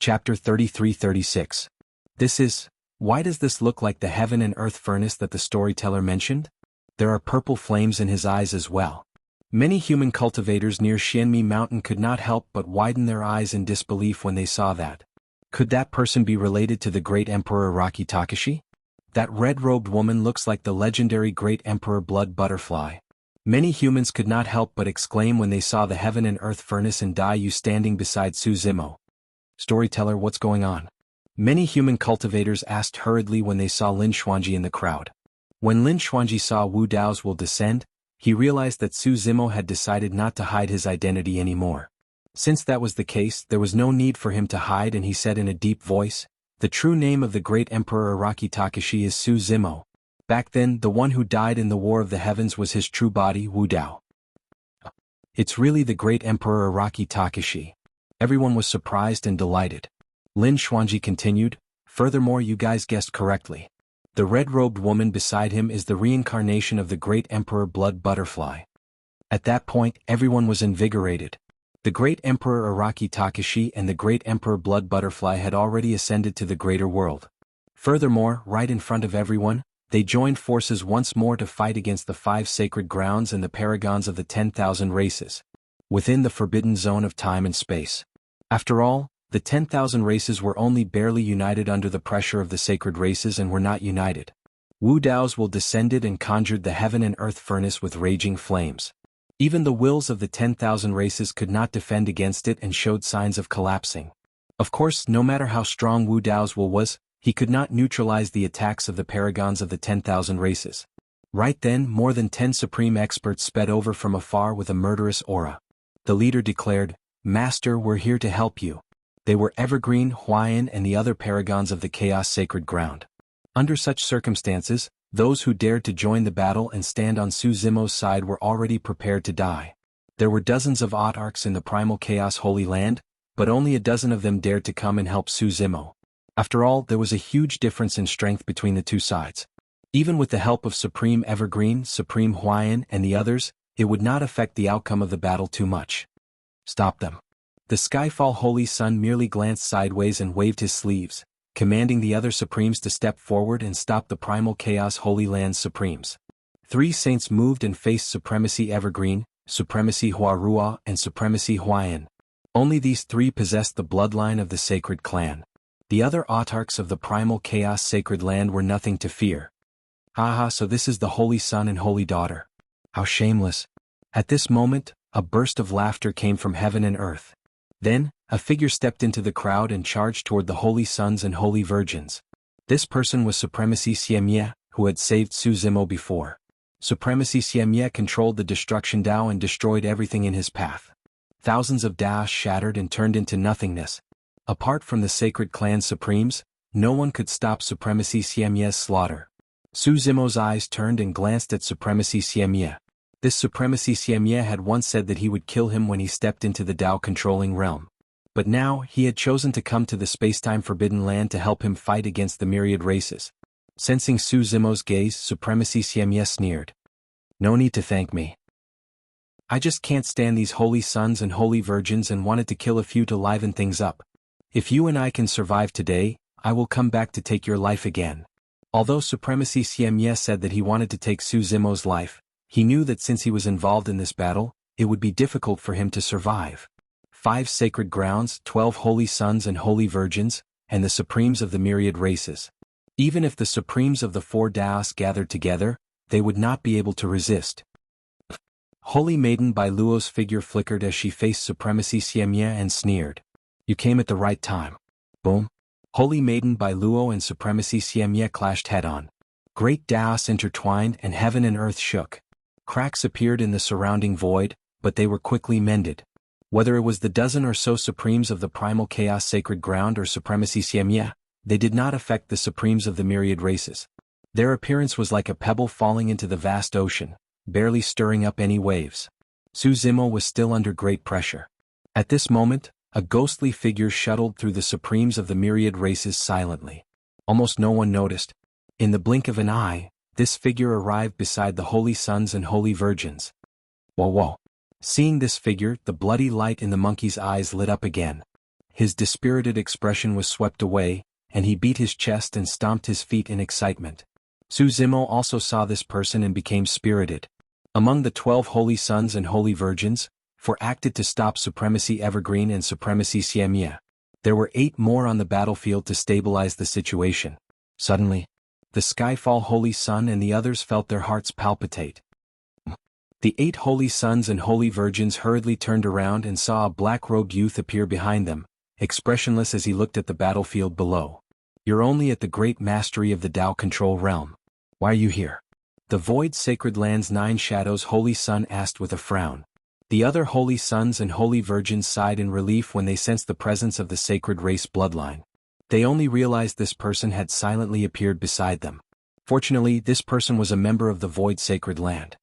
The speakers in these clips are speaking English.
Chapter 33-36. Why does this look like the heaven and earth furnace that the storyteller mentioned? There are purple flames in his eyes as well. Many human cultivators near Xianmi Mountain could not help but widen their eyes in disbelief when they saw that. Could that person be related to the great Emperor Araki Takashi? That red-robed woman looks like the legendary great Emperor Blood Butterfly. Many humans could not help but exclaim when they saw the heaven and earth furnace and Daiyu standing beside Suzimo. Storyteller, what's going on? Many human cultivators asked hurriedly when they saw Lin Xuanji in the crowd. When Lin Xuanji saw Wu Dao's will descend, he realized that Suzimo had decided not to hide his identity anymore. Since that was the case, there was no need for him to hide, and he said in a deep voice, "The true name of the great Emperor Araki Takashi is Suzimo. Back then, the one who died in the War of the Heavens was his true body, Wu Dao. It's really the great Emperor Araki Takashi." Everyone was surprised and delighted. Lin Xuanji continued, "Furthermore, you guys guessed correctly. The red-robed woman beside him is the reincarnation of the great Emperor Blood Butterfly." At that point, everyone was invigorated. The great Emperor Araki Takashi and the great Emperor Blood Butterfly had already ascended to the greater world. Furthermore, right in front of everyone, they joined forces once more to fight against the 5 sacred grounds and the paragons of the 10,000 races, within the forbidden zone of time and space. After all, the 10,000 races were only barely united under the pressure of the sacred races and were not united. Wu Dao's will descended and conjured the heaven and earth furnace with raging flames. Even the wills of the 10,000 races could not defend against it and showed signs of collapsing. Of course, no matter how strong Wu Dao's will was, he could not neutralize the attacks of the paragons of the 10,000 races. Right then, more than 10 supreme experts sped over from afar with a murderous aura. The leader declared, "Master, we're here to help you." They were Evergreen, Huayan, and the other paragons of the Chaos Sacred Ground. Under such circumstances, those who dared to join the battle and stand on Suzimo's side were already prepared to die. There were dozens of autarchs in the Primal Chaos Holy Land, but only a dozen of them dared to come and help Suzimo. After all, there was a huge difference in strength between the two sides. Even with the help of Supreme Evergreen, Supreme Huayan, and the others, it would not affect the outcome of the battle too much. "Stop them." The Skyfall Holy Sun merely glanced sideways and waved his sleeves, commanding the other Supremes to step forward and stop the Primal Chaos Holy Land's Supremes. 3 saints moved and faced Supremacy Evergreen, Supremacy Huarua, and Supremacy Huayan. Only these 3 possessed the bloodline of the Sacred Clan. The other autarchs of the Primal Chaos Sacred Land were nothing to fear. "Haha, so this is the Holy Son and Holy Daughter. How shameless." At this moment, a burst of laughter came from heaven and earth. Then, a figure stepped into the crowd and charged toward the Holy Sons and Holy Virgins. This person was Supremacy Xiemye, who had saved Suzimo before. Supremacy Xiemye controlled the Destruction Dao and destroyed everything in his path. Thousands of Daos shattered and turned into nothingness. Apart from the Sacred Clan Supremes, no one could stop Supremacy Xiemye's slaughter. Suzimo's eyes turned and glanced at Supremacy Xiemye. This Supremacy Xiemye had once said that he would kill him when he stepped into the Dao-controlling realm. But now, he had chosen to come to the spacetime Forbidden Land to help him fight against the myriad races. Sensing Suzimo's gaze, Supremacy Xiemye sneered. "No need to thank me. I just can't stand these Holy Sons and Holy Virgins and wanted to kill a few to liven things up. If you and I can survive today, I will come back to take your life again." Although Supremacy Xiemye said that he wanted to take Suzimo's life, he knew that since he was involved in this battle, it would be difficult for him to survive. 5 sacred grounds, 12 holy sons and holy virgins, and the supremes of the myriad races. Even if the supremes of the 4 Daos gathered together, they would not be able to resist. Holy Maiden Bai Luo's figure flickered as she faced Supremacy Xiemye and sneered. "You came at the right time." Boom. Holy Maiden Bai Luo and Supremacy Xiemye clashed head-on. Great Daos intertwined and heaven and earth shook. Cracks appeared in the surrounding void, but they were quickly mended. Whether it was the dozen or so Supremes of the Primal Chaos Sacred Ground or Supremacy Xiemye, they did not affect the Supremes of the myriad races. Their appearance was like a pebble falling into the vast ocean, barely stirring up any waves. Suzimo was still under great pressure. At this moment, a ghostly figure shuttled through the Supremes of the myriad races silently. Almost no one noticed. In the blink of an eye, this figure arrived beside the Holy Sons and Holy Virgins. Whoa. Seeing this figure, the bloody light in the monkey's eyes lit up again. His dispirited expression was swept away, and he beat his chest and stomped his feet in excitement. Su Zimo also saw this person and became spirited. Among the 12 holy sons and holy virgins, 4 acted to stop Supremacy Evergreen and Supremacy Siemia. There were 8 more on the battlefield to stabilize the situation. Suddenly, the Skyfall Holy Sun and the others felt their hearts palpitate. The 8 holy sons and holy virgins hurriedly turned around and saw a black-robed youth appear behind them, expressionless as he looked at the battlefield below. "You're only at the great mastery of the Tao control realm. Why are you here?" The Void Sacred Land's 9 Shadows Holy Sun asked with a frown. The other holy sons and holy virgins sighed in relief when they sensed the presence of the sacred race bloodline. They only realized this person had silently appeared beside them. Fortunately, this person was a member of the Void Sacred Land.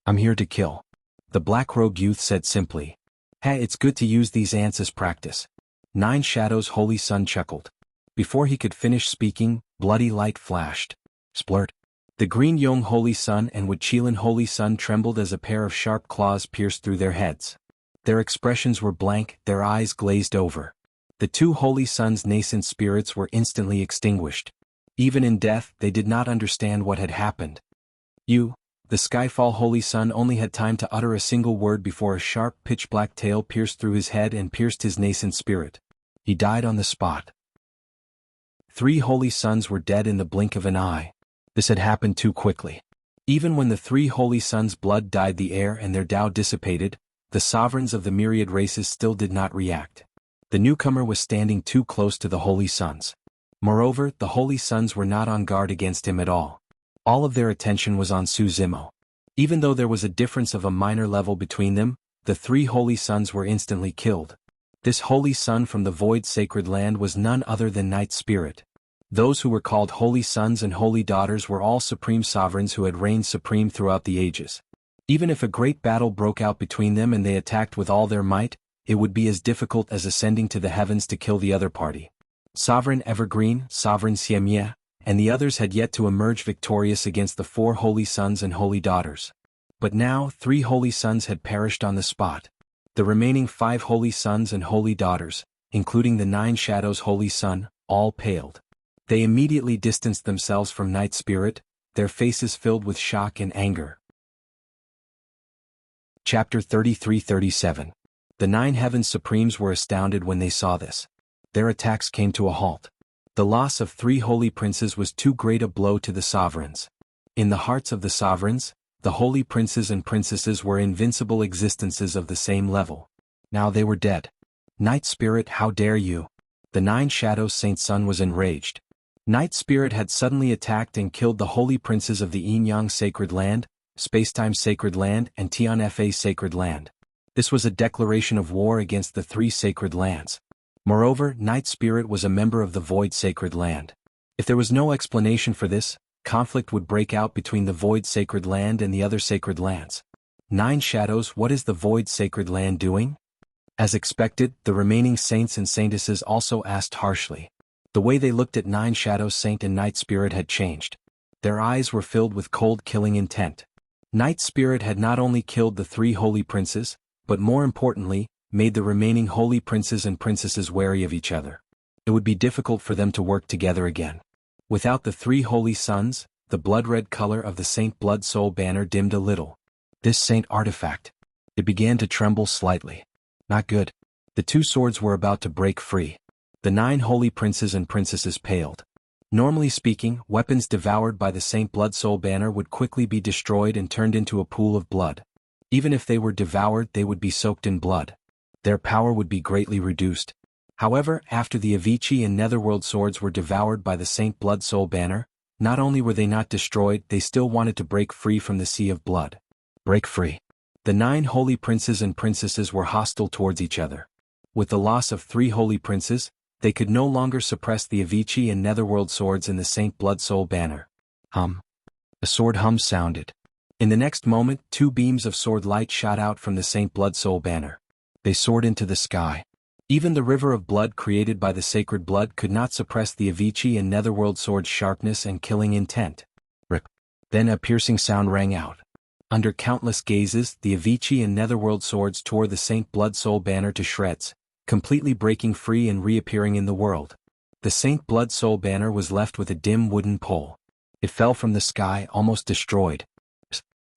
"I'm here to kill," the black-robed youth said simply. "Hey, it's good to use these ants as practice." 9 Shadows Holy Sun chuckled. Before he could finish speaking, bloody light flashed. Splurt. The Green Yong Holy Sun and Wuxian Holy Sun trembled as a pair of sharp claws pierced through their heads. Their expressions were blank, their eyes glazed over. The 2 holy suns' nascent spirits were instantly extinguished. Even in death, they did not understand what had happened. "You," the Skyfall Holy Sun only had time to utter a single word before a sharp pitch-black tail pierced through his head and pierced his nascent spirit. He died on the spot. 3 holy sons were dead in the blink of an eye. This had happened too quickly. Even when the 3 holy sons' blood dyed the air and their Tao dissipated, the sovereigns of the myriad races still did not react. The newcomer was standing too close to the holy sons. Moreover, the holy sons were not on guard against him at all. All of their attention was on Su Zimo. Even though there was a difference of a minor level between them, the 3 holy sons were instantly killed. This holy sun from the Void Sacred Land was none other than Night Spirit. Those who were called holy sons and holy daughters were all supreme sovereigns who had reigned supreme throughout the ages. Even if a great battle broke out between them and they attacked with all their might, it would be as difficult as ascending to the heavens to kill the other party. Sovereign Evergreen, Sovereign Siemia, and the others had yet to emerge victorious against the 4 holy sons and holy daughters. But now 3 holy sons had perished on the spot. The remaining 5 holy sons and holy daughters, including the 9 Shadows Holy Sun, all paled. They immediately distanced themselves from Night Spirit, their faces filled with shock and anger. Chapter 33-37. The 9 Heavens Supremes were astounded when they saw this. Their attacks came to a halt. The loss of 3 holy princes was too great a blow to the sovereigns. In the hearts of the sovereigns, the holy princes and princesses were invincible existences of the same level. Now they were dead. Night Spirit, how dare you? The 9 Shadows Saint Sun was enraged. Night Spirit had suddenly attacked and killed the holy princes of the Yin-Yang Sacred Land, Spacetime Sacred Land and Tianfa Sacred Land. This was a declaration of war against the 3 sacred lands. Moreover, Night Spirit was a member of the Void Sacred Land. If there was no explanation for this, conflict would break out between the Void Sacred Land and the other sacred lands. 9 Shadows, what is the Void Sacred Land doing? As expected, the remaining saints and saintesses also asked harshly. The way they looked at 9 Shadows Saint and Night Spirit had changed. Their eyes were filled with cold killing intent. Night Spirit had not only killed the 3 holy princes, but more importantly, made the remaining holy princes and princesses wary of each other. It would be difficult for them to work together again. Without the 3 holy sons, the blood-red color of the Saint Blood Soul banner dimmed a little. This saint artifact. It began to tremble slightly. Not good. The 2 swords were about to break free. The 9 holy princes and princesses paled. Normally speaking, weapons devoured by the Saint Blood Soul banner would quickly be destroyed and turned into a pool of blood. Even if they were devoured, they would be soaked in blood. Their power would be greatly reduced. However, after the Avicii and Netherworld swords were devoured by the Saint Blood Soul banner, not only were they not destroyed, they still wanted to break free from the sea of blood. Break free. The 9 holy princes and princesses were hostile towards each other. With the loss of 3 holy princes, they could no longer suppress the Avicii and Netherworld swords in the Saint Blood Soul banner. Hum. A sword hum sounded. In the next moment, 2 beams of sword light shot out from the Saint Blood Soul banner. They soared into the sky. Even the river of blood created by the sacred blood could not suppress the Avicii and Netherworld sword's sharpness and killing intent. Rip. Then a piercing sound rang out. Under countless gazes, the Avicii and Netherworld swords tore the Saint Blood Soul banner to shreds, completely breaking free and reappearing in the world. The Saint Blood Soul banner was left with a dim wooden pole. It fell from the sky, almost destroyed.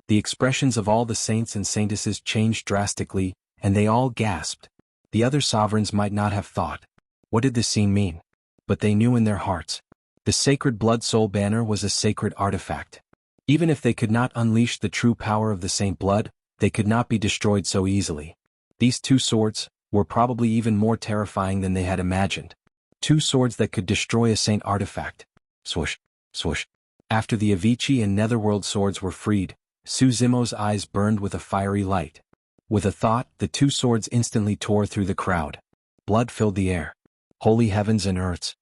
The expressions of all the saints and saintesses changed drastically, and they all gasped. The other sovereigns might not have thought. What did this scene mean? But they knew in their hearts. The sacred Blood Soul banner was a sacred artifact. Even if they could not unleash the true power of the Saint Blood, they could not be destroyed so easily. These two swords were probably even more terrifying than they had imagined. Two swords that could destroy a saint artifact. Swoosh, swoosh. After the Avicii and Netherworld swords were freed, Suzimo's eyes burned with a fiery light. With a thought, the two swords instantly tore through the crowd. Blood filled the air. Holy heavens and earths.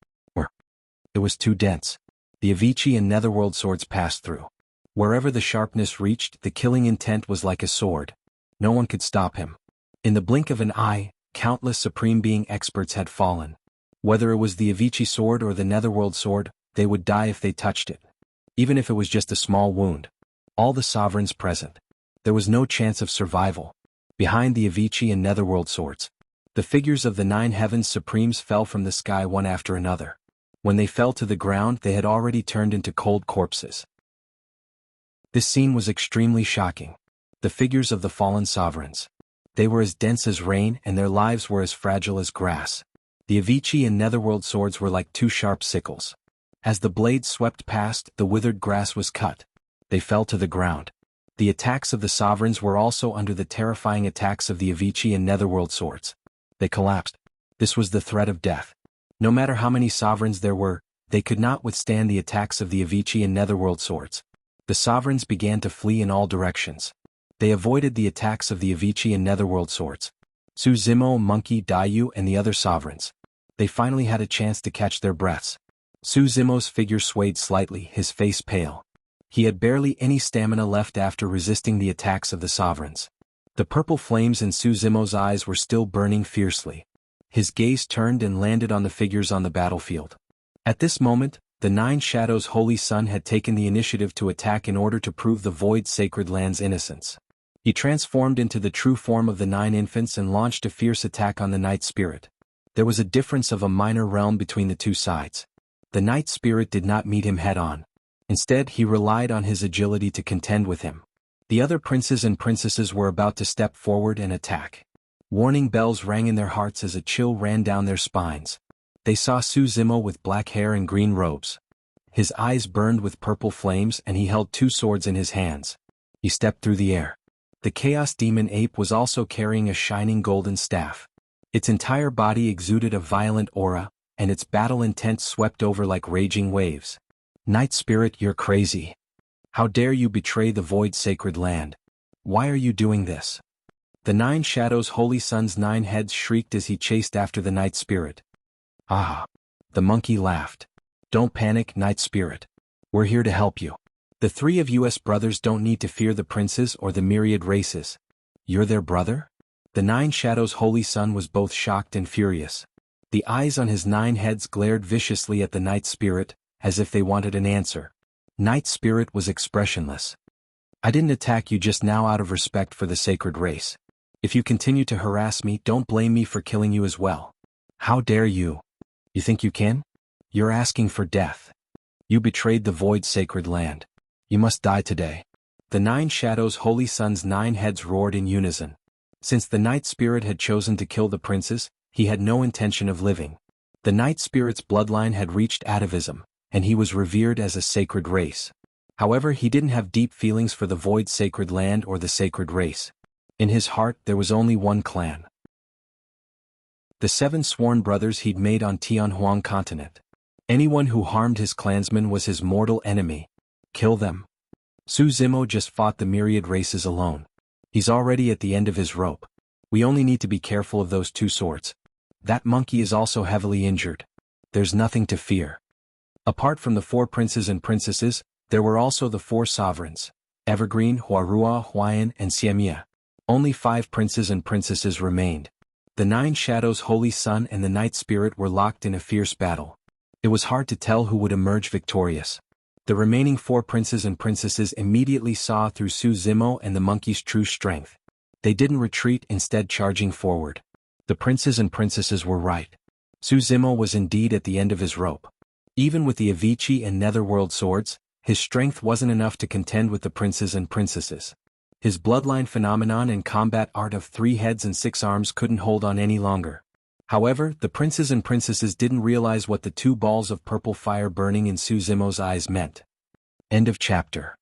It was too dense. The Avicii and Netherworld swords passed through. Wherever the sharpness reached, the killing intent was like a sword. No one could stop him. In the blink of an eye, countless Supreme Being experts had fallen. Whether it was the Avicii sword or the Netherworld sword, they would die if they touched it. Even if it was just a small wound. All the sovereigns present. There was no chance of survival. Behind the Avicii and Netherworld swords, the figures of the 9 heavens supremes fell from the sky one after another. When they fell to the ground, they had already turned into cold corpses. This scene was extremely shocking. The figures of the fallen sovereigns. They were as dense as rain, and their lives were as fragile as grass. The Avicii and Netherworld swords were like two sharp sickles. As the blades swept past, the withered grass was cut. They fell to the ground. The attacks of the sovereigns were also under the terrifying attacks of the Avicii and Netherworld swords. They collapsed. This was the threat of death. No matter how many sovereigns there were, they could not withstand the attacks of the Avicii and Netherworld swords. The sovereigns began to flee in all directions. They avoided the attacks of the Avicii and Netherworld swords. Suzimo, Monkey, Dayu, and the other sovereigns. They finally had a chance to catch their breaths. Suzimo's figure swayed slightly, his face pale. He had barely any stamina left after resisting the attacks of the sovereigns. The purple flames in Suzimo's eyes were still burning fiercely. His gaze turned and landed on the figures on the battlefield. At this moment, the 9 Shadows' Holy Son had taken the initiative to attack in order to prove the Void Sacred Land's innocence. He transformed into the true form of the 9 infants and launched a fierce attack on the Night Spirit. There was a difference of a minor realm between the two sides. The Night Spirit did not meet him head-on. Instead, he relied on his agility to contend with him. The other princes and princesses were about to step forward and attack. Warning bells rang in their hearts as a chill ran down their spines. They saw Suzimo with black hair and green robes. His eyes burned with purple flames and he held 2 swords in his hands. He stepped through the air. The Chaos Demon Ape was also carrying a shining golden staff. Its entire body exuded a violent aura, and its battle intent swept over like raging waves. Night Spirit, you're crazy. How dare you betray the Void Sacred Land? Why are you doing this? The 9 Shadows' Holy Son's 9 heads shrieked as he chased after the Night Spirit. Ah! The monkey laughed. Don't panic, Night Spirit. We're here to help you. The 3 of you brothers don't need to fear the princes or the myriad races. You're their brother? The 9 Shadows' Holy Son was both shocked and furious. The eyes on his 9 heads glared viciously at the Night Spirit, as if they wanted an answer. Night Spirit was expressionless. I didn't attack you just now out of respect for the sacred race. If you continue to harass me, don't blame me for killing you as well. How dare you? You think you can? You're asking for death. You betrayed the Void Sacred Land. You must die today. The 9 Shadows' Holy Son's 9 heads roared in unison. Since the Night Spirit had chosen to kill the princes, he had no intention of living. The Night Spirit's bloodline had reached atavism, and he was revered as a sacred race. However, he didn't have deep feelings for the Void Sacred Land or the sacred race. In his heart there was only one clan. The 7 sworn brothers he'd made on Tianhuang continent. Anyone who harmed his clansmen was his mortal enemy. Kill them. Suzimo just fought the myriad races alone. He's already at the end of his rope. We only need to be careful of those 2 swords. That monkey is also heavily injured. There's nothing to fear. Apart from the 4 princes and princesses, there were also the 4 sovereigns, Evergreen, Huarua, Huayan, and Siamia. Only 5 princes and princesses remained. The 9 Shadows' Holy Son and the Night Spirit were locked in a fierce battle. It was hard to tell who would emerge victorious. The remaining 4 princes and princesses immediately saw through Suzimo and the monkey's true strength. They didn't retreat, instead charging forward. The princes and princesses were right. Su Zimo was indeed at the end of his rope. Even with the Avicii and Netherworld swords, his strength wasn't enough to contend with the princes and princesses. His bloodline phenomenon and combat art of 3 heads and 6 arms couldn't hold on any longer. However, the princes and princesses didn't realize what the 2 balls of purple fire burning in Su Zimo's eyes meant. End of chapter.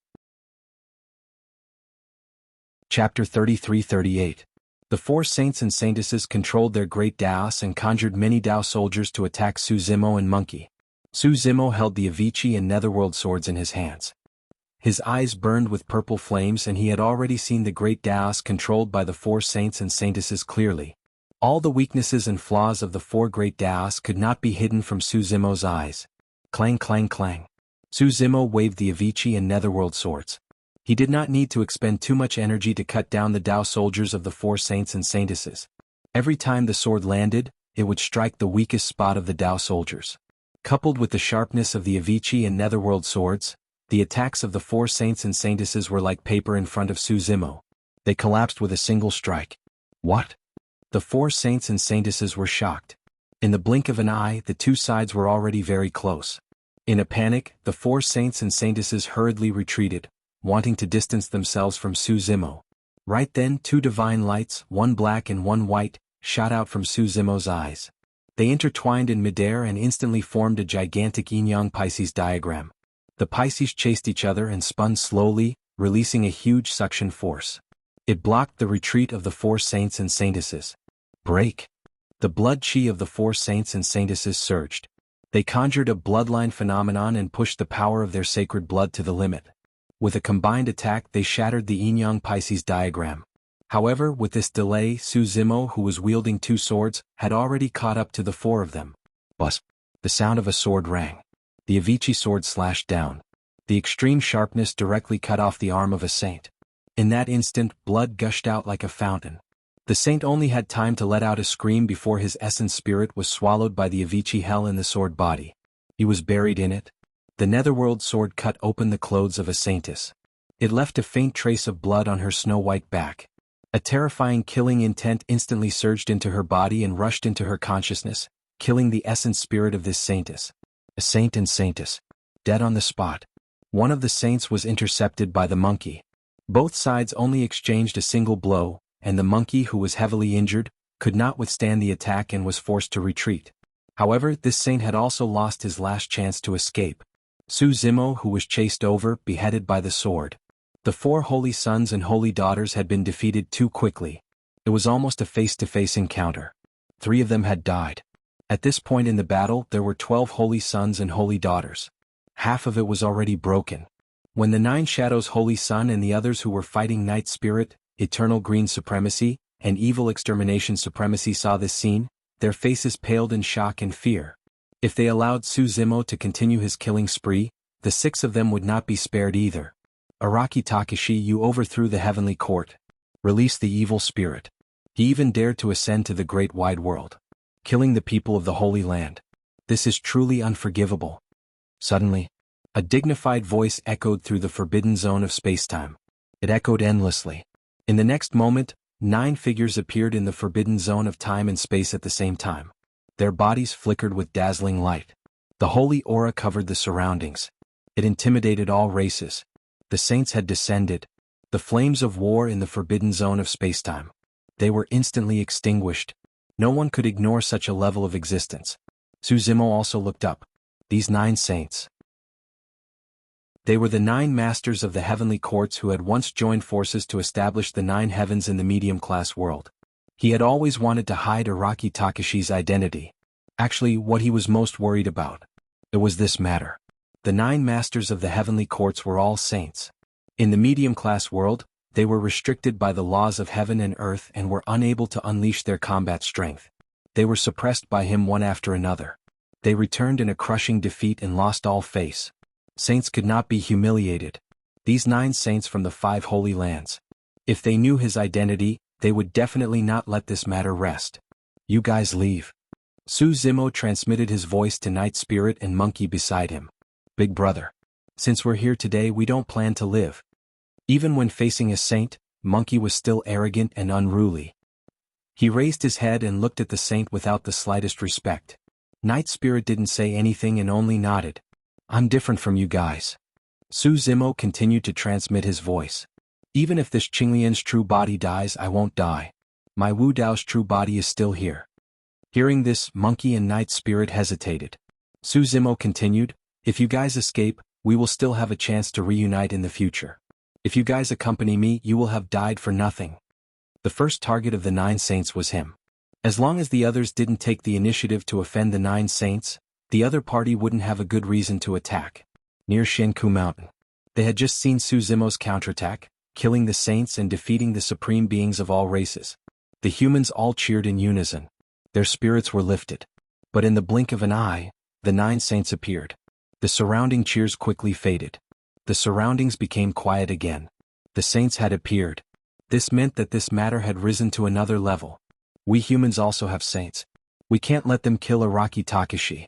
Chapter 33-38. The 4 saints and saintesses controlled their great Daos and conjured many Dao soldiers to attack Su Zimo and Monkey. Su Zimo held the Avicii and Netherworld swords in his hands. His eyes burned with purple flames, and he had already seen the great Daos controlled by the 4 saints and saintesses clearly. All the weaknesses and flaws of the 4 great Daos could not be hidden from Su Zimo's eyes. Clang clang clang. Su Zimo waved the Avicii and Netherworld swords. He did not need to expend too much energy to cut down the Dao soldiers of the 4 saints and saintesses. Every time the sword landed, it would strike the weakest spot of the Dao soldiers. Coupled with the sharpness of the Avicii and Netherworld swords, the attacks of the 4 saints and saintesses were like paper in front of Su Zimo. They collapsed with a single strike. What? The 4 saints and saintesses were shocked. In the blink of an eye, the 2 sides were already very close. In a panic, the 4 saints and saintesses hurriedly retreated, wanting to distance themselves from Su Zimo. Right then, 2 divine lights, one black and one white, shot out from Su Zimo's eyes. They intertwined in midair and instantly formed a gigantic yin-yang Pisces diagram. The Pisces chased each other and spun slowly, releasing a huge suction force. It blocked the retreat of the 4 saints and saintesses. Break! The blood chi of the 4 saints and saintesses surged. They conjured a bloodline phenomenon and pushed the power of their sacred blood to the limit. With a combined attack, they shattered the yin-yang Pisces diagram. However, with this delay, Su Zimo, who was wielding 2 swords, had already caught up to the 4 of them. Buzz! The sound of a sword rang. The Avicii sword slashed down. The extreme sharpness directly cut off the arm of a saint. In that instant, blood gushed out like a fountain. The saint only had time to let out a scream before his essence spirit was swallowed by the Avicii hell in the sword body. He was buried in it. The Netherworld sword cut open the clothes of a saintess. It left a faint trace of blood on her snow-white back. A terrifying killing intent instantly surged into her body and rushed into her consciousness, killing the essence spirit of this saintess. A saint and saintess. Dead on the spot. One of the saints was intercepted by the monkey. Both sides only exchanged a single blow, and the monkey, who was heavily injured, could not withstand the attack and was forced to retreat. However, this saint had also lost his last chance to escape. Su Zimo, who was chased over, beheaded by the sword. The 4 holy sons and holy daughters had been defeated too quickly. It was almost a face-to-face encounter. 3 of them had died. At this point in the battle, there were 12 holy sons and holy daughters. Half of it was already broken. When the 9 Shadows Holy Son and the others who were fighting Night Spirit, Eternal Green Supremacy, and Evil Extermination Supremacy saw this scene, their faces paled in shock and fear. If they allowed Su Zimo to continue his killing spree, the 6 of them would not be spared either. Araki Takashi, you overthrew the heavenly court. Release the evil spirit. He even dared to ascend to the great wide world, killing the people of the Holy Land. This is truly unforgivable. Suddenly, a dignified voice echoed through the forbidden zone of spacetime. It echoed endlessly. In the next moment, 9 figures appeared in the forbidden zone of time and space at the same time. Their bodies flickered with dazzling light. The holy aura covered the surroundings. It intimidated all races. The saints had descended. The flames of war in the forbidden zone of spacetime. They were instantly extinguished. No one could ignore such a level of existence. Su Zimo also looked up. These 9 saints. They were the 9 masters of the heavenly courts who had once joined forces to establish the 9 heavens in the medium-class world. He had always wanted to hide Araki Takashi's identity. Actually, what he was most worried about. It was this matter. The 9 masters of the heavenly courts were all saints. In the medium-class world, they were restricted by the laws of heaven and earth and were unable to unleash their combat strength. They were suppressed by him one after another. They returned in a crushing defeat and lost all face. Saints could not be humiliated. These 9 saints from the 5 holy lands. If they knew his identity, they would definitely not let this matter rest. You guys leave. Su Zimo transmitted his voice to Night Spirit and Monkey beside him. Big brother. Since we're here today, we don't plan to live. Even when facing a saint, Monkey was still arrogant and unruly. He raised his head and looked at the saint without the slightest respect. Night Spirit didn't say anything and only nodded. I'm different from you guys. Su Zimo continued to transmit his voice. Even if this Qinglian's true body dies, I won't die. My Wu Dao's true body is still here. Hearing this, Monkey and Night Spirit hesitated. Su Zimo continued, if you guys escape, we will still have a chance to reunite in the future. If you guys accompany me, you will have died for nothing. The first target of the 9 saints was him. As long as the others didn't take the initiative to offend the 9 saints, the other party wouldn't have a good reason to attack. Near Jianghu Mountain, they had just seen Su Zimo's counterattack, killing the saints and defeating the supreme beings of all races. The humans all cheered in unison. Their spirits were lifted. But in the blink of an eye, the 9 saints appeared. The surrounding cheers quickly faded. The surroundings became quiet again. The saints had appeared. This meant that this matter had risen to another level. We humans also have saints. We can't let them kill Araki Takashi.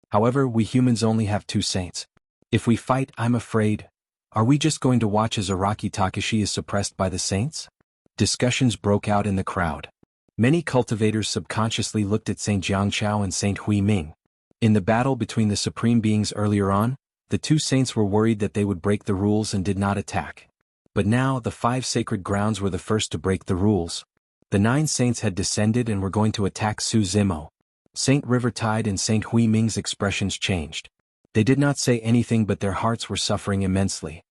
However, we humans only have 2 saints. If we fight, I'm afraid, are we just going to watch as Araki Takashi is suppressed by the saints? Discussions broke out in the crowd. Many cultivators subconsciously looked at Saint Jiangchao and Saint Hui Ming. In the battle between the supreme beings earlier on, the 2 saints were worried that they would break the rules and did not attack. But now, the 5 sacred grounds were the first to break the rules. The 9 saints had descended and were going to attack Su Zimo. Saint Rivertide and Saint Hui Ming's expressions changed. They did not say anything, but their hearts were suffering immensely.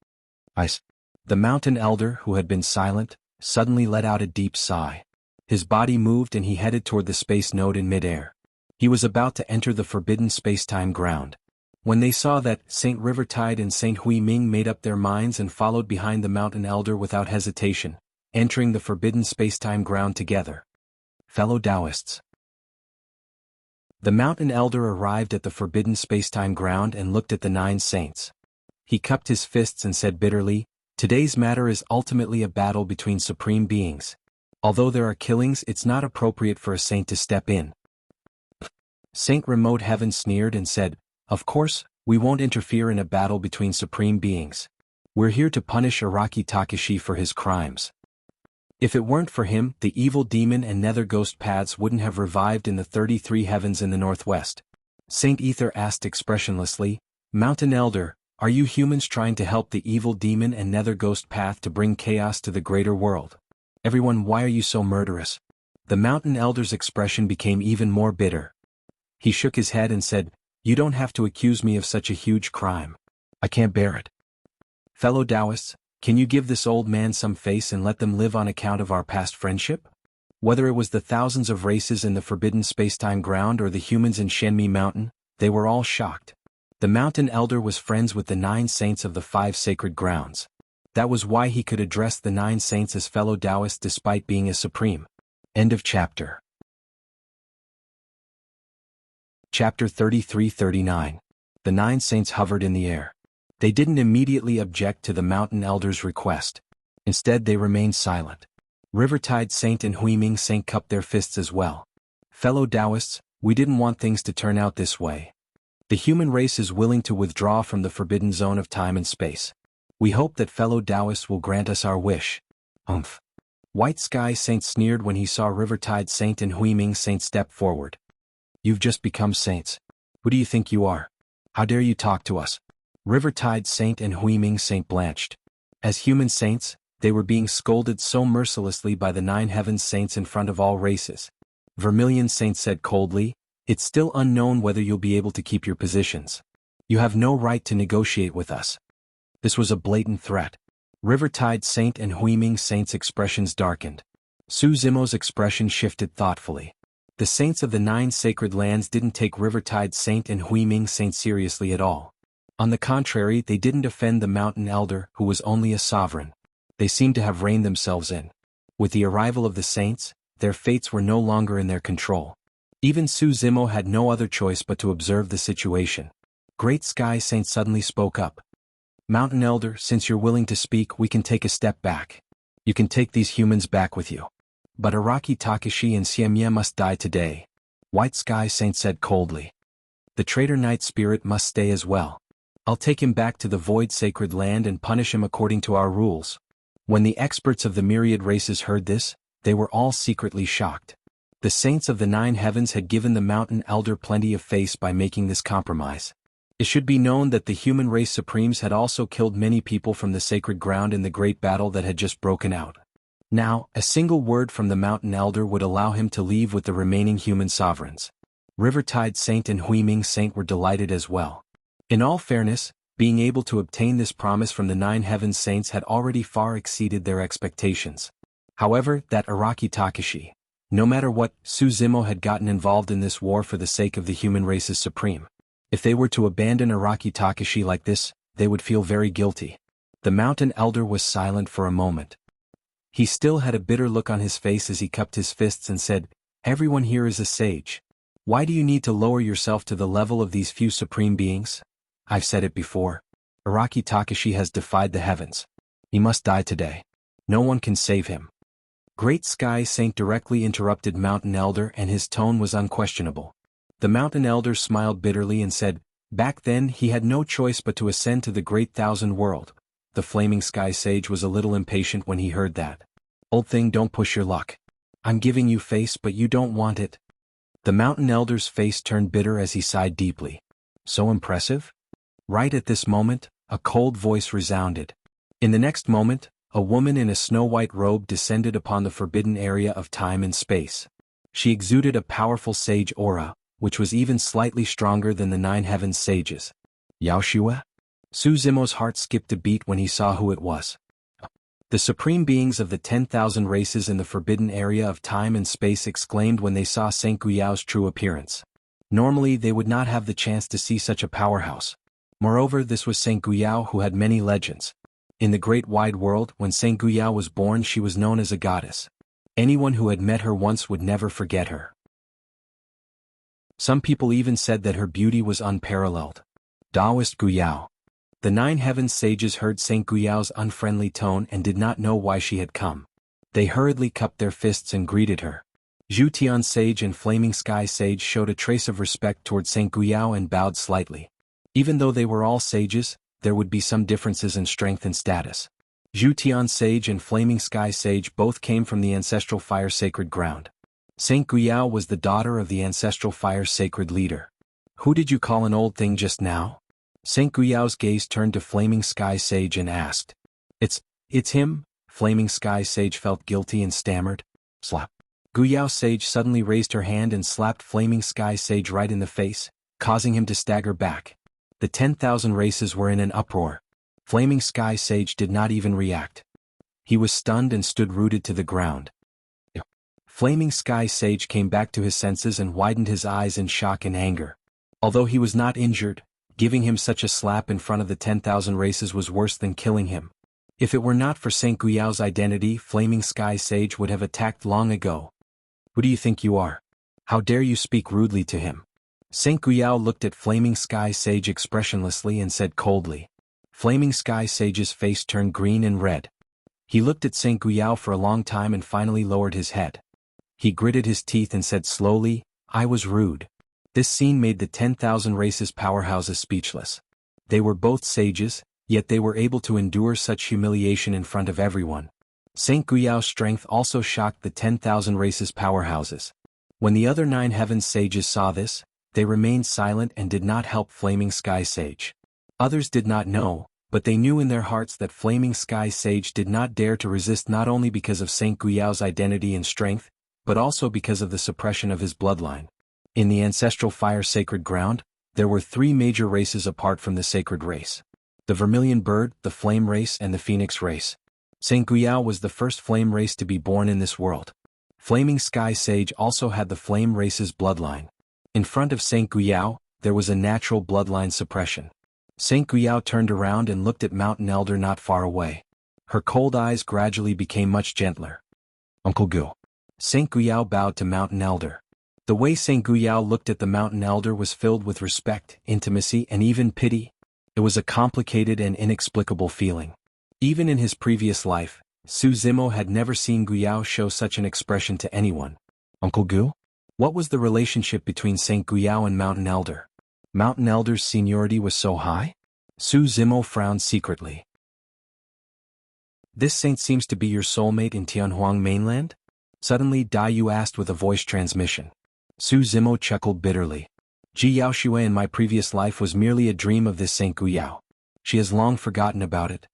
The mountain elder, who had been silent, suddenly let out a deep sigh. His body moved and he headed toward the space node in midair. He was about to enter the forbidden space-time ground. When they saw that, Saint Rivertide and Saint Hui Ming made up their minds and followed behind the mountain elder without hesitation, entering the forbidden space-time ground together. Fellow Taoists. The mountain elder arrived at the forbidden space-time ground and looked at the 9 saints. He cupped his fists and said bitterly, today's matter is ultimately a battle between supreme beings. Although there are killings, it's not appropriate for a saint to step in. Saint Remote Heaven sneered and said, of course, we won't interfere in a battle between supreme beings. We're here to punish Araki Takashi for his crimes. If it weren't for him, the evil demon and nether ghost paths wouldn't have revived in the 33 heavens in the northwest. Saint Ether asked expressionlessly, Mountain Elder, are you humans trying to help the evil demon and nether ghost path to bring chaos to the greater world? Everyone, why are you so murderous? The mountain elder's expression became even more bitter. He shook his head and said, you don't have to accuse me of such a huge crime. I can't bear it. Fellow Taoists, can you give this old man some face and let them live on account of our past friendship? Whether it was the thousands of races in the forbidden space-time ground or the humans in Shenmi Mountain, they were all shocked. The mountain elder was friends with the 9 saints of the 5 sacred grounds. That was why he could address the 9 saints as fellow Taoists despite being a supreme. End of chapter. Chapter 33-39. The 9 saints hovered in the air. They didn't immediately object to the mountain elder's request. Instead, they remained silent. Rivertide Saint and Huiming Saint cupped their fists as well. Fellow Taoists, we didn't want things to turn out this way. The human race is willing to withdraw from the forbidden zone of time and space. We hope that fellow Taoists will grant us our wish. White Sky Saint sneered when he saw Rivertide Saint and Huiming Saint step forward. You've just become saints. Who do you think you are? How dare you talk to us? Rivertide Saint and Huiming Saint blanched. As human saints, they were being scolded so mercilessly by the 9 heavens saints in front of all races. Vermilion Saint said coldly, it's still unknown whether you'll be able to keep your positions. You have no right to negotiate with us. This was a blatant threat. Rivertide Saint and Huiming Saint's expressions darkened. Su Zimo's expression shifted thoughtfully. The saints of the 9 sacred lands didn't take Rivertide Saint and Huiming Saint seriously at all. On the contrary, they didn't offend the mountain elder, who was only a sovereign. They seemed to have reined themselves in. With the arrival of the saints, their fates were no longer in their control. Even Su Zimo had no other choice but to observe the situation. Great Sky Saint suddenly spoke up. Mountain Elder, since you're willing to speak, we can take a step back. You can take these humans back with you. But Araki Takashi and Xiemye must die today. White Sky Saint said coldly. The traitor Night Spirit must stay as well. I'll take him back to the Void Sacred Land and punish him according to our rules. When the experts of the myriad races heard this, They were all secretly shocked. The saints of the 9 heavens had given the mountain elder plenty of face by making this compromise. It should be known that the human race supremes had also killed many people from the sacred ground in the great battle that had just broken out. Now, a single word from the mountain elder would allow him to leave with the remaining human sovereigns. Rivertide Saint and Huiming Saint were delighted as well. In all fairness, being able to obtain this promise from the 9 heavens saints had already far exceeded their expectations. However, that Araki Takashi, no matter what, Suzimo had gotten involved in this war for the sake of the human race's supreme. If they were to abandon Araki Takashi like this, they would feel very guilty. The mountain elder was silent for a moment. He still had a bitter look on his face as he cupped his fists and said, "Everyone here is a sage. Why do you need to lower yourself to the level of these few supreme beings? I've said it before. Araki Takashi has defied the heavens. He must die today. No one can save him." Great Sky Saint directly interrupted Mountain Elder, and his tone was unquestionable. The Mountain Elder smiled bitterly and said, "Back then he had no choice but to ascend to the great thousand world." The Flaming Sky Sage was a little impatient when he heard that. "Old thing, don't push your luck. I'm giving you face but you don't want it." The Mountain Elder's face turned bitter as he sighed deeply. So impressive? Right at this moment, a cold voice resounded. In the next moment, a woman in a snow-white robe descended upon the forbidden area of time and space. She exuded a powerful sage aura, which was even slightly stronger than the 9 heavens sages. Yaoshua? Suzimo's heart skipped a beat when he saw who it was. The supreme beings of the 10,000 races in the forbidden area of time and space exclaimed when they saw Saint Guyao's true appearance. Normally they would not have the chance to see such a powerhouse. Moreover, this was Saint Guyao, who had many legends. In the great wide world, when Saint Guyao was born, she was known as a goddess. Anyone who had met her once would never forget her. Some people even said that her beauty was unparalleled. Taoist Guyao. The 9 heavens sages heard Saint Guyao's unfriendly tone and did not know why she had come. They hurriedly cupped their fists and greeted her. Zhutian Sage and Flaming Sky Sage showed a trace of respect toward Saint Guyao and bowed slightly. Even though they were all sages, there would be some differences in strength and status. Zhutian Sage and Flaming Sky Sage both came from the ancestral fire sacred ground. Saint Guyao was the daughter of the ancestral fire sacred leader. "Who did you call an old thing just now?" Saint Guyao's gaze turned to Flaming Sky Sage and asked. It's him." Flaming Sky Sage felt guilty and stammered. "Slap." Guyao Sage suddenly raised her hand and slapped Flaming Sky Sage right in the face, causing him to stagger back. The 10,000 races were in an uproar. Flaming Sky Sage did not even react. He was stunned and stood rooted to the ground. Flaming Sky Sage came back to his senses and widened his eyes in shock and anger. Although he was not injured, giving him such a slap in front of the 10,000 races was worse than killing him. If it were not for Saint Guyao's identity, Flaming Sky Sage would have attacked long ago. "Who do you think you are? How dare you speak rudely to him?" Saint Guyao looked at Flaming Sky Sage expressionlessly and said coldly. Flaming Sky Sage's face turned green and red. He looked at Saint Guyao for a long time and finally lowered his head. He gritted his teeth and said slowly, "I was rude." This scene made the 10,000 races powerhouses speechless. They were both sages, yet they were able to endure such humiliation in front of everyone. Saint Guyao's strength also shocked the 10,000 races powerhouses. When the other 9 heavens sages saw this, they remained silent and did not help Flaming Sky Sage. Others did not know, but they knew in their hearts that Flaming Sky Sage did not dare to resist, not only because of Saint Guyao's identity and strength, but also because of the suppression of his bloodline. In the ancestral fire sacred ground, there were 3 major races apart from the sacred race: the vermilion bird, the flame race, and the phoenix race. Saint Guyao was the first flame race to be born in this world. Flaming Sky Sage also had the flame race's bloodline. In front of Saint Guyao, there was a natural bloodline suppression. Saint Guyao turned around and looked at Mountain Elder not far away. Her cold eyes gradually became much gentler. "Uncle Gu." Saint Guyao bowed to Mountain Elder. The way Saint Guyao looked at the Mountain Elder was filled with respect, intimacy, and even pity. It was a complicated and inexplicable feeling. Even in his previous life, Suzimo had never seen Guyao show such an expression to anyone. "Uncle Gu?" What was the relationship between Saint Guyao and Mountain Elder? Mountain Elder's seniority was so high? Suzimo frowned secretly. "This saint seems to be your soulmate in Tianhuang mainland?" Suddenly Dai Yu asked with a voice transmission. Su Zimo chuckled bitterly. Ji Yaoshui in my previous life was merely a dream of this Saint Guyao. She has long forgotten about it.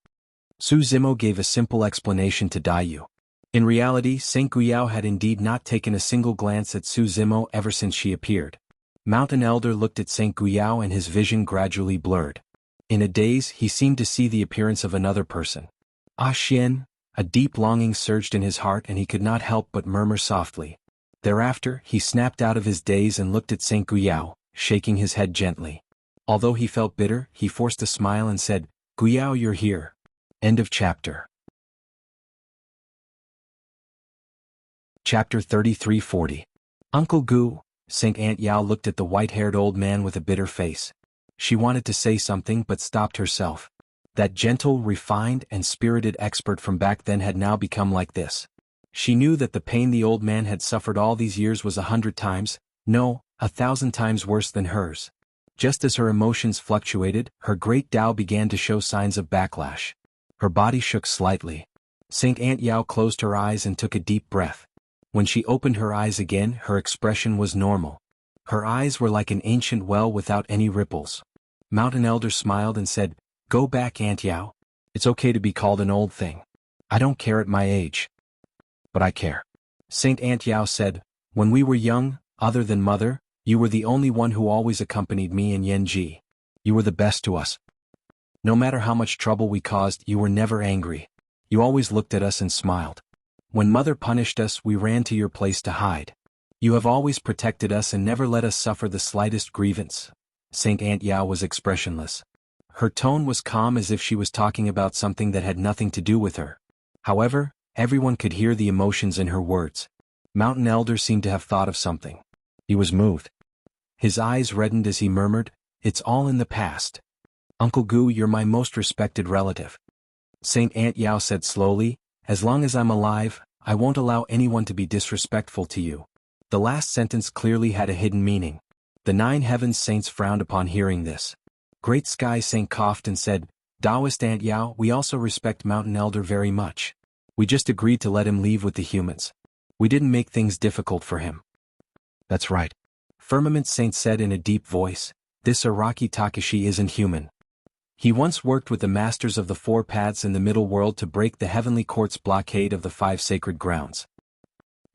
Su Zimo gave a simple explanation to Dai Yu. In reality, Saint Guyao had indeed not taken a single glance at Su Zimo ever since she appeared. Mountain Elder looked at Saint Guyao and his vision gradually blurred. In a daze, he seemed to see the appearance of another person. Ah Xian, a deep longing surged in his heart and he could not help but murmur softly. Thereafter, he snapped out of his daze and looked at Saint Guyao, shaking his head gently. Although he felt bitter, he forced a smile and said, Guyao, you're here. End of chapter. Chapter 3340. Uncle Gu. Saint Aunt Yao looked at the white-haired old man with a bitter face. She wanted to say something but stopped herself. That gentle, refined, and spirited expert from back then had now become like this. She knew that the pain the old man had suffered all these years was 100 times, no, 1,000 times worse than hers. Just as her emotions fluctuated, her great Tao began to show signs of backlash. Her body shook slightly. Saint Aunt Yao closed her eyes and took a deep breath. When she opened her eyes again, her expression was normal. Her eyes were like an ancient well without any ripples. Mountain Elder smiled and said, Go back, Aunt Yao. It's okay to be called an old thing. I don't care at my age. But I care. Saint Aunt Yao said, When we were young, other than mother, you were the only one who always accompanied me in Yanji. You were the best to us. No matter how much trouble we caused, you were never angry. You always looked at us and smiled. When mother punished us, we ran to your place to hide. You have always protected us and never let us suffer the slightest grievance. Saint Aunt Yao was expressionless. Her tone was calm as if she was talking about something that had nothing to do with her. However, everyone could hear the emotions in her words. Mountain Elder seemed to have thought of something. He was moved. His eyes reddened as he murmured, It's all in the past. Uncle Gu, you're my most respected relative. Saint Aunt Yao said slowly, As long as I'm alive, I won't allow anyone to be disrespectful to you. The last sentence clearly had a hidden meaning. The 9 heavens saints frowned upon hearing this. Great Sky Saint coughed and said, Taoist Aunt Yao, we also respect Mountain Elder very much. We just agreed to let him leave with the humans. We didn't make things difficult for him. That's right. Firmament Saint said in a deep voice, This Araki Takashi isn't human. He once worked with the masters of the 4 paths in the middle world to break the heavenly court's blockade of the 5 sacred grounds.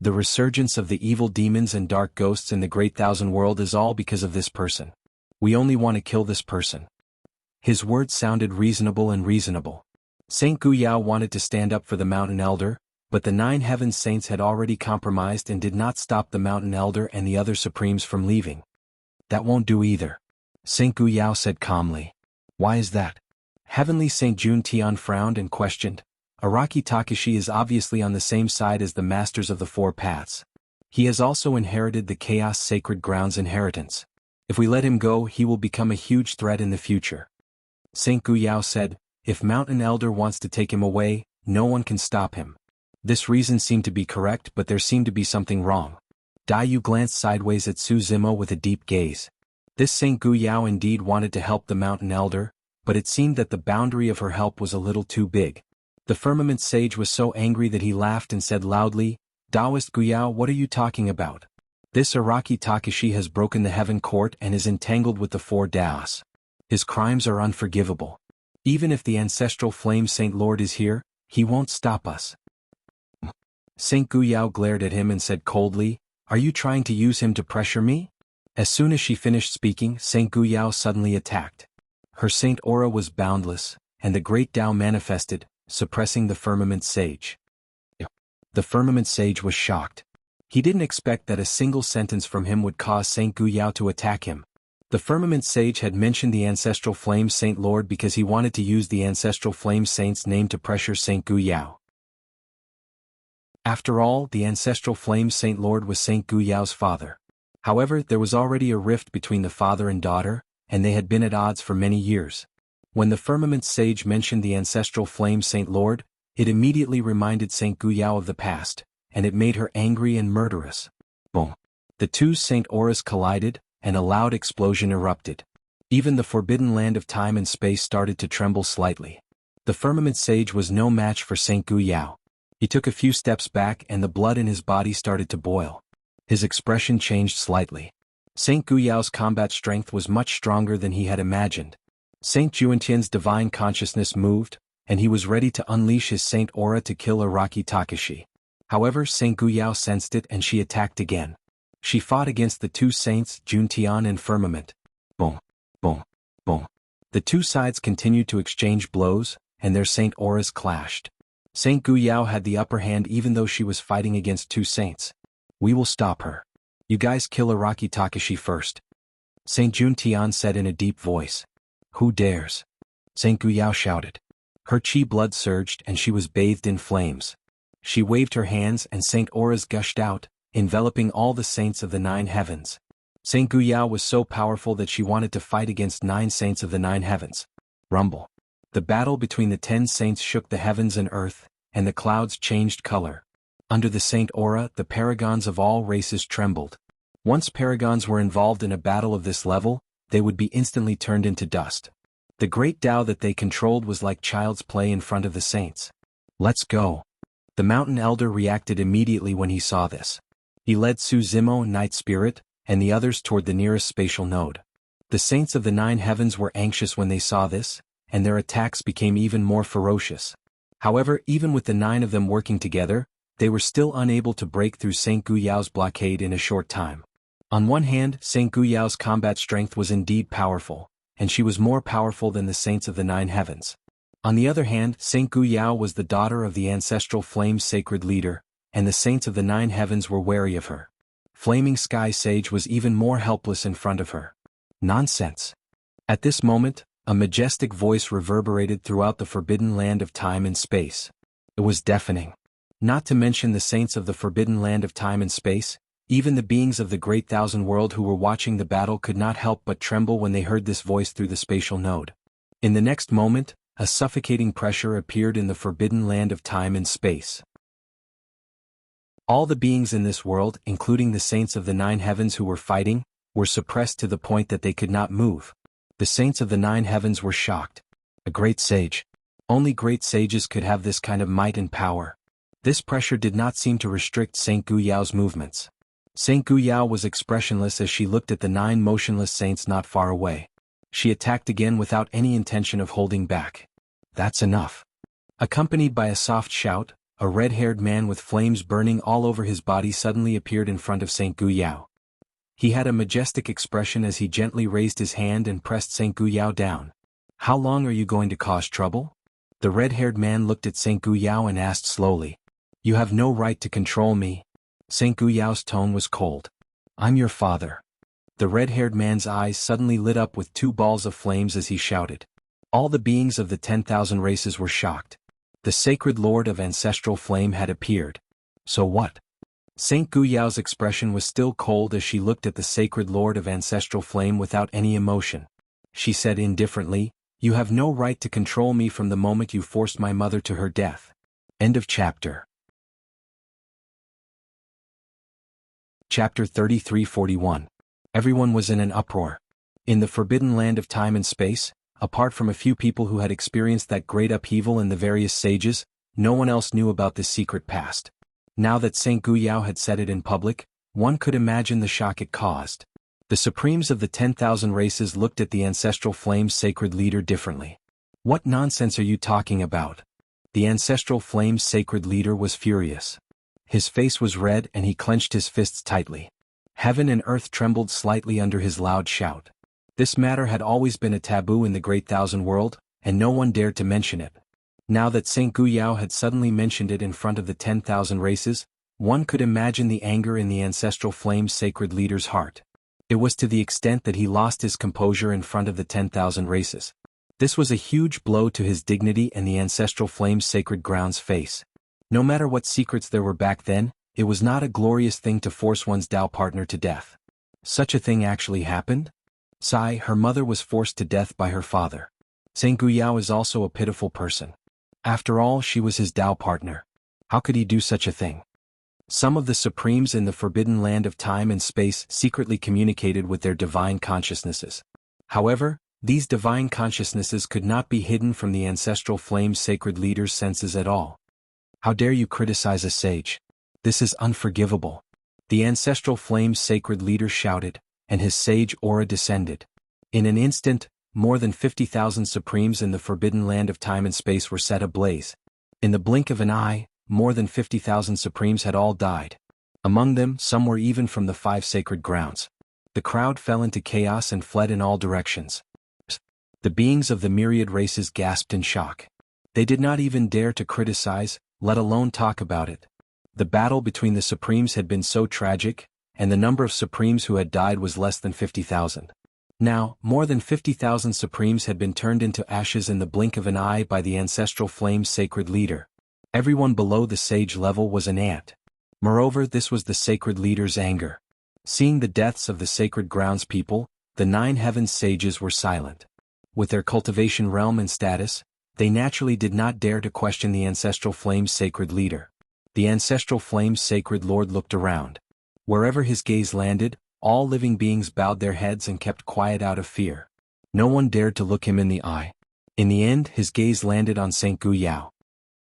The resurgence of the evil demons and dark ghosts in the great thousand world is all because of this person. We only want to kill this person. His words sounded reasonable. Saint Guyao wanted to stand up for the Mountain Elder, but the 9 heaven saints had already compromised and did not stop the Mountain Elder and the other supremes from leaving. That won't do either. Saint Guyao said calmly. Why is that? Heavenly Saint Jun Tian frowned and questioned. Araki Takashi is obviously on the same side as the masters of the 4 paths. He has also inherited the Chaos Sacred Grounds inheritance. If we let him go, he will become a huge threat in the future. Saint Guyao said, If Mountain Elder wants to take him away, no one can stop him. This reason seemed to be correct, but there seemed to be something wrong. Dai Yu glanced sideways at Su Zimo with a deep gaze. This Saint Guyao indeed wanted to help the Mountain Elder, but it seemed that the boundary of her help was a little too big. The Firmament Sage was so angry that he laughed and said loudly, Taoist Guyao, what are you talking about? This Araki Takashi has broken the heaven court and is entangled with the 4 Daos. His crimes are unforgivable. Even if the ancestral flame Saint Lord is here, he won't stop us. Saint Guyao glared at him and said coldly, Are you trying to use him to pressure me? As soon as she finished speaking, Saint Guyao suddenly attacked. Her saint aura was boundless, and the great Tao manifested, suppressing the Firmament Sage. The Firmament Sage was shocked. He didn't expect that a single sentence from him would cause Saint Guyao to attack him. The Firmament Sage had mentioned the Ancestral Flame Saint Lord because he wanted to use the Ancestral Flame Saint's name to pressure Saint Guyao. After all, the Ancestral Flame Saint Lord was Saint Guyao's father. However, there was already a rift between the father and daughter, and they had been at odds for many years. When the Firmament Sage mentioned the Ancestral Flame Saint Lord, it immediately reminded Saint Guyao of the past, and it made her angry and murderous. Boom! The 2 saint auras collided, and a loud explosion erupted. Even the forbidden land of time and space started to tremble slightly. The Firmament Sage was no match for Saint Guyao. He took a few steps back and the blood in his body started to boil. His expression changed slightly. Saint Guyao's combat strength was much stronger than he had imagined. Saint Juentian's divine consciousness moved, and he was ready to unleash his saint aura to kill Araki Takashi. However, Saint Guyao sensed it and she attacked again. She fought against the two saints, Juntian and Firmament. Boom, boom, boom. The two sides continued to exchange blows, and their saint auras clashed. Saint Guyao had the upper hand even though she was fighting against two saints. We will stop her. You guys kill Araki Takashi first. Saint Juntian said in a deep voice. Who dares? Saint Guyao shouted. Her chi blood surged and she was bathed in flames. She waved her hands and saint auras gushed out, enveloping all the saints of the 9 heavens. Saint Guyao was so powerful that she wanted to fight against 9 saints of the 9 heavens. Rumble. The battle between the 10 saints shook the heavens and earth, and the clouds changed color. Under the saint aura, the paragons of all races trembled. Once paragons were involved in a battle of this level, they would be instantly turned into dust. The great Tao that they controlled was like child's play in front of the saints. Let's go. The mountain elder reacted immediately when he saw this. He led Su Zimo, Night Spirit, and the others toward the nearest spatial node. The saints of the 9 heavens were anxious when they saw this, and their attacks became even more ferocious. However, even with the 9 of them working together, they were still unable to break through Saint Guyao's blockade in a short time. On one hand, Saint Guyao's combat strength was indeed powerful, and she was more powerful than the saints of the 9 heavens. On the other hand, Saint Guyao was the daughter of the ancestral flame's sacred leader, and the saints of the 9 heavens were wary of her. Flaming Sky Sage was even more helpless in front of her. Nonsense. At this moment, a majestic voice reverberated throughout the forbidden land of time and space. It was deafening. Not to mention the saints of the forbidden land of time and space, even the beings of the great thousand world who were watching the battle could not help but tremble when they heard this voice through the spatial node. In the next moment, a suffocating pressure appeared in the forbidden land of time and space. All the beings in this world, including the saints of the 9 heavens who were fighting, were suppressed to the point that they could not move. The saints of the 9 heavens were shocked. A great sage. Only great sages could have this kind of might and power. This pressure did not seem to restrict Saint Guyao's movements. Saint Guyao was expressionless as she looked at the 9 motionless saints not far away. She attacked again without any intention of holding back. That's enough. Accompanied by a soft shout, a red-haired man with flames burning all over his body suddenly appeared in front of Saint Guyao. He had a majestic expression as he gently raised his hand and pressed Saint Guyao down. How long are you going to cause trouble? The red-haired man looked at Saint Guyao and asked slowly. You have no right to control me. Saint Guyao's tone was cold. I'm your father. The red-haired man's eyes suddenly lit up with 2 balls of flames as he shouted. All the beings of the 10,000 races were shocked. The sacred lord of ancestral flame had appeared. So what? Saint Guyao's expression was still cold as she looked at the sacred lord of ancestral flame without any emotion. She said indifferently, You have no right to control me from the moment you forced my mother to her death. End of chapter. Chapter 33-41. Everyone was in an uproar. In the forbidden land of time and space, apart from a few people who had experienced that great upheaval and the various sages, no one else knew about this secret past. Now that Saint Guyao had said it in public, one could imagine the shock it caused. The supremes of the 10,000 races looked at the ancestral flame's sacred leader differently. What nonsense are you talking about? The ancestral flame's sacred leader was furious. His face was red and he clenched his fists tightly. Heaven and earth trembled slightly under his loud shout. This matter had always been a taboo in the great thousand world, and no one dared to mention it. Now that Saint Guyao had suddenly mentioned it in front of the 10,000 races, one could imagine the anger in the ancestral flame's sacred leader's heart. It was to the extent that he lost his composure in front of the 10,000 races. This was a huge blow to his dignity and the ancestral flame's sacred ground's face. No matter what secrets there were back then, it was not a glorious thing to force one's Tao partner to death. Such a thing actually happened? Sai, her mother was forced to death by her father. Saint Guyao is also a pitiful person. After all, she was his Tao partner. How could he do such a thing? Some of the supremes in the forbidden land of time and space secretly communicated with their divine consciousnesses. However, these divine consciousnesses could not be hidden from the ancestral flame's sacred leader's senses at all. How dare you criticize a sage? This is unforgivable. The ancestral flame's sacred leader shouted, and his sage aura descended. In an instant, more than 50,000 supremes in the forbidden land of time and space were set ablaze. In the blink of an eye, more than 50,000 supremes had all died. Among them, some were even from the 5 sacred grounds. The crowd fell into chaos and fled in all directions. The beings of the myriad races gasped in shock. They did not even dare to criticize, let alone talk about it. The battle between the Supremes had been so tragic, and the number of Supremes who had died was less than 50,000. Now, more than 50,000 Supremes had been turned into ashes in the blink of an eye by the ancestral flame's sacred leader. Everyone below the sage level was an ant. Moreover, this was the sacred leader's anger. Seeing the deaths of the sacred grounds people, the 9 heavens sages were silent. With their cultivation realm and status, they naturally did not dare to question the ancestral flame's sacred leader. The ancestral flame's sacred lord looked around. Wherever his gaze landed, all living beings bowed their heads and kept quiet out of fear. No one dared to look him in the eye. In the end, his gaze landed on St. Guyao.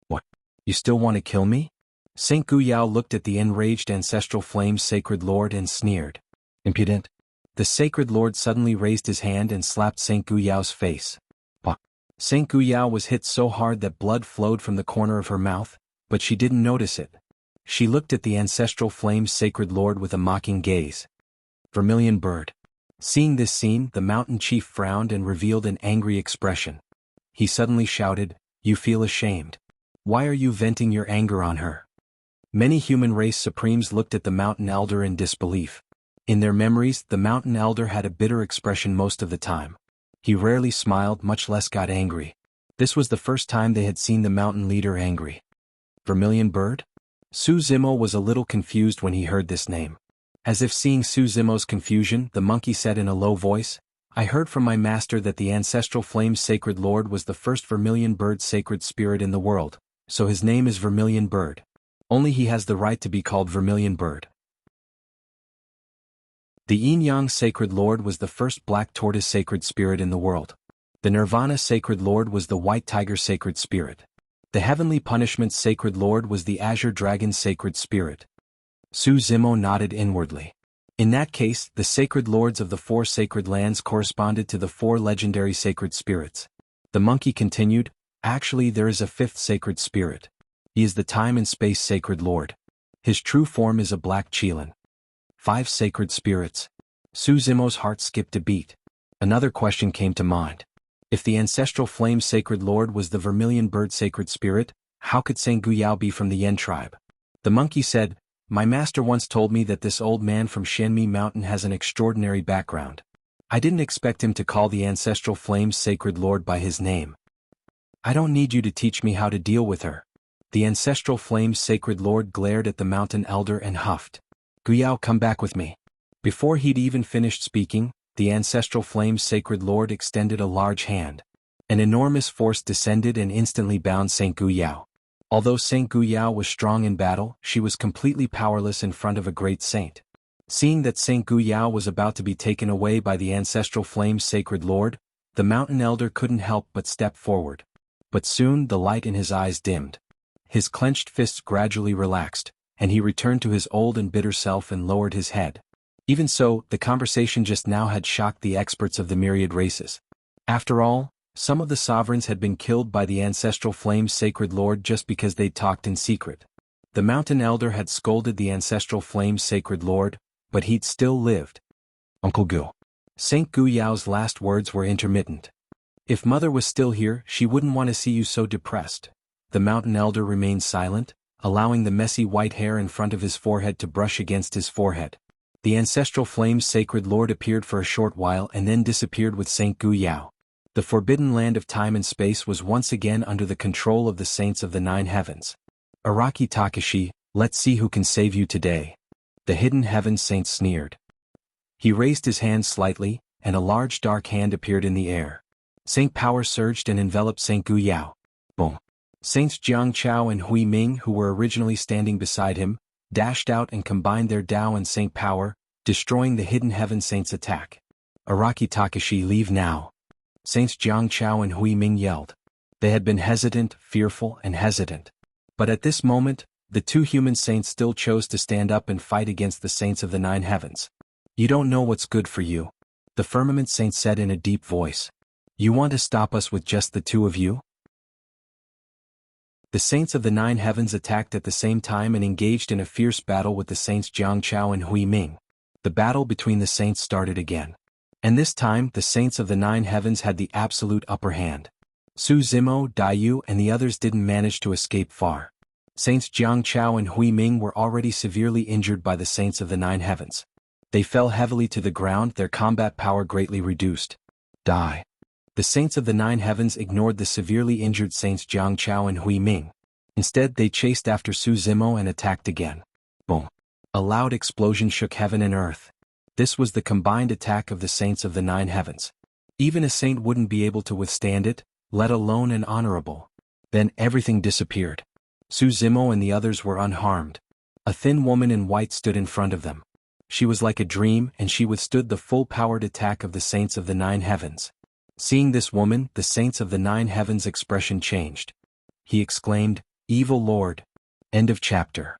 What? You still want to kill me? St. Guyao looked at the enraged ancestral flame's sacred lord and sneered. Impudent. The sacred lord suddenly raised his hand and slapped St. Guyao's face. St. Guyao was hit so hard that blood flowed from the corner of her mouth, but she didn't notice it. She looked at the ancestral flame's sacred lord with a mocking gaze. Vermilion bird. Seeing this scene, the mountain chief frowned and revealed an angry expression. He suddenly shouted, "You feel ashamed. Why are you venting your anger on her?" Many human race supremes looked at the mountain elder in disbelief. In their memories, the mountain elder had a bitter expression most of the time. He rarely smiled, much less got angry. This was the first time they had seen the mountain leader angry. Vermilion bird? Su Zimo was a little confused when he heard this name. As if seeing Su Zimo's confusion, the monkey said in a low voice, "I heard from my master that the ancestral flame's sacred lord was the first vermilion bird sacred spirit in the world, so his name is Vermilion Bird. Only he has the right to be called Vermilion Bird." The Yin-Yang Sacred Lord was the first Black Tortoise Sacred Spirit in the world. The Nirvana Sacred Lord was the White Tiger Sacred Spirit. The Heavenly Punishment Sacred Lord was the Azure Dragon Sacred Spirit. Su Zimo nodded inwardly. In that case, the Sacred Lords of the 4 sacred lands corresponded to the 4 legendary sacred spirits. The monkey continued, "Actually, there is a 5th sacred spirit. He is the Time and Space Sacred Lord. His true form is a black Qilin." 5 sacred spirits. Su Zimo's heart skipped a beat. Another question came to mind. If the ancestral flame sacred lord was the vermilion bird sacred spirit, how could Saint Guyao be from the Yen tribe? The monkey said, "My master once told me that this old man from Shenmi Mountain has an extraordinary background. I didn't expect him to call the ancestral flame's sacred lord by his name. I don't need you to teach me how to deal with her." The ancestral flame's sacred lord glared at the mountain elder and huffed. "Guyao, come back with me." Before he'd even finished speaking, the ancestral flame's sacred lord extended a large hand. An enormous force descended and instantly bound Saint Guyao. Although Saint Guyao was strong in battle, she was completely powerless in front of a great saint. Seeing that Saint Guyao was about to be taken away by the ancestral flame's sacred lord, the mountain elder couldn't help but step forward. But soon the light in his eyes dimmed. His clenched fists gradually relaxed, and he returned to his old and bitter self and lowered his head. Even so, the conversation just now had shocked the experts of the myriad races. After all, some of the sovereigns had been killed by the ancestral flame's sacred lord just because they'd talked in secret. The mountain elder had scolded the ancestral flame's sacred lord, but he'd still lived. "Uncle Gu." Saint Guyao's last words were intermittent. "If mother was still here, she wouldn't want to see you so depressed." The mountain elder remained silent, allowing the messy white hair in front of his forehead to brush against his forehead. The ancestral flame's sacred lord appeared for a short while and then disappeared with Saint Guyao. The forbidden land of time and space was once again under the control of the saints of the 9 heavens. "Araki Takashi, let's see who can save you today." The hidden heaven saint sneered. He raised his hand slightly, and a large dark hand appeared in the air. Saint power surged and enveloped Saint Guyao. Boom. Saints Jiang Chao and Hui Ming, who were originally standing beside him, dashed out and combined their Tao and Saint power, destroying the hidden heaven saint's attack. "Araki Takashi, leave now." Saints Jiang Chao and Hui Ming yelled. They had been hesitant, fearful, and hesitant. But at this moment, the two human saints still chose to stand up and fight against the saints of the nine heavens. "You don't know what's good for you," the firmament saint said in a deep voice. "You want to stop us with just the two of you?" The saints of the nine heavens attacked at the same time and engaged in a fierce battle with the saints Jianghu and Huiming. The battle between the saints started again. And this time the saints of the nine heavens had the absolute upper hand. Su Zimo, Daiyu and the others didn't manage to escape far. Saints Jianghu and Huiming were already severely injured by the saints of the nine heavens. They fell heavily to the ground, their combat power greatly reduced. Die. The saints of the nine heavens ignored the severely injured saints Jianghu and Huiming. Instead they chased after Su Zimo and attacked again. Boom. A loud explosion shook heaven and earth. This was the combined attack of the saints of the nine heavens. Even a saint wouldn't be able to withstand it, let alone an honorable. Then everything disappeared. Su Zimo and the others were unharmed. A thin woman in white stood in front of them. She was like a dream and she withstood the full-powered attack of the saints of the nine heavens. Seeing this woman, the saints of the nine heavens' expression changed. He exclaimed, "Evil Lord." End of chapter.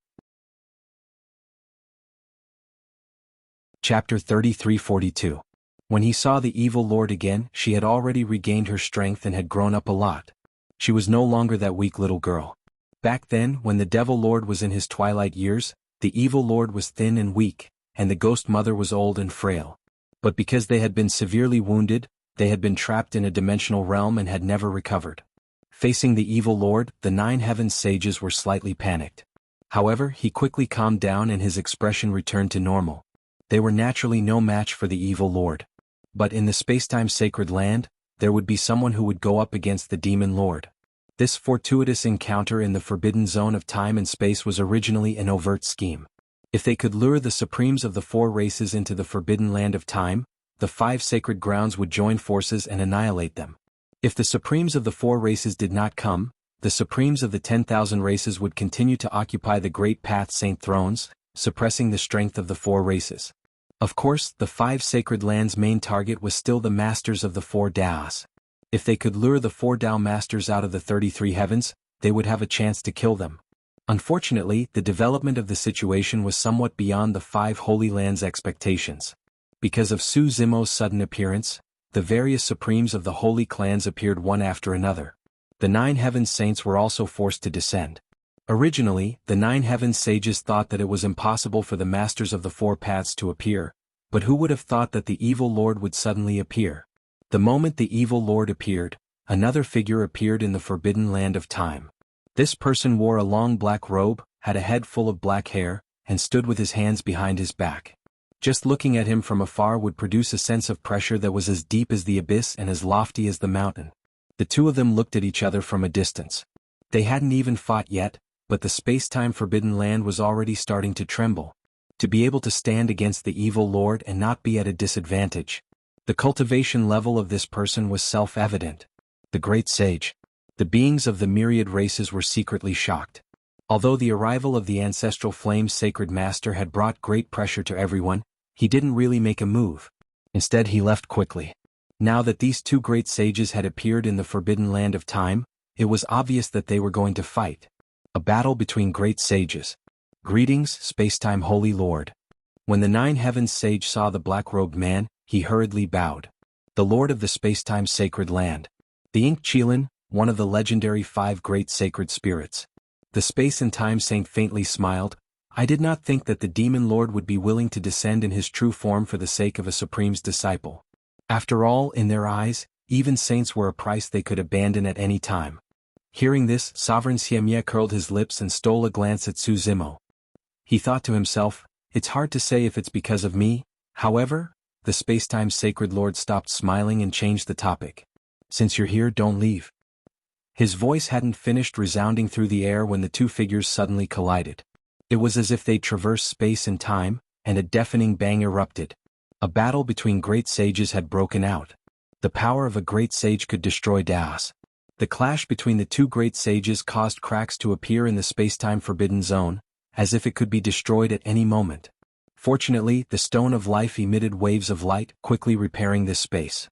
Chapter 33-42. When he saw the evil lord again, she had already regained her strength and had grown up a lot. She was no longer that weak little girl. Back then, when the devil lord was in his twilight years, the evil lord was thin and weak, and the ghost mother was old and frail. But because they had been severely wounded, they had been trapped in a dimensional realm and had never recovered. Facing the evil lord, the nine heavens sages were slightly panicked. However, he quickly calmed down and his expression returned to normal. They were naturally no match for the evil lord. But in the spacetime sacred land, there would be someone who would go up against the demon lord. This fortuitous encounter in the forbidden zone of time and space was originally an overt scheme. If they could lure the supremes of the four races into the forbidden land of time, the five sacred grounds would join forces and annihilate them. If the supremes of the four races did not come, the supremes of the 10,000 races would continue to occupy the great path saint thrones, suppressing the strength of the four races. Of course, the five sacred lands' main target was still the masters of the four Daos. If they could lure the four Dao masters out of the 33 heavens, they would have a chance to kill them. Unfortunately, the development of the situation was somewhat beyond the five holy lands' expectations. Because of Su Zimo's sudden appearance, the various supremes of the holy clans appeared one after another. The nine heavens saints were also forced to descend. Originally, the nine heavens sages thought that it was impossible for the masters of the four paths to appear, but who would have thought that the evil lord would suddenly appear? The moment the evil lord appeared, another figure appeared in the forbidden land of time. This person wore a long black robe, had a head full of black hair, and stood with his hands behind his back. Just looking at him from afar would produce a sense of pressure that was as deep as the abyss and as lofty as the mountain. The two of them looked at each other from a distance. They hadn't even fought yet, but the space-time forbidden land was already starting to tremble. To be able to stand against the evil lord and not be at a disadvantage. The cultivation level of this person was self-evident. The great sage. The beings of the myriad races were secretly shocked. Although the arrival of the ancestral flame's sacred master had brought great pressure to everyone, he didn't really make a move. Instead he left quickly. Now that these two great sages had appeared in the forbidden land of time, it was obvious that they were going to fight. A battle between great sages. Greetings, Spacetime Holy Lord. When the nine heavens sage saw the black-robed man, he hurriedly bowed. The Lord of the Spacetime Sacred Land. The Ink Chilin, one of the legendary five great sacred spirits. The space and time saint faintly smiled. I did not think that the demon lord would be willing to descend in his true form for the sake of a supreme's disciple. After all, in their eyes, even saints were a price they could abandon at any time. Hearing this, Sovereign Xiemye curled his lips and stole a glance at Su Zimo. He thought to himself, it's hard to say if it's because of me. However, the spacetime sacred lord stopped smiling and changed the topic. Since you're here, don't leave. His voice hadn't finished resounding through the air when the two figures suddenly collided. It was as if they traversed space and time, and a deafening bang erupted. A battle between great sages had broken out. The power of a great sage could destroy Daos. The clash between the two great sages caused cracks to appear in the spacetime forbidden zone, as if it could be destroyed at any moment. Fortunately, the stone of life emitted waves of light, quickly repairing this space.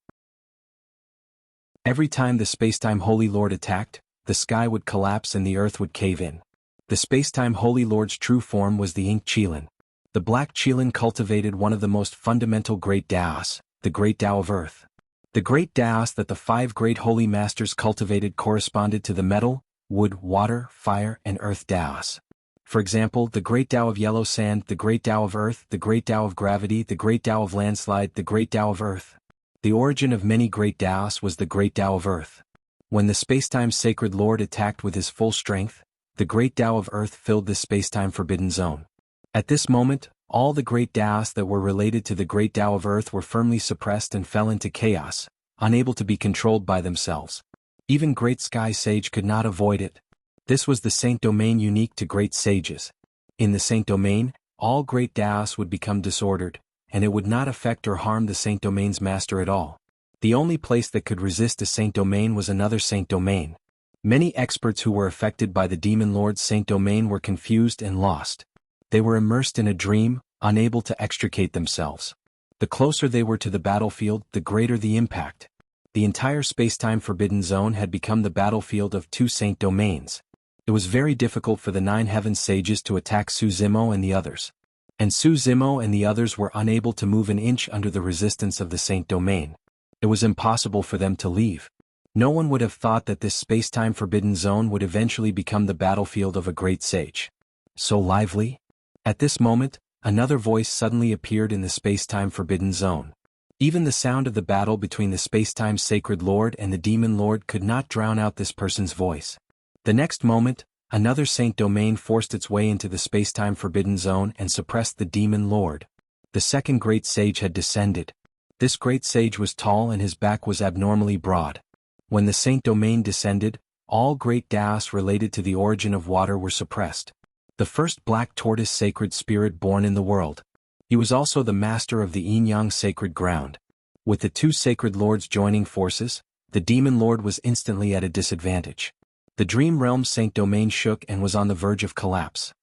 Every time the spacetime Holy Lord attacked, the sky would collapse and the earth would cave in. The spacetime Holy Lord's true form was the Ink Qilin. The Black Qilin cultivated one of the most fundamental Great Taos, the Great Tao of Earth. The Great Taos that the 5 great holy masters cultivated corresponded to the metal, wood, water, fire, and earth Taos. For example, the Great Tao of Yellow Sand, the Great Tao of Earth, the Great Tao of Gravity, the Great Tao of Landslide, the Great Tao of Earth. The origin of many Great Taos was the Great Tao of Earth. When the spacetime Sacred Lord attacked with his full strength, the Great Tao of Earth filled this spacetime Forbidden Zone. At this moment, all the Great Taos that were related to the Great Tao of Earth were firmly suppressed and fell into chaos, unable to be controlled by themselves. Even Great Sky Sage could not avoid it. This was the Saint Domain unique to great sages. In the Saint Domain, all Great Taos would become disordered, and it would not affect or harm the Saint Domain's master at all. The only place that could resist a Saint Domain was another Saint Domain. Many experts who were affected by the Demon Lord's Saint Domain were confused and lost. They were immersed in a dream, unable to extricate themselves. The closer they were to the battlefield, the greater the impact. The entire spacetime Forbidden Zone had become the battlefield of 2 Saint Domains. It was very difficult for the 9 Heaven Sages to attack Su Zimo and the others. And Su Zimo and the others were unable to move an inch under the resistance of the Saint Domain. It was impossible for them to leave. No one would have thought that this spacetime Forbidden Zone would eventually become the battlefield of a great sage. So lively? At this moment, another voice suddenly appeared in the spacetime Forbidden Zone. Even the sound of the battle between the spacetime Sacred Lord and the Demon Lord could not drown out this person's voice. The next moment, another Saint Domain forced its way into the spacetime Forbidden Zone and suppressed the Demon Lord. The second great sage had descended. This great sage was tall and his back was abnormally broad. When the Saint Domain descended, all great Taos related to the origin of water were suppressed. The first black tortoise sacred spirit born in the world. He was also the master of the yin-yang sacred ground. With the 2 sacred lords joining forces, the Demon Lord was instantly at a disadvantage. The Dream Realm's Saint Domain shook and was on the verge of collapse.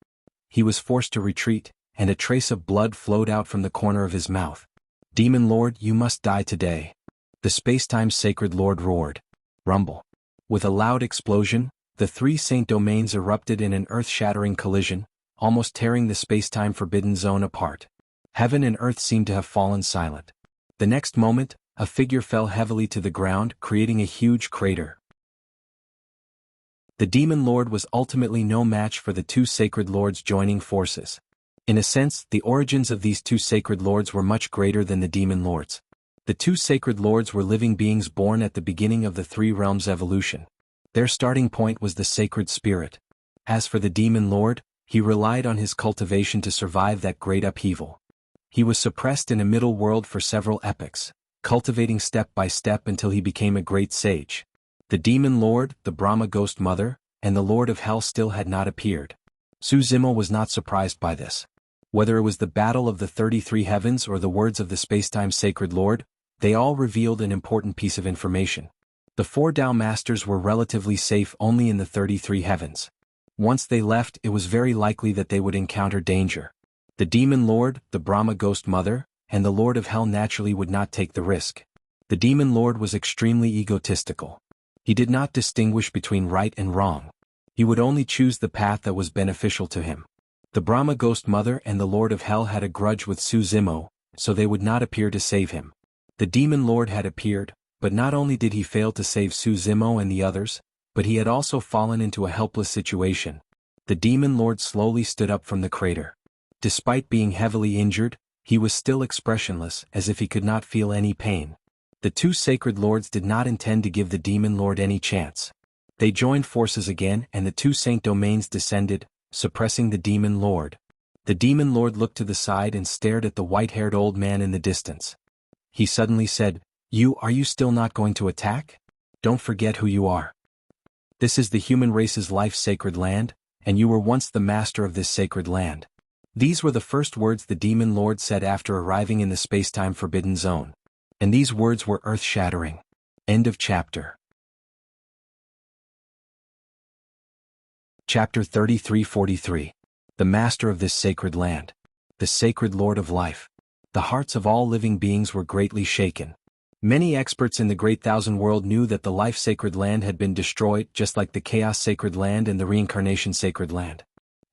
He was forced to retreat, and a trace of blood flowed out from the corner of his mouth. Demon Lord, you must die today. The spacetime Sacred Lord roared. Rumble. With a loud explosion, the 3 Saint Domains erupted in an earth-shattering collision, almost tearing the spacetime Forbidden Zone apart. Heaven and earth seemed to have fallen silent. The next moment, a figure fell heavily to the ground, creating a huge crater. The Demon Lord was ultimately no match for the 2 Sacred Lords joining forces. In a sense, the origins of these 2 Sacred Lords were much greater than the Demon Lords. The 2 Sacred Lords were living beings born at the beginning of the 3 realms' evolution. Their starting point was the Sacred Spirit. As for the Demon Lord, he relied on his cultivation to survive that great upheaval. He was suppressed in a middle world for several epochs, cultivating step by step until he became a great sage. The Demon Lord, the Brahma Ghost Mother, and the Lord of Hell still had not appeared. Su Zimo was not surprised by this. Whether it was the battle of the 33 heavens or the words of the spacetime Sacred Lord, they all revealed an important piece of information. The 4 Tao Masters were relatively safe only in the 33 heavens. Once they left, it was very likely that they would encounter danger. The Demon Lord, the Brahma Ghost Mother, and the Lord of Hell naturally would not take the risk. The Demon Lord was extremely egotistical. He did not distinguish between right and wrong. He would only choose the path that was beneficial to him. The Brahma Ghost Mother and the Lord of Hell had a grudge with Su Zimo, so they would not appear to save him. The Demon Lord had appeared, but not only did he fail to save Su Zimo and the others, but he had also fallen into a helpless situation. The Demon Lord slowly stood up from the crater. Despite being heavily injured, he was still expressionless, as if he could not feel any pain. The 2 Sacred Lords did not intend to give the Demon Lord any chance. They joined forces again and the 2 Saint Domains descended, suppressing the Demon Lord. The Demon Lord looked to the side and stared at the white-haired old man in the distance. He suddenly said, Are you still not going to attack? Don't forget who you are. This is the human race's life-sacred land, and you were once the master of this sacred land. These were the first words the Demon Lord said after arriving in the spacetime Forbidden Zone. And these words were earth-shattering. End of chapter. Chapter 33-43. The Master of this Sacred Land. The Sacred Lord of Life. The hearts of all living beings were greatly shaken. Many experts in the Great Thousand World knew that the Life Sacred Land had been destroyed just like the Chaos Sacred Land and the Reincarnation Sacred Land.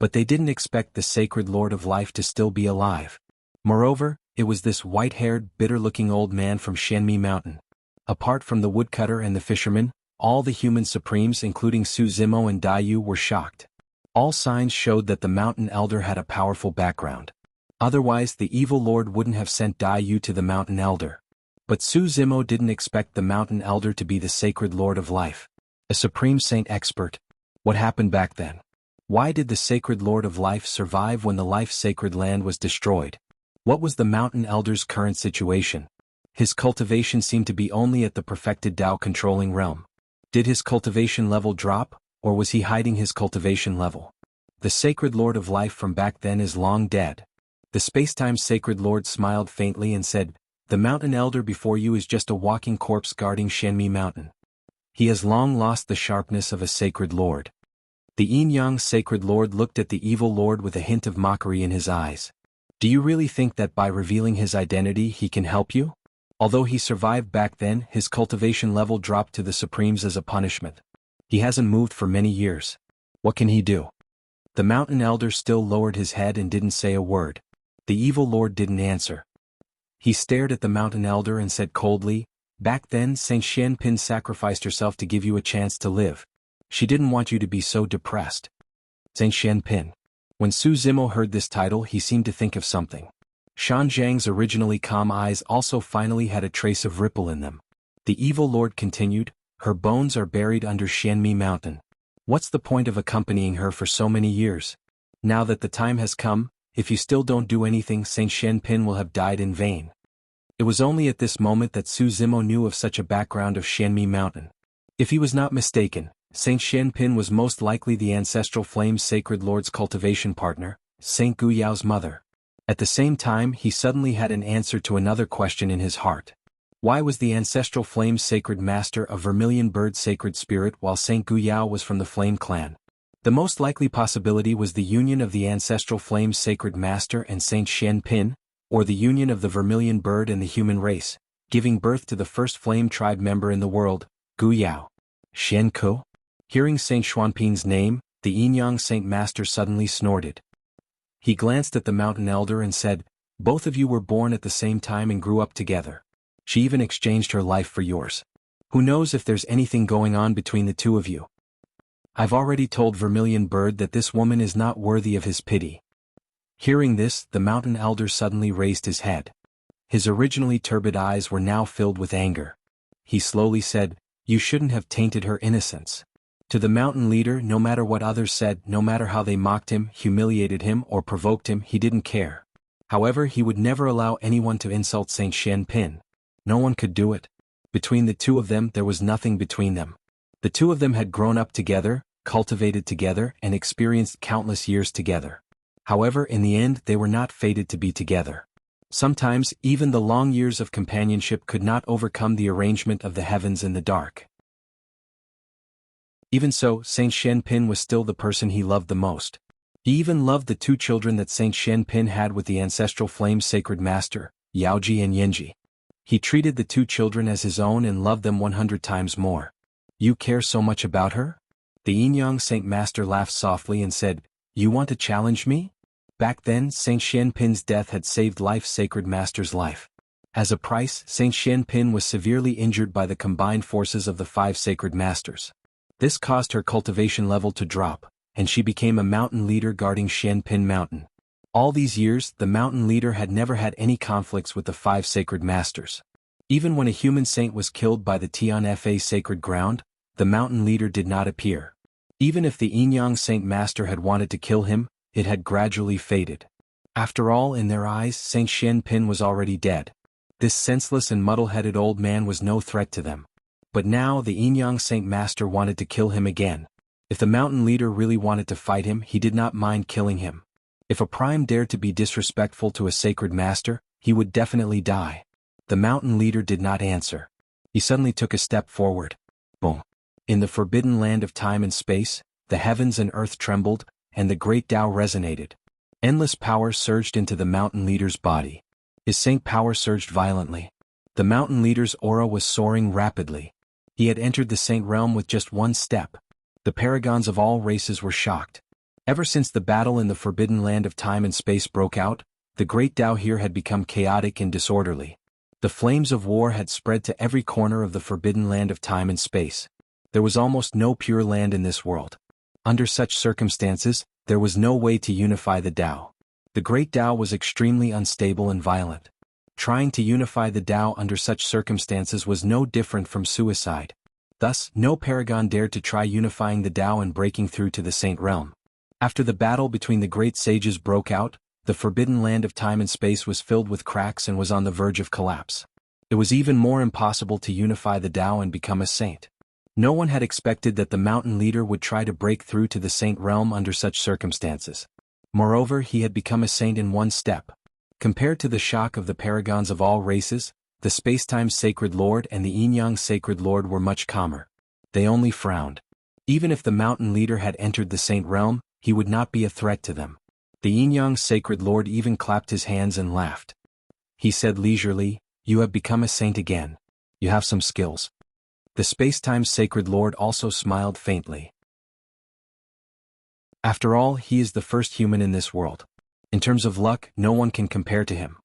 But they didn't expect the sacred Lord of Life to still be alive. Moreover, it was this white-haired, bitter-looking old man from Shanmi Mountain. Apart from the woodcutter and the fisherman, all the human supremes including Su Zimo and Dai were shocked. All signs showed that the mountain elder had a powerful background. Otherwise the evil lord wouldn't have sent Dai to the mountain elder. But Su Zimo didn't expect the mountain elder to be the sacred Lord of Life. A supreme saint expert. What happened back then? Why did the sacred Lord of Life survive when the life-sacred land was destroyed? What was the mountain elder's current situation? His cultivation seemed to be only at the perfected Tao-controlling realm. Did his cultivation level drop, or was he hiding his cultivation level? The sacred Lord of Life from back then is long dead. The spacetime sacred Lord smiled faintly and said, "The mountain elder before you is just a walking corpse guarding Shanmi Mountain. He has long lost the sharpness of a sacred lord." The yin-yang sacred lord looked at the evil lord with a hint of mockery in his eyes. "Do you really think that by revealing his identity he can help you? Although he survived back then, his cultivation level dropped to the supremes as a punishment. He hasn't moved for many years. What can he do?" The mountain elder still lowered his head and didn't say a word. The evil lord didn't answer. He stared at the mountain elder and said coldly, "Back then Saint Xianpin sacrificed herself to give you a chance to live. She didn't want you to be so depressed." Saint Xianpin. When Su Zimo heard this title he seemed to think of something. Shan Zhang's originally calm eyes also finally had a trace of ripple in them. The evil lord continued, "Her bones are buried under Shanmi Mountain. What's the point of accompanying her for so many years? Now that the time has come, if you still don't do anything, Saint Xianpin will have died in vain." It was only at this moment that Su Zimo knew of such a background of Shanmi Mountain. If he was not mistaken, Saint Xianpin was most likely the ancestral flame sacred lord's cultivation partner, Saint Guyao's mother. At the same time he suddenly had an answer to another question in his heart. Why was the ancestral flame sacred master a vermilion bird sacred spirit while Saint Guyao was from the flame clan? The most likely possibility was the union of the ancestral flame sacred master and Saint Xianpin, or the union of the vermilion bird and the human race, giving birth to the first flame tribe member in the world, Guyao. Xianku? Hearing Saint Xuanpin's name, the yin-yang saint master suddenly snorted. He glanced at the mountain elder and said, "Both of you were born at the same time and grew up together. She even exchanged her life for yours. Who knows if there's anything going on between the two of you? I've already told Vermilion Bird that this woman is not worthy of his pity." Hearing this, the mountain elder suddenly raised his head. His originally turbid eyes were now filled with anger. He slowly said, "You shouldn't have tainted her innocence." To the mountain leader, no matter what others said, no matter how they mocked him, humiliated him, or provoked him, he didn't care. However, he would never allow anyone to insult Saint Xianpin. No one could do it. Between the two of them there was nothing between them. The two of them had grown up together, cultivated together, and experienced countless years together. However, in the end they were not fated to be together. Sometimes, even the long years of companionship could not overcome the arrangement of the heavens and the dark. Even so, Saint Xianpin was still the person he loved the most. He even loved the two children that Saint Xianpin had with the ancestral flame sacred master, Yaoji and Yanji. He treated the two children as his own and loved them 100 times more. "You care so much about her?" The yin-yang saint master laughed softly and said, "You want to challenge me?" Back then, Saint Xianpin's death had saved Life Sacred Master's life. As a price, Saint Xianpin was severely injured by the combined forces of the 5 Sacred Masters. This caused her cultivation level to drop, and she became a mountain leader guarding Xianpin Mountain. All these years, the mountain leader had never had any conflicts with the 5 Sacred Masters. Even when a human saint was killed by the Tianfa sacred ground, the mountain leader did not appear. Even if the yin-yang saint master had wanted to kill him, it had gradually faded. After all, in their eyes, Saint Xianpin was already dead. This senseless and muddle-headed old man was no threat to them. But now the yin-yang saint master wanted to kill him again. If the mountain leader really wanted to fight him, he did not mind killing him. If a prime dared to be disrespectful to a sacred master, he would definitely die. The mountain leader did not answer. He suddenly took a step forward. Boom. In the forbidden land of time and space, the heavens and earth trembled, and the great Tao resonated. Endless power surged into the mountain leader's body. His saint power surged violently. The mountain leader's aura was soaring rapidly. He had entered the saint realm with just one step. The paragons of all races were shocked. Ever since the battle in the forbidden land of time and space broke out, the great Tao here had become chaotic and disorderly. The flames of war had spread to every corner of the forbidden land of time and space. There was almost no pure land in this world. Under such circumstances, there was no way to unify the Tao. The great Tao was extremely unstable and violent. Trying to unify the Tao under such circumstances was no different from suicide. Thus, no paragon dared to try unifying the Tao and breaking through to the Saint Realm. After the battle between the great sages broke out, the forbidden land of time and space was filled with cracks and was on the verge of collapse. It was even more impossible to unify the Tao and become a saint. No one had expected that the mountain leader would try to break through to the Saint Realm under such circumstances. Moreover, he had become a saint in one step. Compared to the shock of the paragons of all races, the Spacetime's Sacred Lord and the Yin-Yang Sacred Lord were much calmer. They only frowned. Even if the mountain leader had entered the Saint Realm, he would not be a threat to them. The Yin-Yang Sacred Lord even clapped his hands and laughed. He said leisurely, "You have become a saint again. You have some skills." The Spacetime's Sacred Lord also smiled faintly. After all, he is the first human in this world. In terms of luck, no one can compare to him.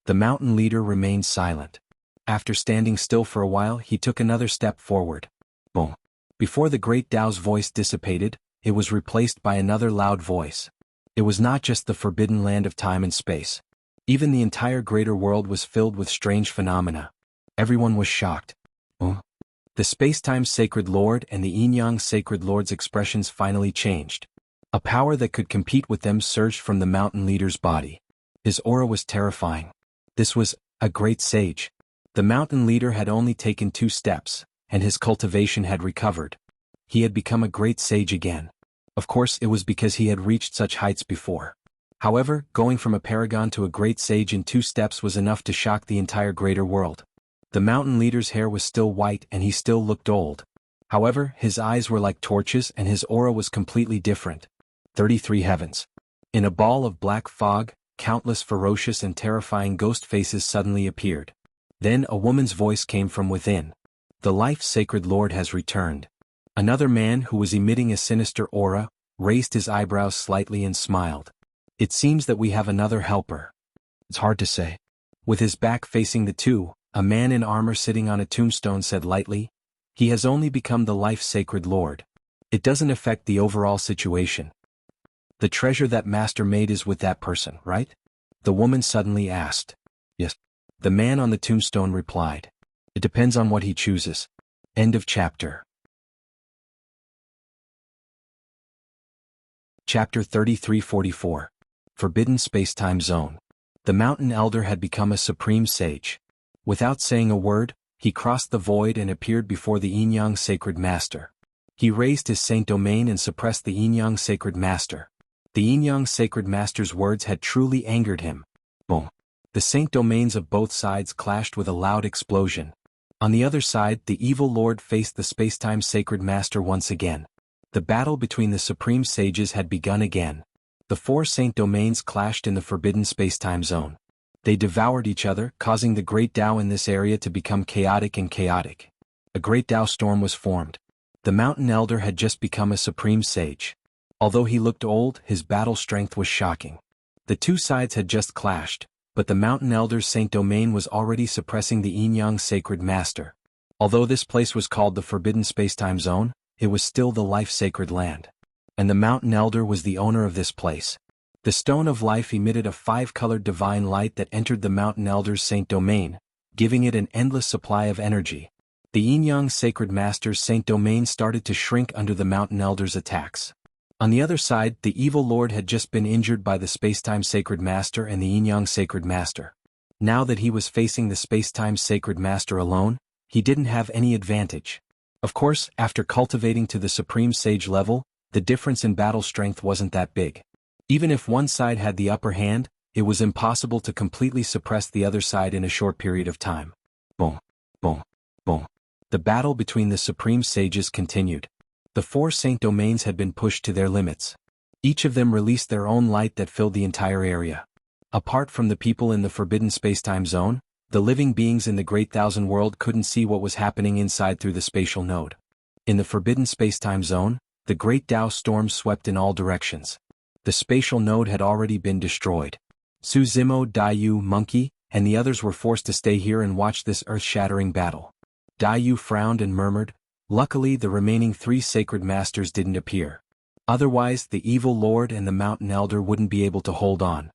The mountain leader remained silent. After standing still for a while, he took another step forward. Boom. Before the great Tao's voice dissipated, it was replaced by another loud voice. It was not just the forbidden land of time and space. Even the entire greater world was filled with strange phenomena. Everyone was shocked. The Spacetime's Sacred Lord and the Yin-Yang Sacred Lord's expressions finally changed. A power that could compete with them surged from the mountain leader's body. His aura was terrifying. This was a great sage. The mountain leader had only taken 2 steps, and his cultivation had recovered. He had become a great sage again. Of course, it was because he had reached such heights before. However, going from a paragon to a great sage in 2 steps was enough to shock the entire greater world. The mountain leader's hair was still white and he still looked old. However, his eyes were like torches and his aura was completely different. 33 heavens. In a ball of black fog, countless ferocious and terrifying ghost faces suddenly appeared. Then a woman's voice came from within. The Life Sacred Lord has returned. Another man who was emitting a sinister aura, raised his eyebrows slightly and smiled. It seems that we have another helper. It's hard to say. With his back facing the two, a man in armor sitting on a tombstone said lightly, "He has only become the Life Sacred Lord. It doesn't affect the overall situation." "The treasure that Master made is with that person, right?" the woman suddenly asked. "Yes." The man on the tombstone replied. "It depends on what he chooses." End of chapter. Chapter 3344. Forbidden Spacetime Zone. The mountain elder had become a supreme sage. Without saying a word, he crossed the void and appeared before the Yin-Yang Sacred Master. He raised his saint domain and suppressed the Yin-Yang Sacred Master. The Yin-Yang Sacred Master's words had truly angered him. Boom. The saint domains of both sides clashed with a loud explosion. On the other side, the evil lord faced the Spacetime Sacred Master once again. The battle between the supreme sages had begun again. The 4 saint domains clashed in the forbidden spacetime zone. They devoured each other, causing the great Tao in this area to become chaotic and chaotic. A great Tao storm was formed. The mountain elder had just become a supreme sage. Although he looked old, his battle strength was shocking. The 2 sides had just clashed, but the mountain elder's saint domain was already suppressing the Yin-Yang Sacred Master. Although this place was called the forbidden spacetime zone, it was still the life sacred land. And the mountain elder was the owner of this place. The stone of life emitted a 5-colored divine light that entered the mountain elder's saint domain, giving it an endless supply of energy. The Yin-Yang Sacred Master's saint domain started to shrink under the mountain elder's attacks. On the other side, the evil lord had just been injured by the Spacetime Sacred Master and the Yin-Yang Sacred Master. Now that he was facing the Spacetime Sacred Master alone, he didn't have any advantage. Of course, after cultivating to the Supreme Sage level, the difference in battle strength wasn't that big. Even if one side had the upper hand, it was impossible to completely suppress the other side in a short period of time. Boom, boom, boom. The battle between the Supreme Sages continued. The 4 saint domains had been pushed to their limits. Each of them released their own light that filled the entire area. Apart from the people in the forbidden spacetime zone, the living beings in the Great Thousand World couldn't see what was happening inside through the spatial node. In the forbidden spacetime zone, The great Tao storm swept in all directions. The spatial node had already been destroyed. Su Zimo, Daiyu, Monkey, and the others were forced to stay here and watch this earth-shattering battle. Daiyu frowned and murmured, "Luckily the remaining 3 sacred masters didn't appear. Otherwise the evil lord and the mountain elder wouldn't be able to hold on."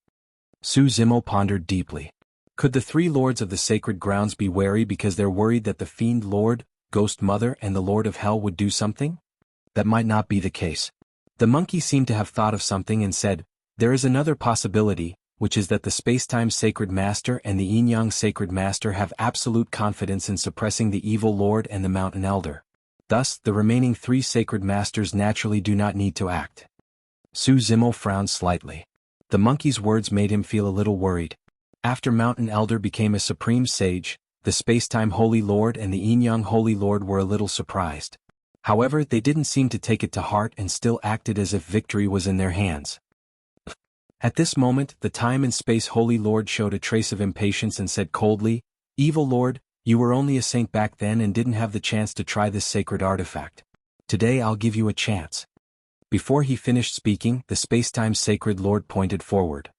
Su Zimo pondered deeply. Could the 3 lords of the sacred grounds be wary because they're worried that the fiend lord, ghost mother and the lord of hell would do something? That might not be the case. The monkey seemed to have thought of something and said, "There is another possibility, which is that the space-time sacred master and the yin-yang sacred master have absolute confidence in suppressing the evil lord and the mountain elder. Thus, the remaining 3 sacred masters naturally do not need to act." Su Zimo frowned slightly. The monkey's words made him feel a little worried. After Mountain Elder became a supreme sage, the space-time Holy Lord and the yin-yang Holy Lord were a little surprised. However, they didn't seem to take it to heart and still acted as if victory was in their hands. At this moment, the Time and Space Holy Lord showed a trace of impatience and said coldly, "Evil Lord, you were only a saint back then and didn't have the chance to try this sacred artifact. Today I'll give you a chance." Before he finished speaking, the space-time sacred Lord pointed forward.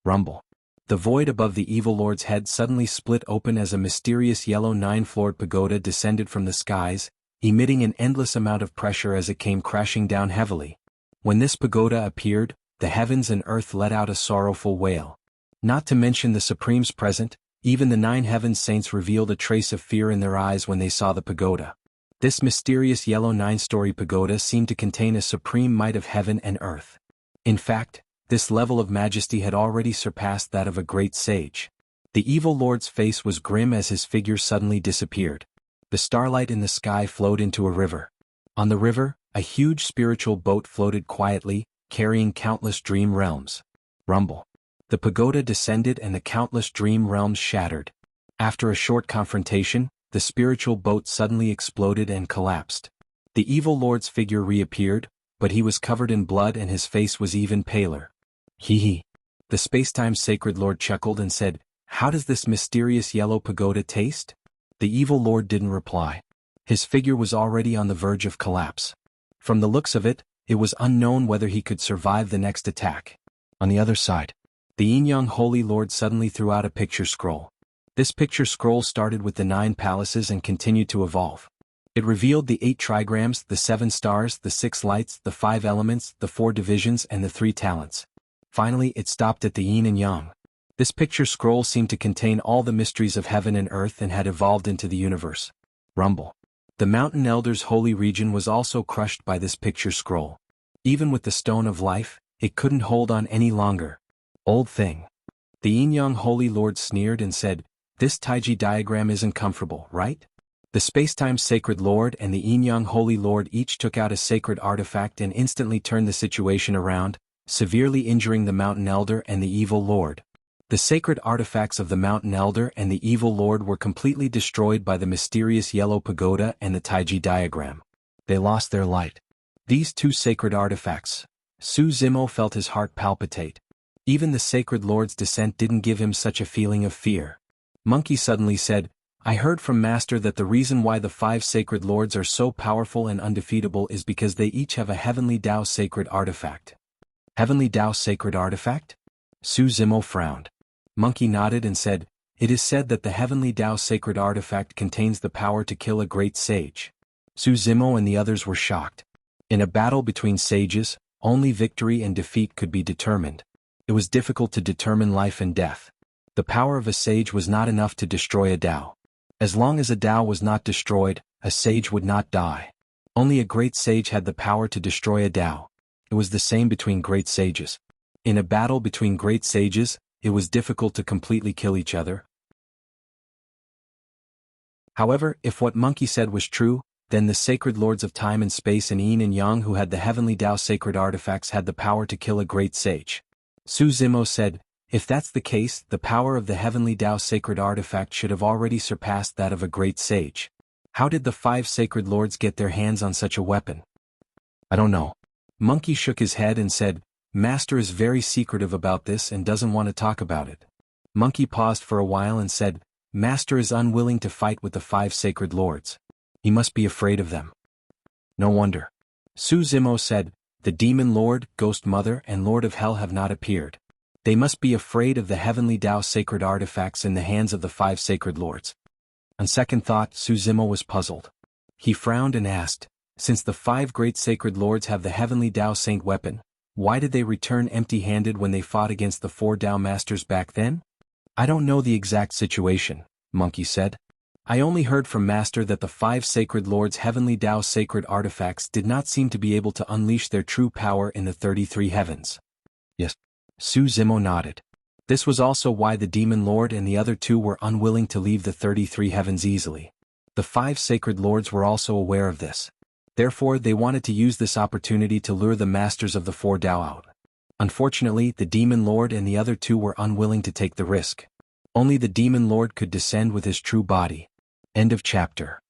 Rumble. The void above the evil lord's head suddenly split open as a mysterious yellow 9-floored pagoda descended from the skies, emitting an endless amount of pressure as it came crashing down heavily. When this pagoda appeared, the heavens and earth let out a sorrowful wail. Not to mention the Supremes present, even the 9 heaven saints revealed a trace of fear in their eyes when they saw the pagoda. This mysterious yellow 9-story pagoda seemed to contain a supreme might of heaven and earth. In fact, this level of majesty had already surpassed that of a great sage. The evil lord's face was grim as his figure suddenly disappeared. The starlight in the sky flowed into a river. On the river, a huge spiritual boat floated quietly, carrying countless dream realms. Rumble. The pagoda descended and the countless dream realms shattered. After a short confrontation, the spiritual boat suddenly exploded and collapsed. The evil lord's figure reappeared, but he was covered in blood and his face was even paler. Hee hee. The space-time sacred lord chuckled and said, "How does this mysterious yellow pagoda taste?" The evil lord didn't reply. His figure was already on the verge of collapse. From the looks of it, it was unknown whether he could survive the next attack. On the other side, the yin-yang holy lord suddenly threw out a picture scroll. This picture scroll started with the 9 palaces and continued to evolve. It revealed the 8 trigrams, the 7 stars, the 6 lights, the 5 elements, the 4 divisions and the 3 talents. Finally, it stopped at the yin and yang. This picture scroll seemed to contain all the mysteries of heaven and earth and had evolved into the universe. Rumble. The Mountain Elder's holy region was also crushed by this picture scroll. Even with the Stone of Life, it couldn't hold on any longer. Old thing. The yin-yang holy lord sneered and said, "This Taiji diagram isn't comfortable, right?" The space-time sacred lord and the yin-yang holy lord each took out a sacred artifact and instantly turned the situation around, severely injuring the Mountain Elder and the evil lord. The sacred artifacts of the Mountain Elder and the evil lord were completely destroyed by the mysterious yellow pagoda and the Taiji diagram. They lost their light. These 2 sacred artifacts. Su Zimo felt his heart palpitate. Even the sacred lord's descent didn't give him such a feeling of fear. Monkey suddenly said, "I heard from Master that the reason why the 5 sacred lords are so powerful and undefeatable is because they each have a heavenly Tao sacred artifact." Heavenly Tao sacred artifact? Su Zimo frowned. Monkey nodded and said, "It is said that the heavenly Tao sacred artifact contains the power to kill a great sage." Su Zimo and the others were shocked. In a battle between sages, only victory and defeat could be determined. It was difficult to determine life and death. The power of a sage was not enough to destroy a Tao. As long as a Tao was not destroyed, a sage would not die. Only a great sage had the power to destroy a Tao. It was the same between great sages. In a battle between great sages, it was difficult to completely kill each other. However, if what Monkey said was true, then the sacred lords of time and space and yin and yang who had the heavenly Tao sacred artifacts had the power to kill a great sage. Su Zimo said, "If that's the case, the power of the heavenly Tao sacred artifact should have already surpassed that of a great sage. How did the 5 sacred lords get their hands on such a weapon?" "I don't know." Monkey shook his head and said, "Master is very secretive about this and doesn't want to talk about it." Monkey paused for a while and said, "Master is unwilling to fight with the 5 sacred lords. He must be afraid of them." No wonder. Su Zimo said, the Demon Lord, Ghost Mother, and Lord of Hell have not appeared. They must be afraid of the heavenly Tao sacred artifacts in the hands of the 5 sacred lords. On second thought, Su Zimo was puzzled. He frowned and asked, since the 5 great sacred lords have the heavenly Tao saint weapon, why did they return empty-handed when they fought against the 4 Tao masters back then? I don't know the exact situation, Monkey said. I only heard from Master that the 5 sacred lords' heavenly Tao sacred artifacts did not seem to be able to unleash their true power in the 33 heavens. Yes. Su Zimo nodded. This was also why the Demon Lord and the other 2 were unwilling to leave the 33 heavens easily. The 5 sacred lords were also aware of this. Therefore they wanted to use this opportunity to lure the masters of the 4 Tao out. Unfortunately, the Demon Lord and the other 2 were unwilling to take the risk. Only the Demon Lord could descend with his true body. End of chapter.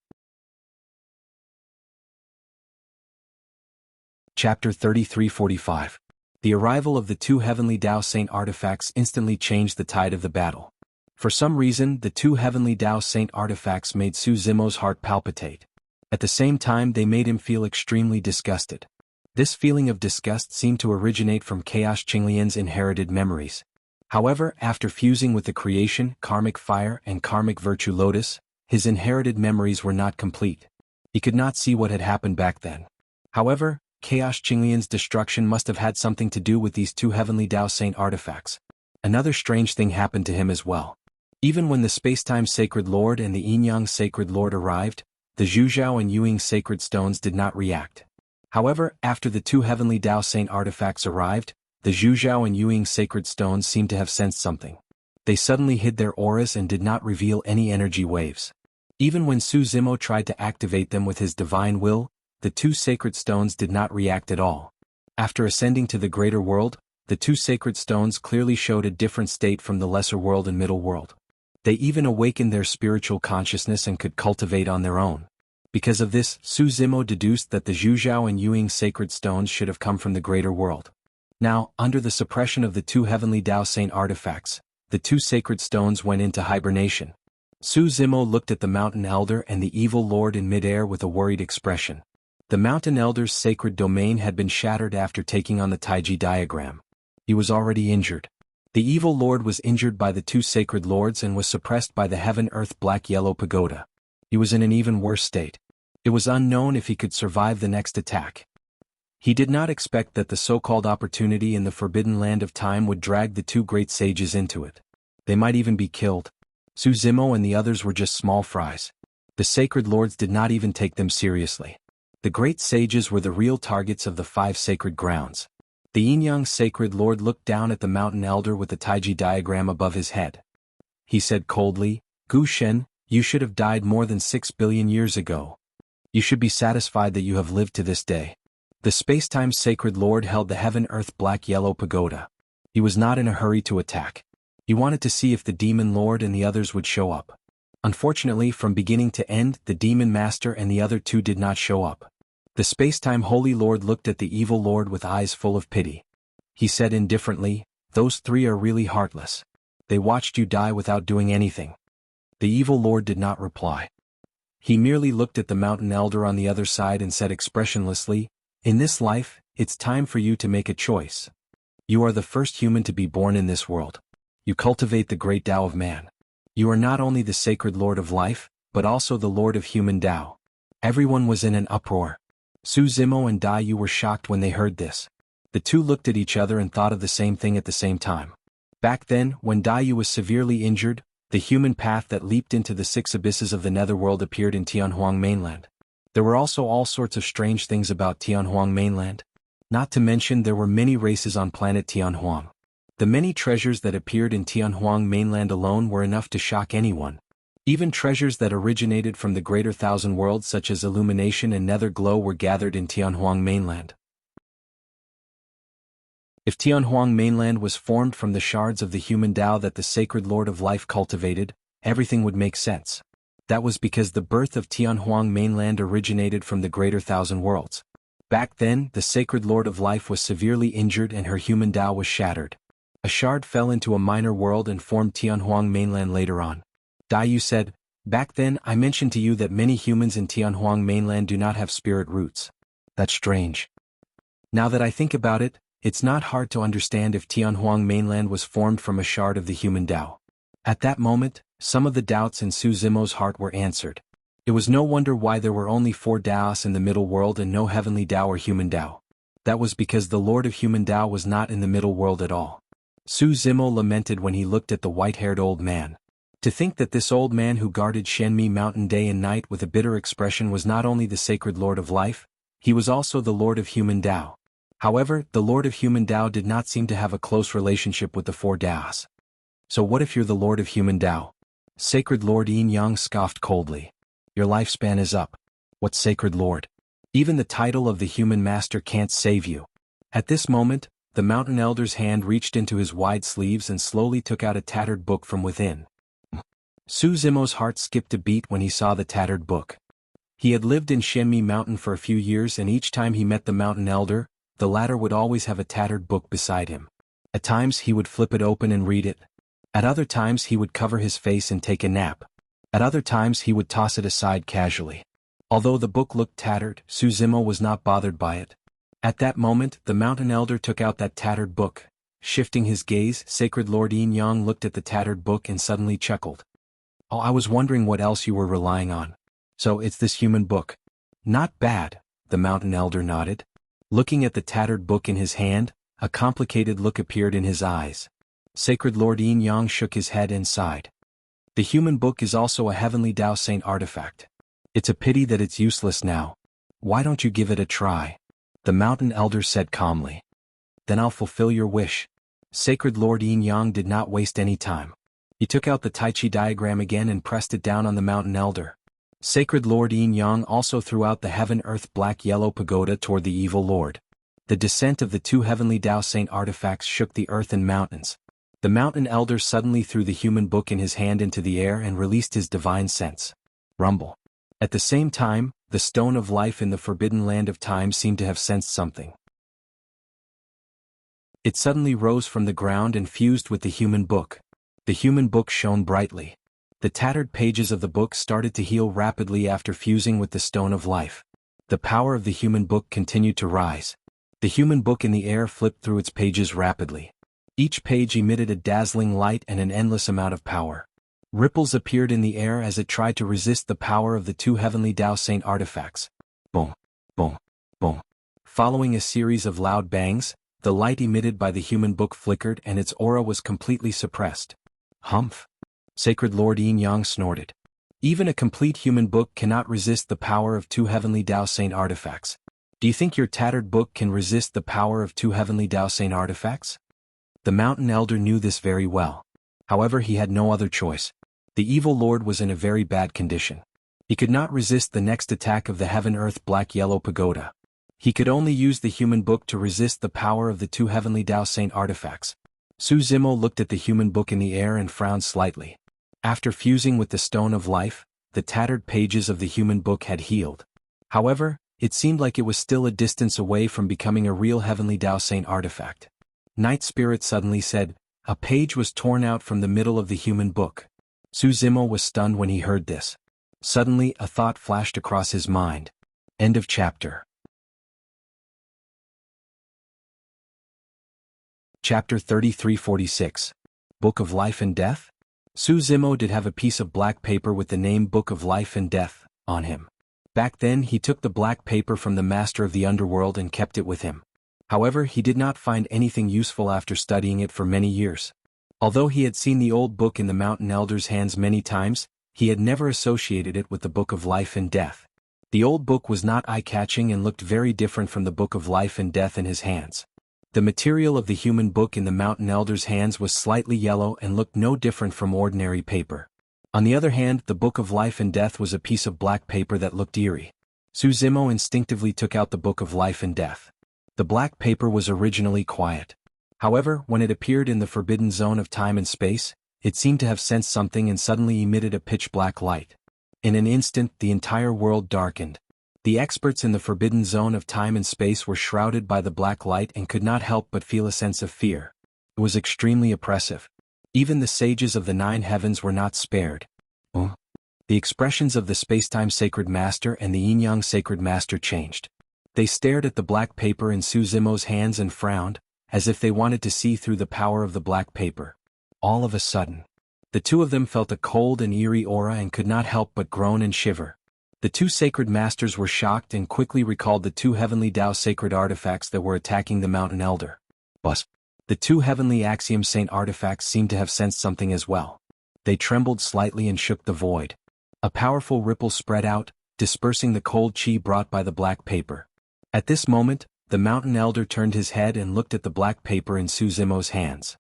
Chapter 33-45. The arrival of the 2 heavenly Tao Saint artifacts instantly changed the tide of the battle. For some reason, the 2 heavenly Tao Saint artifacts made Su Zimo's heart palpitate. At the same time, they made him feel extremely disgusted. This feeling of disgust seemed to originate from Chaos Qinglian's inherited memories. However, after fusing with the creation, karmic fire, and karmic virtue lotus, his inherited memories were not complete. He could not see what had happened back then. However, Chaos Qinglian's destruction must have had something to do with these 2 heavenly Tao Saint artifacts. Another strange thing happened to him as well. Even when the Spacetime Sacred Lord and the Yin-Yang Sacred Lord arrived, the Zhuzhao and Yuing Sacred Stones did not react. However, after the 2 heavenly Tao Saint artifacts arrived, the Zhuzhao and Yuing Sacred Stones seemed to have sensed something. They suddenly hid their auras and did not reveal any energy waves. Even when Su Zimo tried to activate them with his divine will, the 2 sacred stones did not react at all. After ascending to the greater world, the 2 sacred stones clearly showed a different state from the lesser world and middle world. They even awakened their spiritual consciousness and could cultivate on their own. Because of this, Su Zimo deduced that the Zhuzhao and Yuing sacred stones should have come from the greater world. Now, under the suppression of the 2 heavenly Tao Saint artifacts, the 2 sacred stones went into hibernation. Su Zimo looked at the Mountain Elder and the Evil Lord in midair with a worried expression. The Mountain Elder's sacred domain had been shattered after taking on the Taiji diagram. He was already injured. The Evil Lord was injured by the 2 sacred lords and was suppressed by the Heaven-Earth Black-Yellow Pagoda. He was in an even worse state. It was unknown if he could survive the next attack. He did not expect that the so-called opportunity in the Forbidden Land of Time would drag the 2 great sages into it. They might even be killed. Su Zimo and the others were just small fries. The sacred lords did not even take them seriously. The great sages were the real targets of the 5 sacred grounds. The Yin-Yang sacred lord looked down at the Mountain Elder with the Taiji diagram above his head. He said coldly, Gu Shen, you should have died more than 6 billion years ago. You should be satisfied that you have lived to this day. The Spacetime Sacred Lord held the Heaven-Earth Black-Yellow Pagoda. He was not in a hurry to attack. He wanted to see if the Demon Lord and the others would show up. Unfortunately, from beginning to end, the Demon Master and the other 2 did not show up. The Spacetime Holy Lord looked at the Evil Lord with eyes full of pity. He said indifferently, those 3 are really heartless. They watched you die without doing anything. The Evil Lord did not reply. He merely looked at the Mountain Elder on the other side and said expressionlessly, in this life, it's time for you to make a choice. You are the first human to be born in this world. You cultivate the great Tao of man. You are not only the sacred Lord of life, but also the Lord of human Tao. Everyone was in an uproar. Su Zimo and Dai Yu were shocked when they heard this. The 2 looked at each other and thought of the same thing at the same time. Back then, when Dai Yu was severely injured, the human path that leaped into the 6 abysses of the netherworld appeared in Tianhuang mainland. There were also all sorts of strange things about Tianhuang mainland. Not to mention there were many races on planet Tianhuang. The many treasures that appeared in Tianhuang mainland alone were enough to shock anyone. Even treasures that originated from the greater thousand worlds such as illumination and nether glow were gathered in Tianhuang mainland. If Tianhuang mainland was formed from the shards of the human Tao that the sacred Lord of Life cultivated, everything would make sense. That was because the birth of Tianhuang mainland originated from the greater thousand worlds. Back then, the sacred Lord of Life was severely injured and her human Tao was shattered. A shard fell into a minor world and formed Tianhuang mainland later on. Dai Yu said, back then I mentioned to you that many humans in Tianhuang mainland do not have spirit roots. That's strange. Now that I think about it, it's not hard to understand if Tianhuang mainland was formed from a shard of the human Tao. At that moment, some of the doubts in Su Zimo's heart were answered. It was no wonder why there were only 4 Taos in the middle world and no heavenly Tao or human Tao. That was because the Lord of human Tao was not in the middle world at all. Su Zimo lamented when he looked at the white-haired old man. To think that this old man who guarded Shenmi Mountain day and night with a bitter expression was not only the sacred Lord of Life, he was also the Lord of human Tao. However, the Lord of human Tao did not seem to have a close relationship with the 4 Taos. So what if you're the Lord of human Tao? Sacred Lord Yin Yang scoffed coldly. Your lifespan is up. What sacred Lord? Even the title of the human master can't save you. At this moment, the mountain elder's hand reached into his wide sleeves and slowly took out a tattered book from within. Su Zimo's heart skipped a beat when he saw the tattered book. He had lived in Shenmi Mountain for a few years, and each time he met the mountain elder, the latter would always have a tattered book beside him. At times he would flip it open and read it. At other times he would cover his face and take a nap. At other times he would toss it aside casually. Although the book looked tattered, Su Zimo was not bothered by it. At that moment, the mountain elder took out that tattered book. Shifting his gaze, Sacred Lord Yin Yang looked at the tattered book and suddenly chuckled. Oh, I was wondering what else you were relying on. So it's this human book. Not bad, the mountain elder nodded. Looking at the tattered book in his hand, a complicated look appeared in his eyes. Sacred Lord Yin Yang shook his head and sighed. The human book is also a heavenly Tao Saint artifact. It's a pity that it's useless now. Why don't you give it a try? The mountain elder said calmly. Then I'll fulfill your wish. Sacred Lord Yin Yang did not waste any time. He took out the Tai Chi diagram again and pressed it down on the mountain elder. Sacred Lord Yin Yang also threw out the heaven-earth black-yellow pagoda toward the evil lord. The descent of the 2 heavenly Tao Saint artifacts shook the earth and mountains. The mountain elder suddenly threw the human book in his hand into the air and released his divine sense. Rumble. At the same time, the stone of life in the forbidden land of time seemed to have sensed something. It suddenly rose from the ground and fused with the human book. The human book shone brightly. The tattered pages of the book started to heal rapidly after fusing with the stone of life. The power of the human book continued to rise. The human book in the air flipped through its pages rapidly. Each page emitted a dazzling light and an endless amount of power. Ripples appeared in the air as it tried to resist the power of the 2 heavenly Tao Saint artifacts. Boom, boom, boom. Following a series of loud bangs, the light emitted by the human book flickered and its aura was completely suppressed. Humph! Sacred Lord Yin Yang snorted. Even a complete human book cannot resist the power of 2 heavenly Tao Saint artifacts. Do you think your tattered book can resist the power of 2 heavenly Tao Saint artifacts? The mountain elder knew this very well. However, he had no other choice. The evil lord was in a very bad condition. He could not resist the next attack of the heaven-earth black-yellow pagoda. He could only use the human book to resist the power of the 2 heavenly Tao Saint artifacts. Su Zimo looked at the human book in the air and frowned slightly. After fusing with the stone of life, the tattered pages of the human book had healed. However, it seemed like it was still a distance away from becoming a real heavenly Tao Saint artifact. Night Spirit suddenly said, a page was torn out from the middle of the human book. Su Zimo was stunned when he heard this. Suddenly, a thought flashed across his mind. End of chapter. Chapter 3346. Book of Life and Death? Su Zimo did have a piece of black paper with the name Book of Life and Death on him. Back then he took the black paper from the master of the underworld and kept it with him. However, he did not find anything useful after studying it for many years. Although he had seen the old book in the mountain elder's hands many times, he had never associated it with the Book of Life and Death. The old book was not eye-catching and looked very different from the Book of Life and Death in his hands. The material of the human book in the mountain elder's hands was slightly yellow and looked no different from ordinary paper. On the other hand, the Book of Life and Death was a piece of black paper that looked eerie. Su Zimo instinctively took out the Book of Life and Death. The black paper was originally quiet. However, when it appeared in the forbidden zone of time and space, it seemed to have sensed something and suddenly emitted a pitch-black light. In an instant, the entire world darkened. The experts in the forbidden zone of time and space were shrouded by the black light and could not help but feel a sense of fear. It was extremely oppressive. Even the sages of the 9 heavens were not spared. The expressions of the Spacetime Sacred Master and the Yin-Yang Sacred Master changed. They stared at the black paper in Su Zimo's hands and frowned, as if they wanted to see through the power of the black paper. All of a sudden, the two of them felt a cold and eerie aura and could not help but groan and shiver. The two sacred masters were shocked and quickly recalled the two heavenly Tao sacred artifacts that were attacking the mountain elder. But the two heavenly Axiom Saint artifacts seemed to have sensed something as well. They trembled slightly and shook the void. A powerful ripple spread out, dispersing the cold chi brought by the black paper. At this moment, the mountain elder turned his head and looked at the black paper in Su Zimo's hands.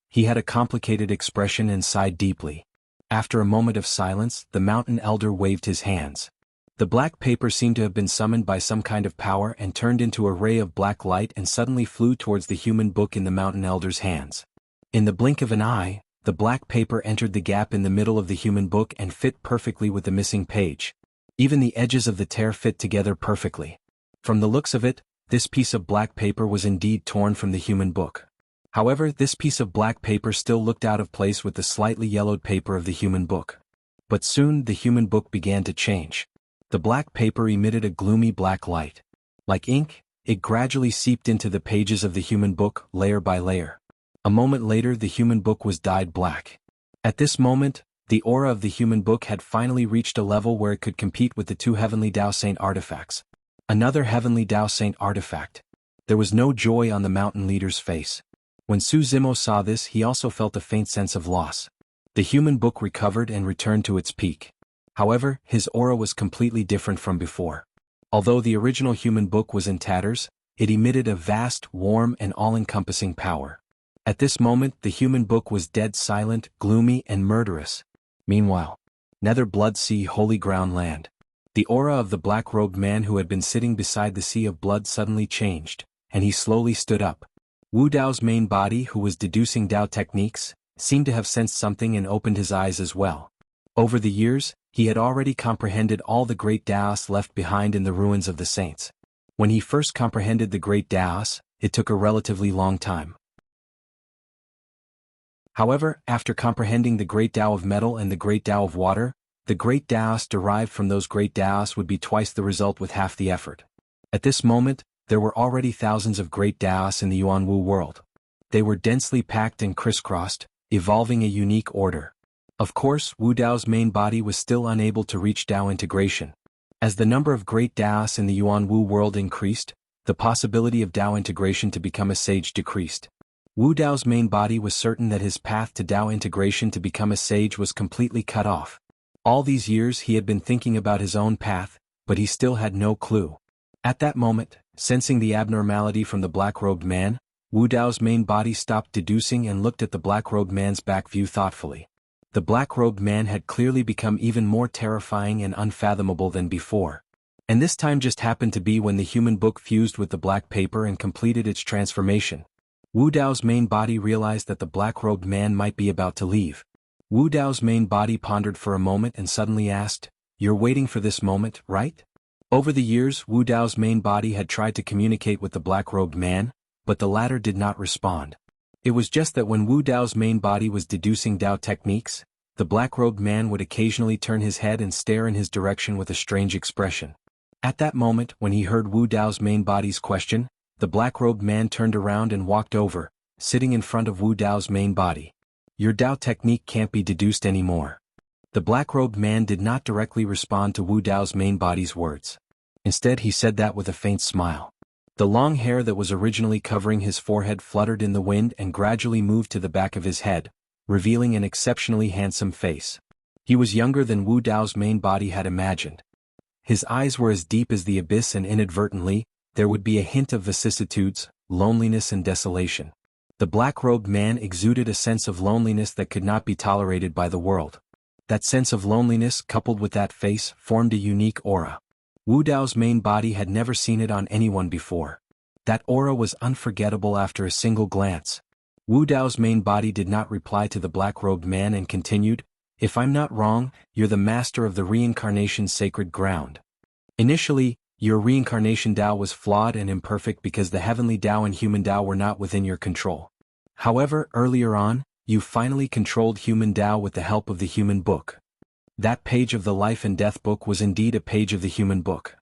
He had a complicated expression and sighed deeply. After a moment of silence, the mountain elder waved his hands. The black paper seemed to have been summoned by some kind of power and turned into a ray of black light and suddenly flew towards the human book in the mountain elder's hands. In the blink of an eye, the black paper entered the gap in the middle of the human book and fit perfectly with the missing page. Even the edges of the tear fit together perfectly. From the looks of it, this piece of black paper was indeed torn from the human book. However, this piece of black paper still looked out of place with the slightly yellowed paper of the human book. But soon the human book began to change. The black paper emitted a gloomy black light. Like ink, it gradually seeped into the pages of the human book, layer by layer. A moment later the human book was dyed black. At this moment, the aura of the human book had finally reached a level where it could compete with the two heavenly Tao Saint artifacts. Another heavenly Tao Saint artifact. There was no joy on the mountain leader's face. When Su Zimo saw this, he also felt a faint sense of loss. The human book recovered and returned to its peak. However, his aura was completely different from before. Although the original human book was in tatters, it emitted a vast, warm and all-encompassing power. At this moment the human book was dead silent, gloomy and murderous. Meanwhile, Nether Blood Sea Holy Ground Land. The aura of the black-robed man who had been sitting beside the sea of blood suddenly changed, and he slowly stood up. Wu Dao's main body, who was deducing Dao techniques, seemed to have sensed something and opened his eyes as well. Over the years, he had already comprehended all the great Daos left behind in the ruins of the saints. When he first comprehended the great Daos, it took a relatively long time. However, after comprehending the great Tao of metal and the great Tao of water, the great Daos derived from those great Daos would be twice the result with half the effort. At this moment, there were already thousands of great Daos in the Yuanwu world. They were densely packed and crisscrossed, evolving a unique order. Of course, Wu Dao's main body was still unable to reach Dao integration. As the number of great Daos in the Yuanwu world increased, the possibility of Dao integration to become a sage decreased. Wu Dao's main body was certain that his path to Dao integration to become a sage was completely cut off. All these years he had been thinking about his own path, but he still had no clue. At that moment, sensing the abnormality from the black-robed man, Wu Dao's main body stopped deducing and looked at the black-robed man's back view thoughtfully. The black-robed man had clearly become even more terrifying and unfathomable than before. And this time just happened to be when the human book fused with the black paper and completed its transformation. Wu Dao's main body realized that the black-robed man might be about to leave. Wu Dao's main body pondered for a moment and suddenly asked, "You're waiting for this moment, right?" Over the years, Wu Dao's main body had tried to communicate with the black-robed man, but the latter did not respond. It was just that when Wu Dao's main body was deducing Dao techniques, the black-robed man would occasionally turn his head and stare in his direction with a strange expression. At that moment, when he heard Wu Dao's main body's question, the black-robed man turned around and walked over, sitting in front of Wu Dao's main body. "Your Dao technique can't be deduced anymore." The black-robed man did not directly respond to Wu Dao's main body's words. Instead he said that with a faint smile. The long hair that was originally covering his forehead fluttered in the wind and gradually moved to the back of his head, revealing an exceptionally handsome face. He was younger than Wu Dao's main body had imagined. His eyes were as deep as the abyss and inadvertently, there would be a hint of vicissitudes, loneliness and desolation. The black-robed man exuded a sense of loneliness that could not be tolerated by the world. That sense of loneliness, coupled with that face, formed a unique aura. Wu Dao's main body had never seen it on anyone before. That aura was unforgettable after a single glance. Wu Dao's main body did not reply to the black-robed man and continued, "If I'm not wrong, you're the master of the reincarnation sacred ground. Initially, your reincarnation Dao was flawed and imperfect because the heavenly Dao and human Dao were not within your control. However, earlier on, you finally controlled human Dao with the help of the human book. That page of the life and death book was indeed a page of the human book.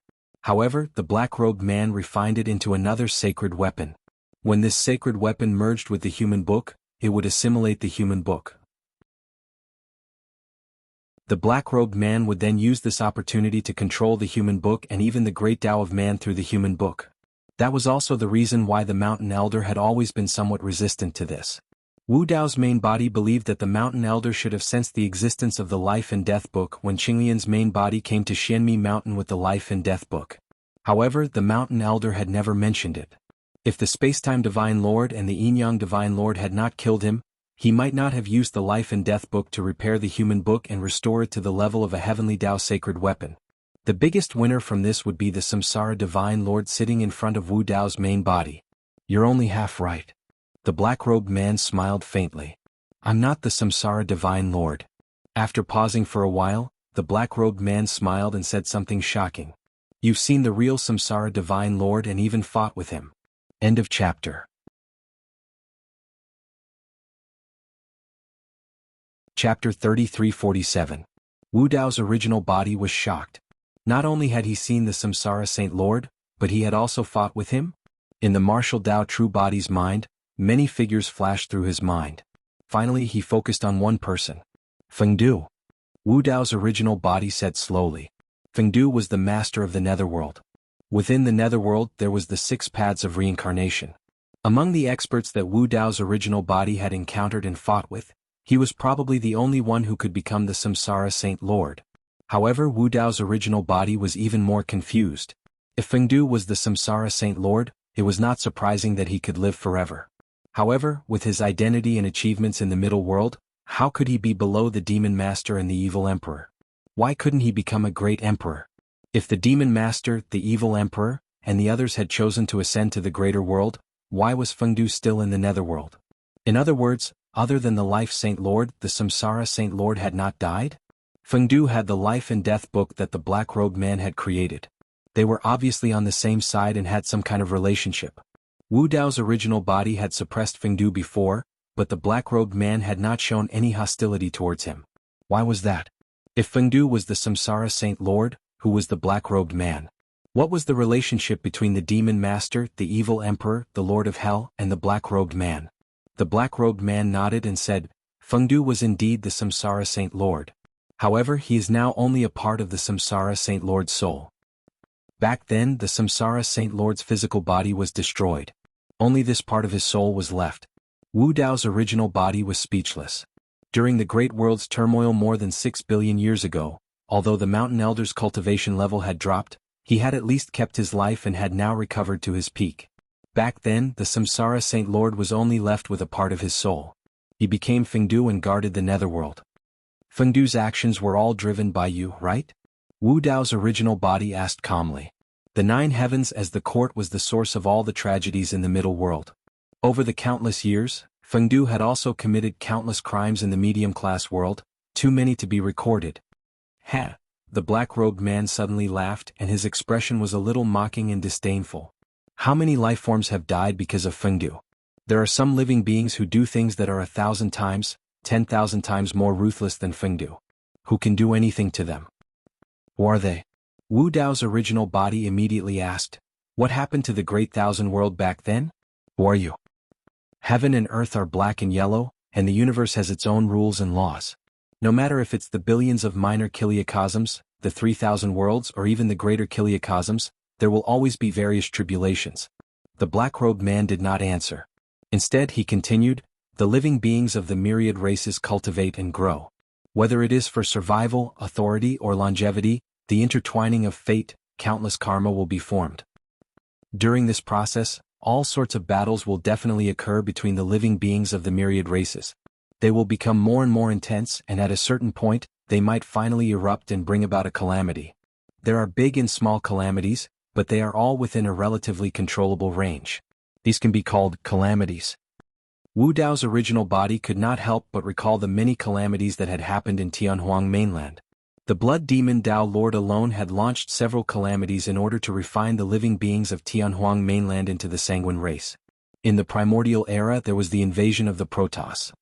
However, the black-robed man refined it into another sacred weapon. When this sacred weapon merged with the human book, it would assimilate the human book. The black-robed man would then use this opportunity to control the human book and even the great Tao of man through the human book. That was also the reason why the mountain elder had always been somewhat resistant to this. Wu Dao's main body believed that the mountain elder should have sensed the existence of the life and death book when Qinglian's main body came to Xianmi Mountain with the life and death book. However, the mountain elder had never mentioned it. If the Spacetime Divine Lord and the Yin-Yang Divine Lord had not killed him, he might not have used the life and death book to repair the human book and restore it to the level of a heavenly Tao sacred weapon. The biggest winner from this would be the Samsara Divine Lord sitting in front of Wu Dao's main body. You're only half right. The black-robed man smiled faintly. I'm not the Samsara Divine Lord. After pausing for a while, the black-robed man smiled and said something shocking. You've seen the real Samsara Divine Lord and even fought with him. End of chapter. Chapter 3347. Wu Dao's original body was shocked. Not only had he seen the Samsara Saint Lord, but he had also fought with him? In the martial Tao true body's mind, many figures flashed through his mind. Finally he focused on one person. Fengdu. Wu Dao's original body said slowly. Fengdu was the master of the netherworld. Within the netherworld there was the 6 paths of reincarnation. Among the experts that Wu Dao's original body had encountered and fought with, he was probably the only one who could become the Samsara Saint Lord. However, Wu Dao's original body was even more confused. If Fengdu was the Samsara Saint Lord, it was not surprising that he could live forever. However, with his identity and achievements in the middle world, how could he be below the demon master and the evil emperor? Why couldn't he become a great emperor? If the demon master, the evil emperor, and the others had chosen to ascend to the greater world, why was Fengdu still in the netherworld? In other words, other than the life Saint Lord, the Samsara Saint Lord had not died? Fengdu had the life and death book that the black-robed man had created. They were obviously on the same side and had some kind of relationship. Wu Dao's original body had suppressed Fengdu before, but the black-robed man had not shown any hostility towards him. Why was that? If Fengdu was the Samsara Saint Lord, who was the black-robed man? What was the relationship between the demon master, the evil emperor, the lord of hell, and the black-robed man? The black-robed man nodded and said, Fengdu was indeed the Samsara Saint Lord. However, he is now only a part of the Samsara Saint Lord's soul. Back then, the Samsara Saint Lord's physical body was destroyed. Only this part of his soul was left. Wu Dao's original body was speechless. During the Great World's turmoil more than 6 billion years ago, although the mountain elder's cultivation level had dropped, he had at least kept his life and had now recovered to his peak. Back then, the Samsara Saint Lord was only left with a part of his soul. He became Fengdu and guarded the netherworld. Fengdu's actions were all driven by you, right? Wu Dao's original body asked calmly. The 9 heavens as the court was the source of all the tragedies in the middle world. Over the countless years, Fengdu had also committed countless crimes in the medium-class world, too many to be recorded. Ha! The black-robed man suddenly laughed and his expression was a little mocking and disdainful. How many lifeforms have died because of Fengdu? There are some living beings who do things that are 1,000 times, 10,000 times more ruthless than Fengdu. Who can do anything to them? Who are they? Wu Dao's original body immediately asked, what happened to the great thousand world back then? Who are you? Heaven and earth are black and yellow, and the universe has its own rules and laws. No matter if it's the billions of minor kiliocosms, the 3,000 worlds or even the greater kiliocosms, there will always be various tribulations. The black-robed man did not answer. Instead he continued, the living beings of the myriad races cultivate and grow. Whether it is for survival, authority, or longevity, the intertwining of fate, countless karma will be formed. During this process, all sorts of battles will definitely occur between the living beings of the myriad races. They will become more and more intense and at a certain point, they might finally erupt and bring about a calamity. There are big and small calamities, but they are all within a relatively controllable range. These can be called calamities. Wu Dao's original body could not help but recall the many calamities that had happened in Tianhuang mainland. The blood demon Dao Lord alone had launched several calamities in order to refine the living beings of Tianhuang mainland into the sanguine race. In the primordial era there was the invasion of the Protoss.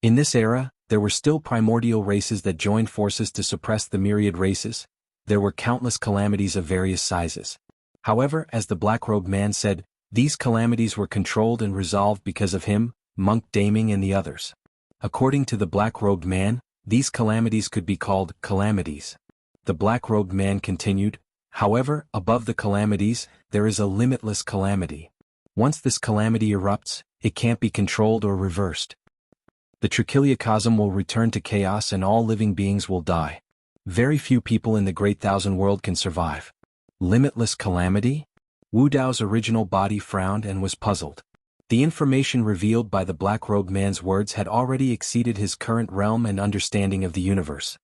In this era, there were still primordial races that joined forces to suppress the myriad races. There were countless calamities of various sizes. However, as the black-robed man said, these calamities were controlled and resolved because of him, Monk Daming and the others. According to the black-robed man, these calamities could be called calamities. The black-robed man continued, however, above the calamities, there is a limitless calamity. Once this calamity erupts, it can't be controlled or reversed. The trichiliocosm will return to chaos and all living beings will die. Very few people in the Great Thousand World can survive. Limitless calamity? Wu Dao's original body frowned and was puzzled. The information revealed by the black-robed man's words had already exceeded his current realm and understanding of the universe.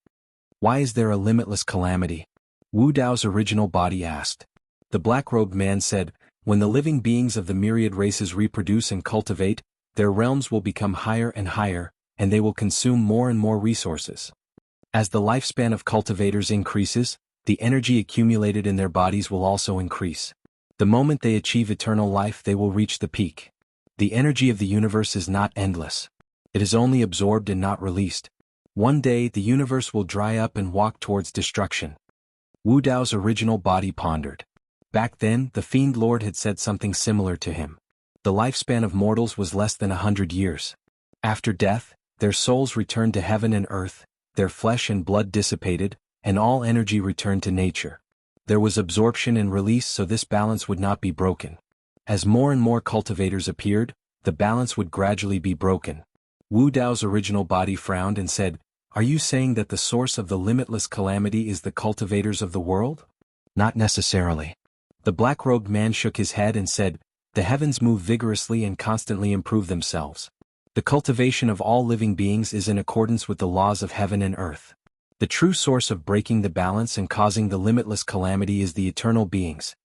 Why is there a limitless calamity? Wu Dao's original body asked. The black-robed man said, when the living beings of the myriad races reproduce and cultivate, their realms will become higher and higher, and they will consume more and more resources. As the lifespan of cultivators increases, the energy accumulated in their bodies will also increase. The moment they achieve eternal life, they will reach the peak. The energy of the universe is not endless. It is only absorbed and not released. One day the universe will dry up and walk towards destruction. Wu Dao's original body pondered. Back then, the Fiend Lord had said something similar to him. The lifespan of mortals was less than 100 years. After death, their souls returned to heaven and earth, their flesh and blood dissipated, and all energy returned to nature. There was absorption and release so this balance would not be broken. As more and more cultivators appeared, the balance would gradually be broken. Wu Dao's original body frowned and said, are you saying that the source of the limitless calamity is the cultivators of the world? Not necessarily. The black-robed man shook his head and said, the heavens move vigorously and constantly improve themselves. The cultivation of all living beings is in accordance with the laws of heaven and earth. The true source of breaking the balance and causing the limitless calamity is the eternal beings.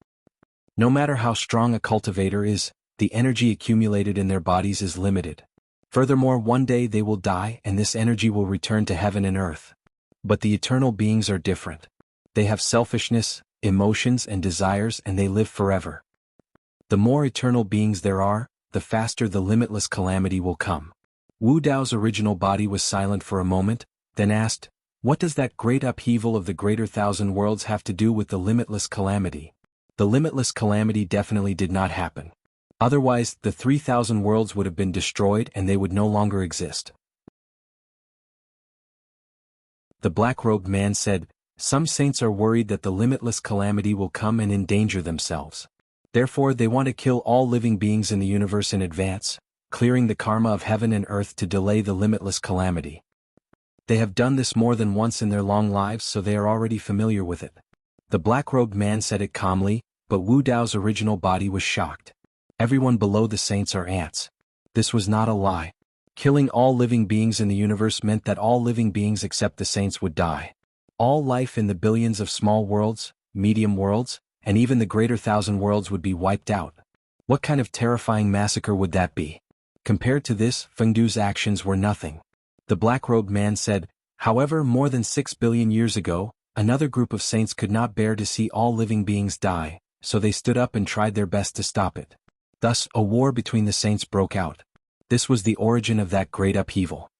No matter how strong a cultivator is, the energy accumulated in their bodies is limited. Furthermore, one day they will die and this energy will return to heaven and earth. But the eternal beings are different. They have selfishness, emotions and desires and they live forever. The more eternal beings there are, the faster the limitless calamity will come. Wu Dao's original body was silent for a moment, then asked, what does that great upheaval of the greater thousand worlds have to do with the limitless calamity? The limitless calamity definitely did not happen. Otherwise, the 3,000 worlds would have been destroyed and they would no longer exist. The black-robed man said, some saints are worried that the limitless calamity will come and endanger themselves. Therefore they want to kill all living beings in the universe in advance, clearing the karma of heaven and earth to delay the limitless calamity. They have done this more than once in their long lives so they are already familiar with it. The black-robed man said it calmly, but Wu Dao's original body was shocked. Everyone below the saints are ants. This was not a lie. Killing all living beings in the universe meant that all living beings except the saints would die. All life in the billions of small worlds, medium worlds, and even the greater thousand worlds would be wiped out. What kind of terrifying massacre would that be? Compared to this, Fengdu's actions were nothing. The black-robed man said, however, more than 6 billion years ago, another group of saints could not bear to see all living beings die, so they stood up and tried their best to stop it. Thus, a war between the saints broke out. This was the origin of that great upheaval.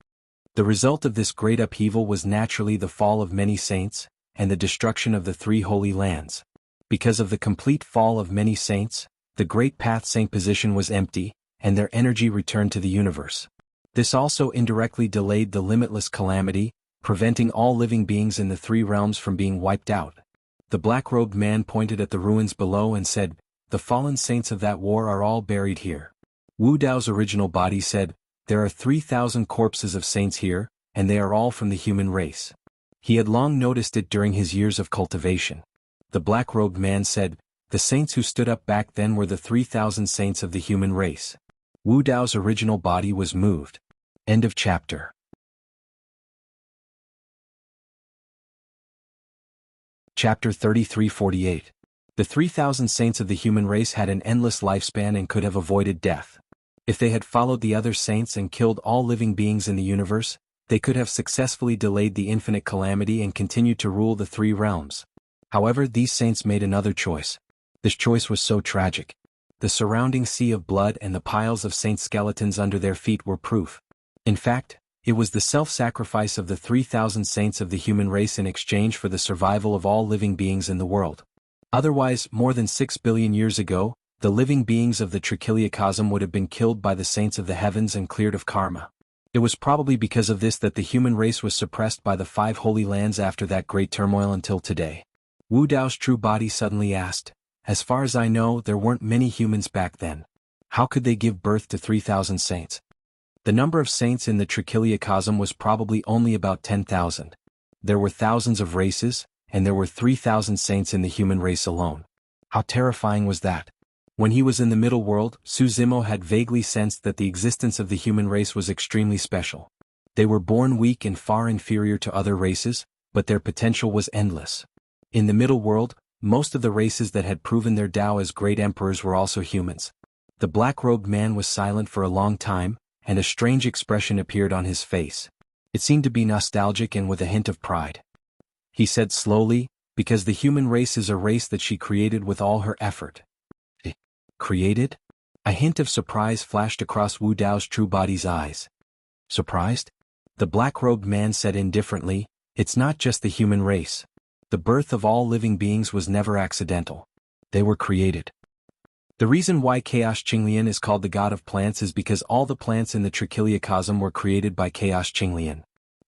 The result of this great upheaval was naturally the fall of many saints, and the destruction of the 3 holy lands. Because of the complete fall of many saints, the great path saint position was empty, and their energy returned to the universe. This also indirectly delayed the limitless calamity, preventing all living beings in the 3 realms from being wiped out. The black-robed man pointed at the ruins below and said, the fallen saints of that war are all buried here. Wu Dao's original body said, there are 3,000 corpses of saints here, and they are all from the human race. He had long noticed it during his years of cultivation. The black-robed man said, the saints who stood up back then were the 3,000 saints of the human race. Wu Dao's original body was moved. End of chapter. Chapter 33-48. The 3,000 saints of the human race had an endless lifespan and could have avoided death. If they had followed the other saints and killed all living beings in the universe, they could have successfully delayed the infinite calamity and continued to rule the 3 realms. However, these saints made another choice. This choice was so tragic. The surrounding sea of blood and the piles of saint skeletons under their feet were proof. In fact, It was the self-sacrifice of the 3,000 saints of the human race in exchange for the survival of all living beings in the world. Otherwise, more than 6 billion years ago, the living beings of the Trichiliocosm would have been killed by the saints of the heavens and cleared of karma. It was probably because of this that the human race was suppressed by the 5 holy lands after that great turmoil until today. Wu Dao's true body suddenly asked, "As far as I know, there weren't many humans back then. How could they give birth to 3,000 saints?" The number of saints in the Trichiliocosm was probably only about 10,000. There were thousands of races, and there were 3,000 saints in the human race alone. How terrifying was that? When he was in the middle world, Su Zimo had vaguely sensed that the existence of the human race was extremely special. They were born weak and far inferior to other races, but their potential was endless. In the middle world, most of the races that had proven their Tao as great emperors were also humans. The black-robed man was silent for a long time, and a strange expression appeared on his face. It seemed to be nostalgic and with a hint of pride. He said slowly, "Because the human race is a race that she created with all her effort." Created? A hint of surprise flashed across Wu Dao's true body's eyes. Surprised? The black-robed man said indifferently, "It's not just the human race. The birth of all living beings was never accidental. They were created. The reason why Chaos Qinglian is called the god of plants is because all the plants in the Trichiliocosm were created by Chaos Qinglian."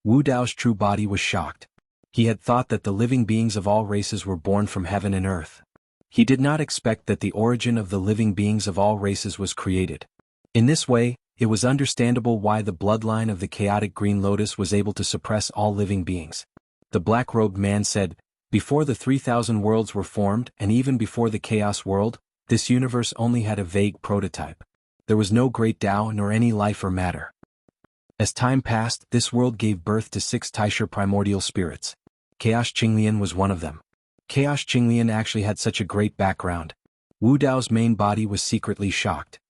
Wu Dao's true body was shocked. He had thought that the living beings of all races were born from heaven and earth. He did not expect that the origin of the living beings of all races was created. In this way, it was understandable why the bloodline of the chaotic green lotus was able to suppress all living beings. The black-robed man said, "Before the 3,000 worlds were formed and even before the chaos world, this universe only had a vague prototype. There was no great Tao nor any life or matter. As time passed, this world gave birth to 6 Taisha primordial spirits. Chaos Qinglian was one of them." Chaos Qinglian actually had such a great background. Wu Dao's main body was secretly shocked.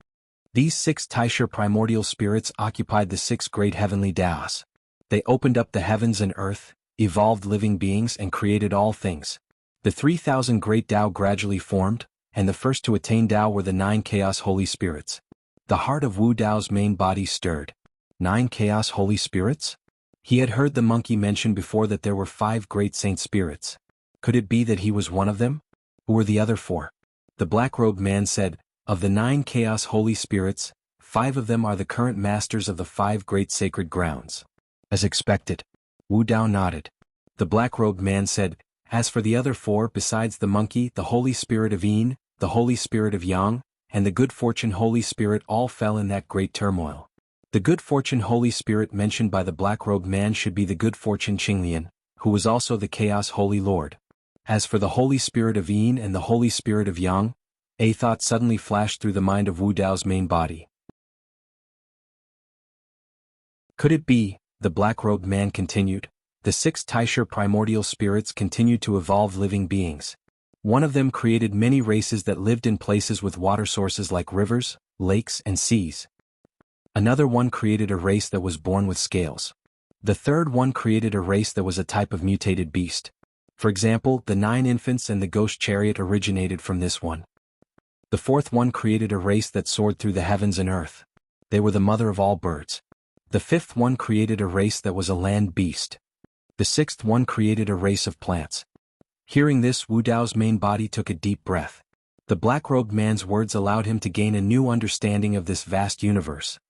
These 6 Taisha primordial spirits occupied the 6 great heavenly Taos. They opened up the heavens and earth, evolved living beings and created all things. The 3,000 great Tao gradually formed, and the first to attain Tao were the 9 Chaos Holy Spirits. The heart of Wu Dao's main body stirred. 9 Chaos Holy Spirits? He had heard the monkey mention before that there were 5 great saint spirits. Could it be that he was one of them? Who were the other 4? The black-robed man said, "Of the 9 Chaos Holy Spirits, 5 of them are the current masters of the 5 great sacred grounds." As expected. Wu Dao nodded. The black-robed man said, "As for the other 4 besides the monkey, the Holy Spirit of Yin, the Holy Spirit of Yang, and the Good Fortune Holy Spirit all fell in that great turmoil. The Good Fortune Holy Spirit mentioned by the black-robed man should be the Good Fortune Qinglian, who was also the Chaos Holy Lord. As for the Holy Spirit of Yin and the Holy Spirit of Yang," a thought suddenly flashed through the mind of Wu Dao's main body. Could it be, the black-robed man continued, the 6 Taisha primordial spirits continued to evolve living beings. One of them created many races that lived in places with water sources like rivers, lakes and seas. Another one created a race that was born with scales. The third one created a race that was a type of mutated beast. For example, the 9 infants and the ghost chariot originated from this one. The fourth one created a race that soared through the heavens and earth. They were the mother of all birds. The fifth one created a race that was a land beast. The sixth one created a race of plants. Hearing this, Wu Dao's main body took a deep breath. The black-robed man's words allowed him to gain a new understanding of this vast universe.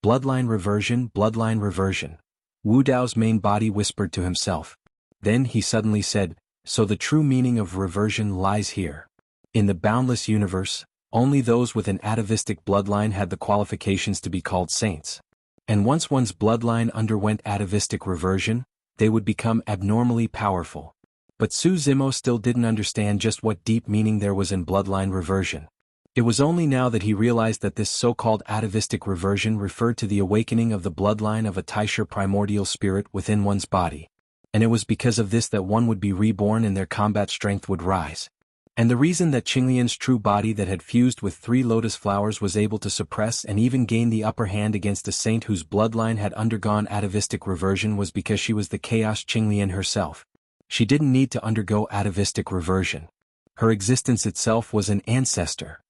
Bloodline reversion, bloodline reversion. Wu Dao's main body whispered to himself. Then he suddenly said, "So the true meaning of reversion lies here. In the boundless universe, only those with an atavistic bloodline had the qualifications to be called saints. And once one's bloodline underwent atavistic reversion, they would become abnormally powerful." But Su Zimo still didn't understand just what deep meaning there was in bloodline reversion. It was only now that he realized that this so-called atavistic reversion referred to the awakening of the bloodline of a Taisha primordial spirit within one's body. And it was because of this that one would be reborn and their combat strength would rise. And the reason that Qinglian's true body that had fused with 3 lotus flowers was able to suppress and even gain the upper hand against a saint whose bloodline had undergone atavistic reversion was because she was the Chaos Qinglian herself. She didn't need to undergo atavistic reversion. Her existence itself was an ancestor.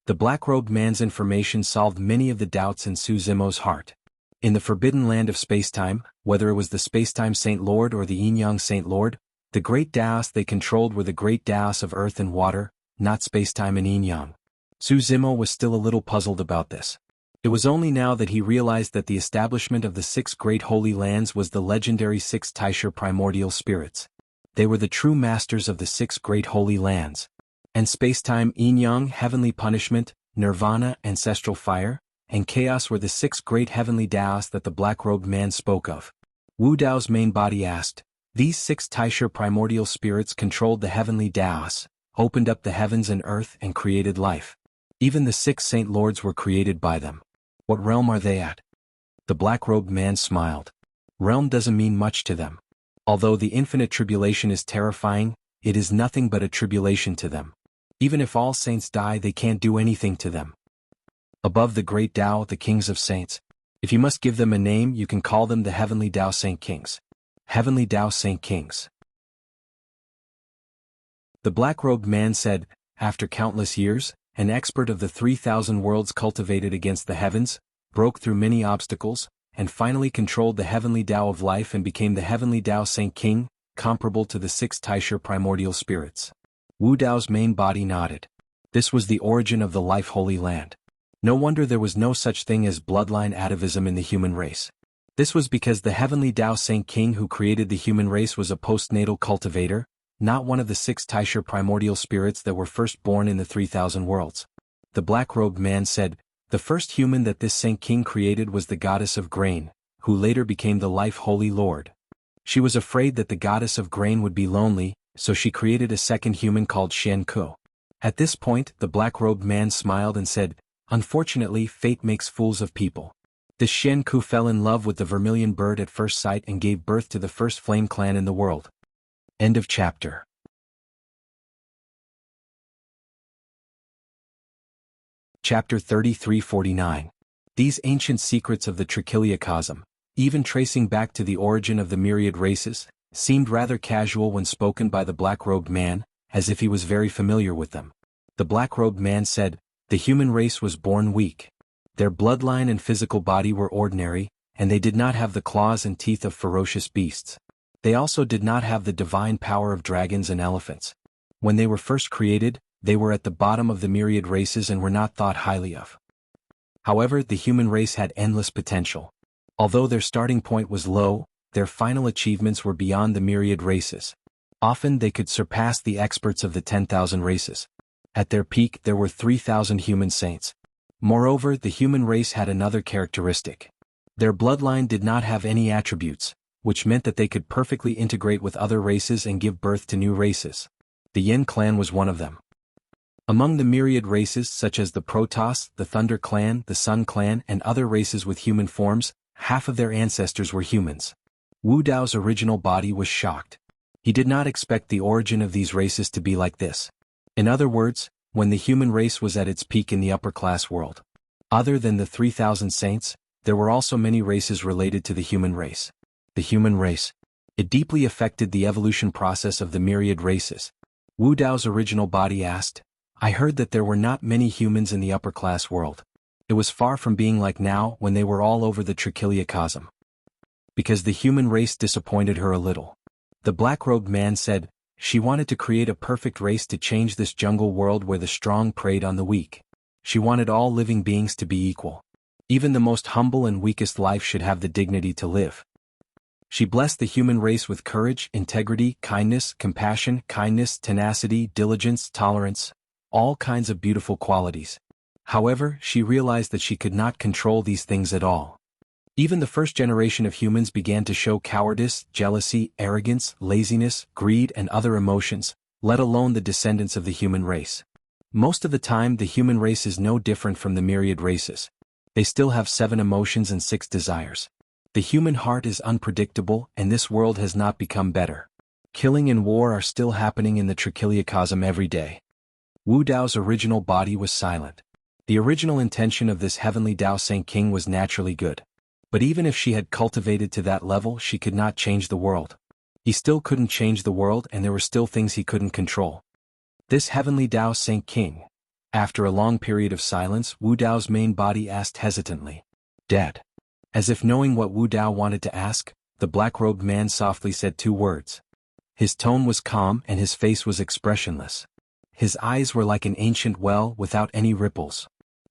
The black-robed man's information solved many of the doubts in Su Zimo's heart. In the forbidden land of spacetime, whether it was the spacetime Saint Lord or the Yin-Yang Saint Lord, the great Taoists they controlled were the great Taoists of earth and water, not spacetime and yin-yang. Su Zimo was still a little puzzled about this. It was only now that he realized that the establishment of the 6 great holy lands was the legendary 6 Taisha primordial spirits. They were the true masters of the 6 great holy lands. And spacetime, yin-yang, heavenly punishment, nirvana, ancestral fire, and chaos were the 6 great heavenly Taoists that the black-robed man spoke of. Wu Dao's main body asked, these 6 Taisha primordial spirits controlled the heavenly Taoists, opened up the heavens and earth and created life. Even the 6 Saint Lords were created by them. What realm are they at? The black-robed man smiled. Realm doesn't mean much to them. Although the infinite tribulation is terrifying, it is nothing but a tribulation to them. Even if all saints die, they can't do anything to them. Above the great Tao, the kings of saints. If you must give them a name, you can call them the heavenly Tao Saint Kings. Heavenly Tao Saint Kings. The black-robed man said, after countless years, an expert of the 3,000 worlds cultivated against the heavens, broke through many obstacles, and finally controlled the heavenly Tao of life and became the heavenly Tao Saint King, comparable to the 6 Taisha primordial spirits. Wu Dao's main body nodded. This was the origin of the life holy land. No wonder there was no such thing as bloodline atavism in the human race. This was because the heavenly Tao Saint King who created the human race was a postnatal cultivator, not one of the 6 Taisha primordial spirits that were first born in the 3,000 worlds. The black-robed man said, the first human that this Saint King created was the goddess of grain, who later became the life holy Lord. She was afraid that the goddess of grain would be lonely, so she created a second human called Jianghu. At this point, the black-robed man smiled and said, unfortunately, fate makes fools of people. This Jianghu fell in love with the vermilion bird at first sight and gave birth to the first flame clan in the world. End of chapter. Chapter 33-49. These ancient secrets of the trichiliocosm, even tracing back to the origin of the myriad races, seemed rather casual when spoken by the black-robed man, as if he was very familiar with them. The black-robed man said, the human race was born weak. Their bloodline and physical body were ordinary, and they did not have the claws and teeth of ferocious beasts. They also did not have the divine power of dragons and elephants. When they were first created, they were at the bottom of the myriad races and were not thought highly of. However, the human race had endless potential. Although their starting point was low, their final achievements were beyond the myriad races. Often they could surpass the experts of the 10,000 races. At their peak there were 3,000 human saints. Moreover, the human race had another characteristic. Their bloodline did not have any attributes, which meant that they could perfectly integrate with other races and give birth to new races. The Yin clan was one of them. Among the myriad races such as the Protoss, the Thunder clan, the Sun clan, and other races with human forms, half of their ancestors were humans. Wu Dao's original body was shocked. He did not expect the origin of these races to be like this. In other words, when the human race was at its peak in the upper-class world. Other than the 3,000 saints, there were also many races related to the human race. The human race. It deeply affected the evolution process of the myriad races. Wu Dao's original body asked, I heard that there were not many humans in the upper-class world. It was far from being like now when they were all over the trichiliocosm. Because the human race disappointed her a little. The black-robed man said, she wanted to create a perfect race to change this jungle world where the strong preyed on the weak. She wanted all living beings to be equal. Even the most humble and weakest life should have the dignity to live. She blessed the human race with courage, integrity, kindness, compassion, tenacity, diligence, tolerance, all kinds of beautiful qualities. However, she realized that she could not control these things at all. Even the first generation of humans began to show cowardice, jealousy, arrogance, laziness, greed, and other emotions, let alone the descendants of the human race. Most of the time, the human race is no different from the myriad races. They still have 7 emotions and 6 desires. The human heart is unpredictable, and this world has not become better. Killing and war are still happening in the trichiliocosm every day. Wu Dao's original body was silent. The original intention of this heavenly Tao Saint King was naturally good. But even if she had cultivated to that level, she could not change the world. He still couldn't change the world, and there were still things he couldn't control. This heavenly Tao Saint King. After a long period of silence, Wu Dao's main body asked hesitantly, dead. As if knowing what Wu Dao wanted to ask, the black-robed man softly said 2 words. His tone was calm and his face was expressionless. His eyes were like an ancient well without any ripples.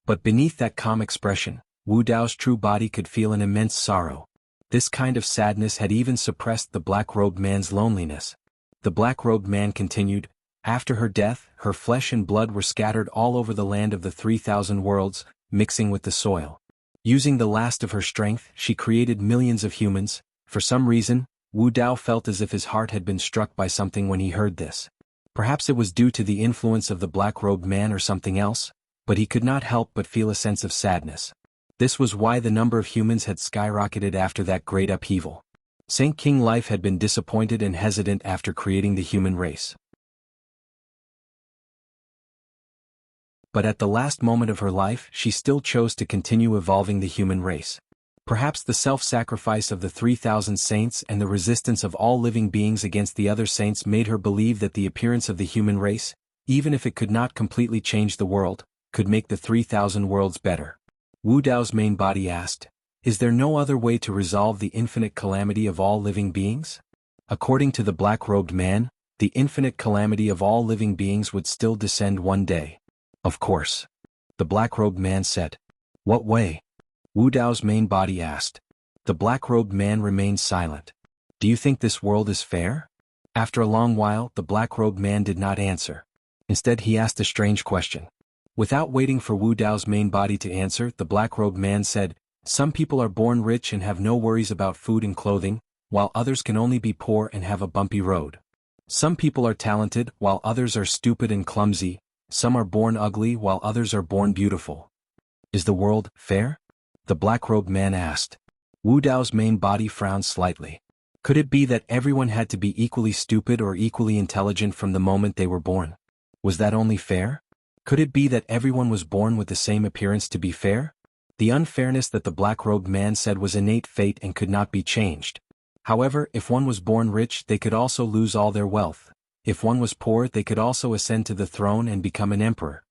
But beneath that calm expression, Wu Dao's true body could feel an immense sorrow. This kind of sadness had even suppressed the black-robed man's loneliness. The black-robed man continued, after her death, her flesh and blood were scattered all over the land of the 3,000 worlds, mixing with the soil. Using the last of her strength, she created millions of humans. For some reason, Wu Dao felt as if his heart had been struck by something when he heard this. Perhaps it was due to the influence of the black-robed man or something else, but he could not help but feel a sense of sadness. This was why the number of humans had skyrocketed after that great upheaval. Saint King Life had been disappointed and hesitant after creating the human race. But at the last moment of her life, she still chose to continue evolving the human race. Perhaps the self-sacrifice of the 3,000 saints and the resistance of all living beings against the other saints made her believe that the appearance of the human race, even if it could not completely change the world, could make the 3,000 worlds better. Wu Dao's main body asked, "Is there no other way to resolve the infinite calamity of all living beings?" According to the black-robed man, the infinite calamity of all living beings would still descend one day. Of course. The black-robed man said. What way? Wu Dao's main body asked. The black-robed man remained silent. Do you think this world is fair? After a long while, the black-robed man did not answer. Instead, he asked a strange question. Without waiting for Wu Dao's main body to answer, the black-robed man said, "Some people are born rich and have no worries about food and clothing, while others can only be poor and have a bumpy road. Some people are talented, while others are stupid and clumsy. Some are born ugly, while others are born beautiful. Is the world fair?" The black-robed man asked. Wu Dao's main body frowned slightly. Could it be that everyone had to be equally stupid or equally intelligent from the moment they were born? Was that only fair? Could it be that everyone was born with the same appearance to be fair? The unfairness that the black-robed man said was innate fate and could not be changed. However, if one was born rich, they could also lose all their wealth. If one was poor, they could also ascend to the throne and become an emperor.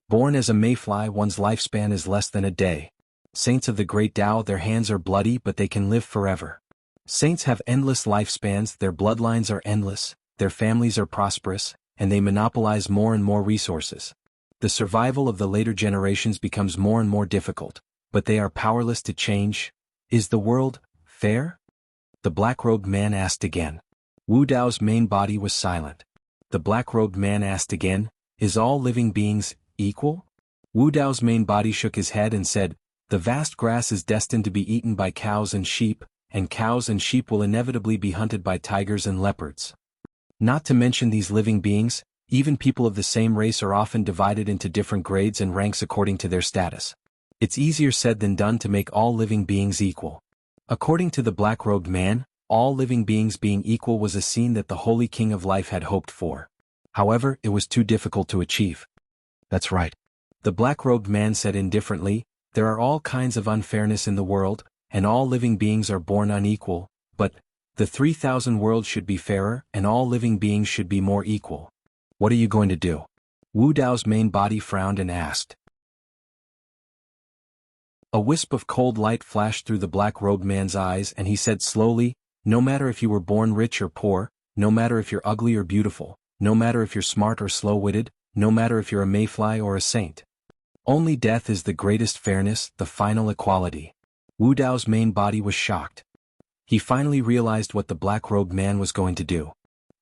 Born as a mayfly, one's lifespan is less than a day. Saints of the great Tao, their hands are bloody but they can live forever. Saints have endless lifespans, their bloodlines are endless, their families are prosperous, and they monopolize more and more resources. The survival of the later generations becomes more and more difficult, but they are powerless to change. Is the world fair? The black-robed man asked again. Wu Dao's main body was silent. The black-robed man asked again, "Is all living beings equal?" Wu Dao's main body shook his head and said, "The vast grass is destined to be eaten by cows and sheep will inevitably be hunted by tigers and leopards. Not to mention these living beings, even people of the same race are often divided into different grades and ranks according to their status. It's easier said than done to make all living beings equal." According to the black-robed man, all living beings being equal was a scene that the Holy King of Life had hoped for. However, it was too difficult to achieve. That's right. The black-robed man said indifferently, "There are all kinds of unfairness in the world, and all living beings are born unequal, but the 3,000 worlds should be fairer and all living beings should be more equal. What are you going to do?" Wu Dao's main body frowned and asked. A wisp of cold light flashed through the black-robed man's eyes and he said slowly, "No matter if you were born rich or poor, no matter if you're ugly or beautiful, no matter if you're smart or slow-witted, no matter if you're a mayfly or a saint. Only death is the greatest fairness, the final equality." Wu Dao's main body was shocked. He finally realized what the black-robed man was going to do.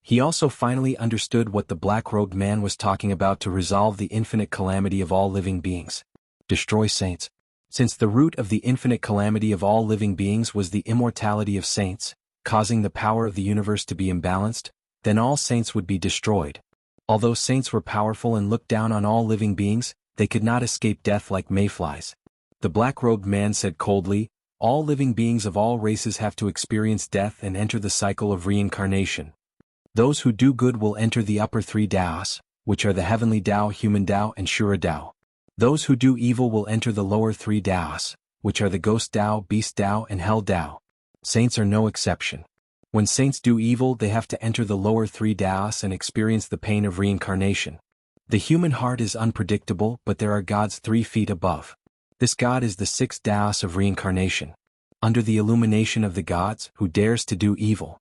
He also finally understood what the black-robed man was talking about to resolve the infinite calamity of all living beings. Destroy saints. Since the root of the infinite calamity of all living beings was the immortality of saints, causing the power of the universe to be imbalanced, then all saints would be destroyed. Although saints were powerful and looked down on all living beings, they could not escape death like mayflies. The black-robed man said coldly, "All living beings of all races have to experience death and enter the cycle of reincarnation. Those who do good will enter the upper 3 Taos, which are the heavenly Tao, human Tao, and Shura Tao. Those who do evil will enter the lower 3 Taos, which are the ghost Tao, beast Tao, and hell Tao. Saints are no exception. When saints do evil, they have to enter the lower 3 Taos and experience the pain of reincarnation. The human heart is unpredictable, but there are gods 3 feet above. This god is the 6th Taos of reincarnation. under the illumination of the gods, who dares to do evil.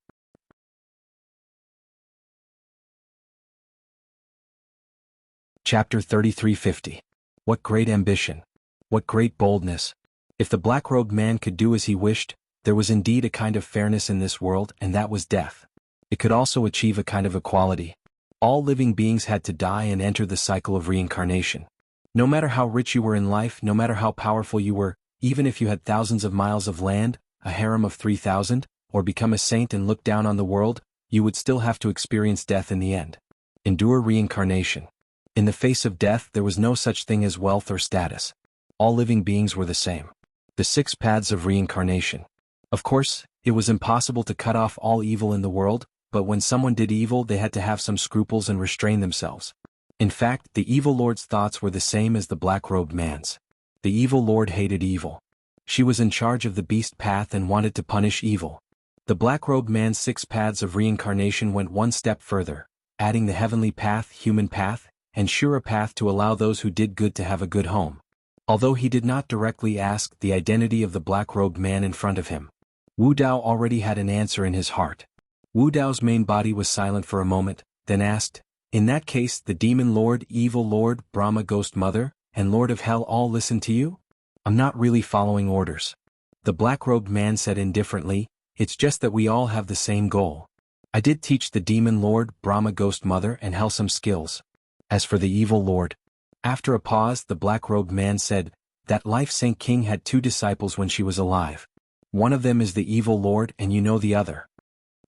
Chapter 3350. What great ambition! What great boldness! If the black-robed man could do as he wished, there was indeed a kind of fairness in this world, and that was death. It could also achieve a kind of equality. All living beings had to die and enter the cycle of reincarnation. No matter how rich you were in life, no matter how powerful you were, even if you had thousands of miles of land, a harem of 3,000, or become a saint and look down on the world, you would still have to experience death in the end. Endure reincarnation. In the face of death, there was no such thing as wealth or status. All living beings were the same. The 6 paths of reincarnation. Of course, it was impossible to cut off all evil in the world, but when someone did evil, they had to have some scruples and restrain themselves. In fact, the evil lord's thoughts were the same as the black-robed man's. The evil lord hated evil. She was in charge of the beast path and wanted to punish evil. The black-robed man's 6 paths of reincarnation went one step further, adding the heavenly path, human path, and Shura path to allow those who did good to have a good home. Although he did not directly ask the identity of the black-robed man in front of him, Wu Dao already had an answer in his heart. Wu Dao's main body was silent for a moment, then asked, "In that case, the demon lord, evil lord, Brahma ghost mother, and lord of hell all listen to you? I'm not really following orders." The black-robed man said indifferently, "It's just that we all have the same goal. I did teach the demon lord, Brahma ghost mother, and hell some skills. As for the evil lord..." After a pause, the black-robed man said, "That life Saint King had 2 disciples when she was alive. One of them is the evil lord and you know the other."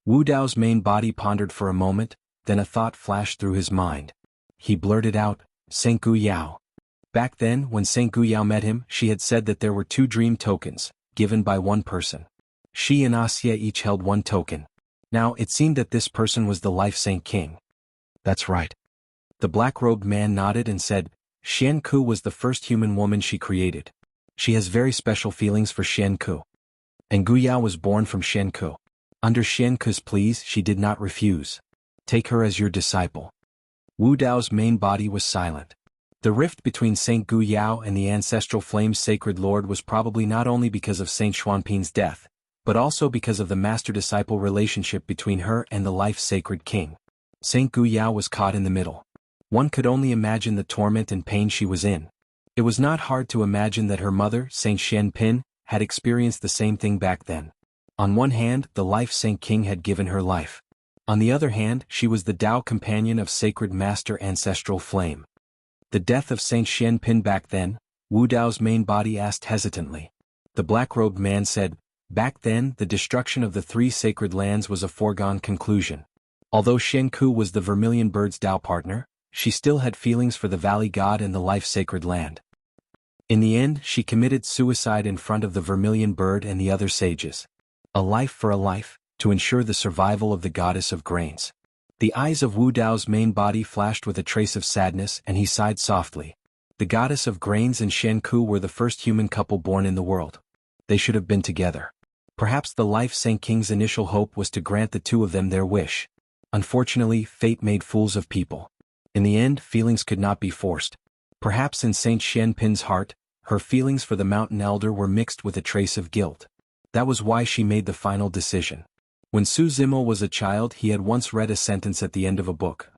Wu Dao's main body pondered for a moment, then a thought flashed through his mind. He blurted out, "Saint Gu Yao." Back then, when Saint Gu Yao met him, she had said that there were 2 dream tokens, given by one person. She and Asya each held 1 token. Now, it seemed that this person was the life Saint King. "That's right." The black-robed man nodded and said, "Xian Ku was the first human woman she created. She has very special feelings for Xian Ku. And Gu Yao was born from Xian Ku. Under Xian Ku's pleas, she did not refuse. Take her as your disciple." Wu Dao's main body was silent. The rift between Saint Gu Yao and the ancestral flame's sacred lord was probably not only because of Saint Xuanping's death, but also because of the master-disciple relationship between her and the life-sacred king. Saint Gu Yao was caught in the middle. One could only imagine the torment and pain she was in. It was not hard to imagine that her mother, Saint Xianpin, had experienced the same thing back then. On one hand, the life Saint King had given her life. On the other hand, she was the Tao companion of sacred master ancestral flame. The death of Saint Xianpin back then, Wu Dao's main body asked hesitantly. The black-robed man said, "Back then, the destruction of the 3 sacred lands was a foregone conclusion. Although Xian Ku was the Vermilion Bird's Tao partner, she still had feelings for the Valley God and the life-sacred land. In the end, she committed suicide in front of the Vermilion Bird and the other sages. A life for a life, to ensure the survival of the goddess of grains." The eyes of Wu Dao's main body flashed with a trace of sadness and he sighed softly. The goddess of grains and Xian Ku were the first human couple born in the world. They should have been together. Perhaps the life Saint King's initial hope was to grant the 2 of them their wish. Unfortunately, fate made fools of people. In the end, feelings could not be forced. Perhaps in Saint Xianpin's heart, her feelings for the mountain elder were mixed with a trace of guilt. That was why she made the final decision. When Su Zimmo was a child, he had once read a sentence at the end of a book.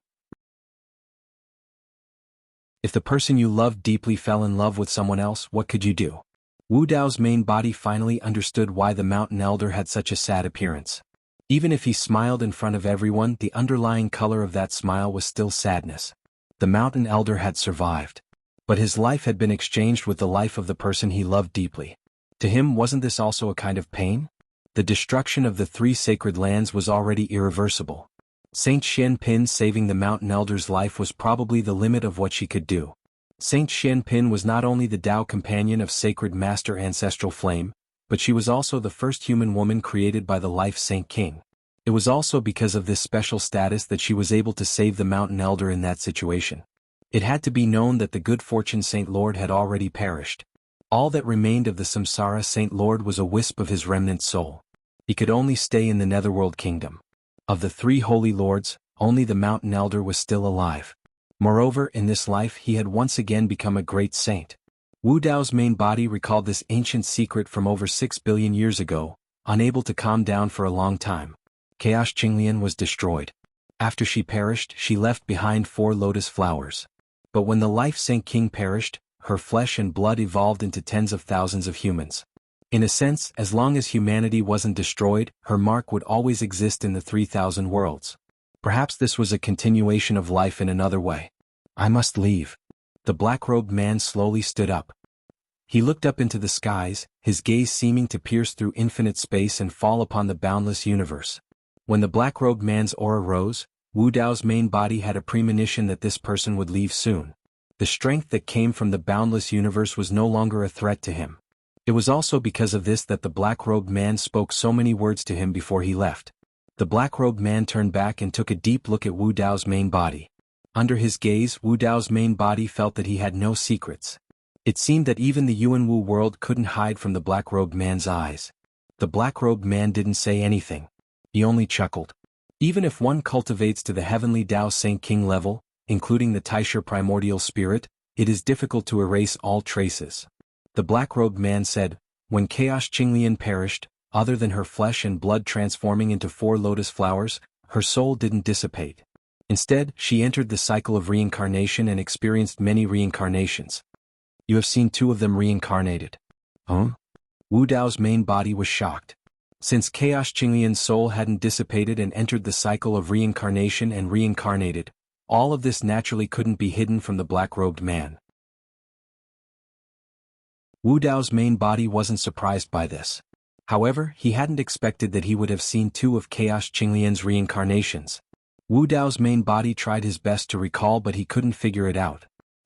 If the person you loved deeply fell in love with someone else, what could you do? Wu Dao's main body finally understood why the mountain elder had such a sad appearance. Even if he smiled in front of everyone, the underlying color of that smile was still sadness. The mountain elder had survived. But his life had been exchanged with the life of the person he loved deeply. To him, wasn't this also a kind of pain? The destruction of the 3 sacred lands was already irreversible. Saint Xianpin saving the mountain elder's life was probably the limit of what she could do. Saint Xianpin was not only the Tao companion of sacred master ancestral flame, but she was also the first human woman created by the life Saint King. It was also because of this special status that she was able to save the mountain elder in that situation. It had to be known that the good fortune Saint Lord had already perished. All that remained of the samsara Saint Lord was a wisp of his remnant soul. He could only stay in the netherworld kingdom. Of the 3 holy lords, only the mountain elder was still alive. Moreover, in this life he had once again become a great saint. Wu Dao's main body recalled this ancient secret from over 6 billion years ago, unable to calm down for a long time. Chaos Qinglian was destroyed. After she perished, she left behind 4 lotus flowers. But when the Life Saint King perished, her flesh and blood evolved into tens of thousands of humans. In a sense, as long as humanity wasn't destroyed, her mark would always exist in the 3,000 worlds. Perhaps this was a continuation of life in another way. I must leave. The black-robed man slowly stood up. He looked up into the skies, his gaze seeming to pierce through infinite space and fall upon the boundless universe. When the black-robed man's aura rose, Wu Dao's main body had a premonition that this person would leave soon. The strength that came from the boundless universe was no longer a threat to him. It was also because of this that the black-robed man spoke so many words to him before he left. The black-robed man turned back and took a deep look at Wu Dao's main body. Under his gaze, Wu Dao's main body felt that he had no secrets. It seemed that even the Yuanwu world couldn't hide from the black-robed man's eyes. The black-robed man didn't say anything. He only chuckled. Even if one cultivates to the heavenly Dao Saint King level, including the Taisha primordial spirit, it is difficult to erase all traces. The black-robed man said, when Chaos Qinglian perished, other than her flesh and blood transforming into 4 lotus flowers, her soul didn't dissipate. Instead, she entered the cycle of reincarnation and experienced many reincarnations. You have seen 2 of them reincarnated. Huh? Wu Dao's main body was shocked. Since Chaos Qinglian's soul hadn't dissipated and entered the cycle of reincarnation and reincarnated, all of this naturally couldn't be hidden from the black-robed man. Wu Dao's main body wasn't surprised by this. However, he hadn't expected that he would have seen 2 of Chaos Qinglian's reincarnations. Wu Dao's main body tried his best to recall, but he couldn't figure it out.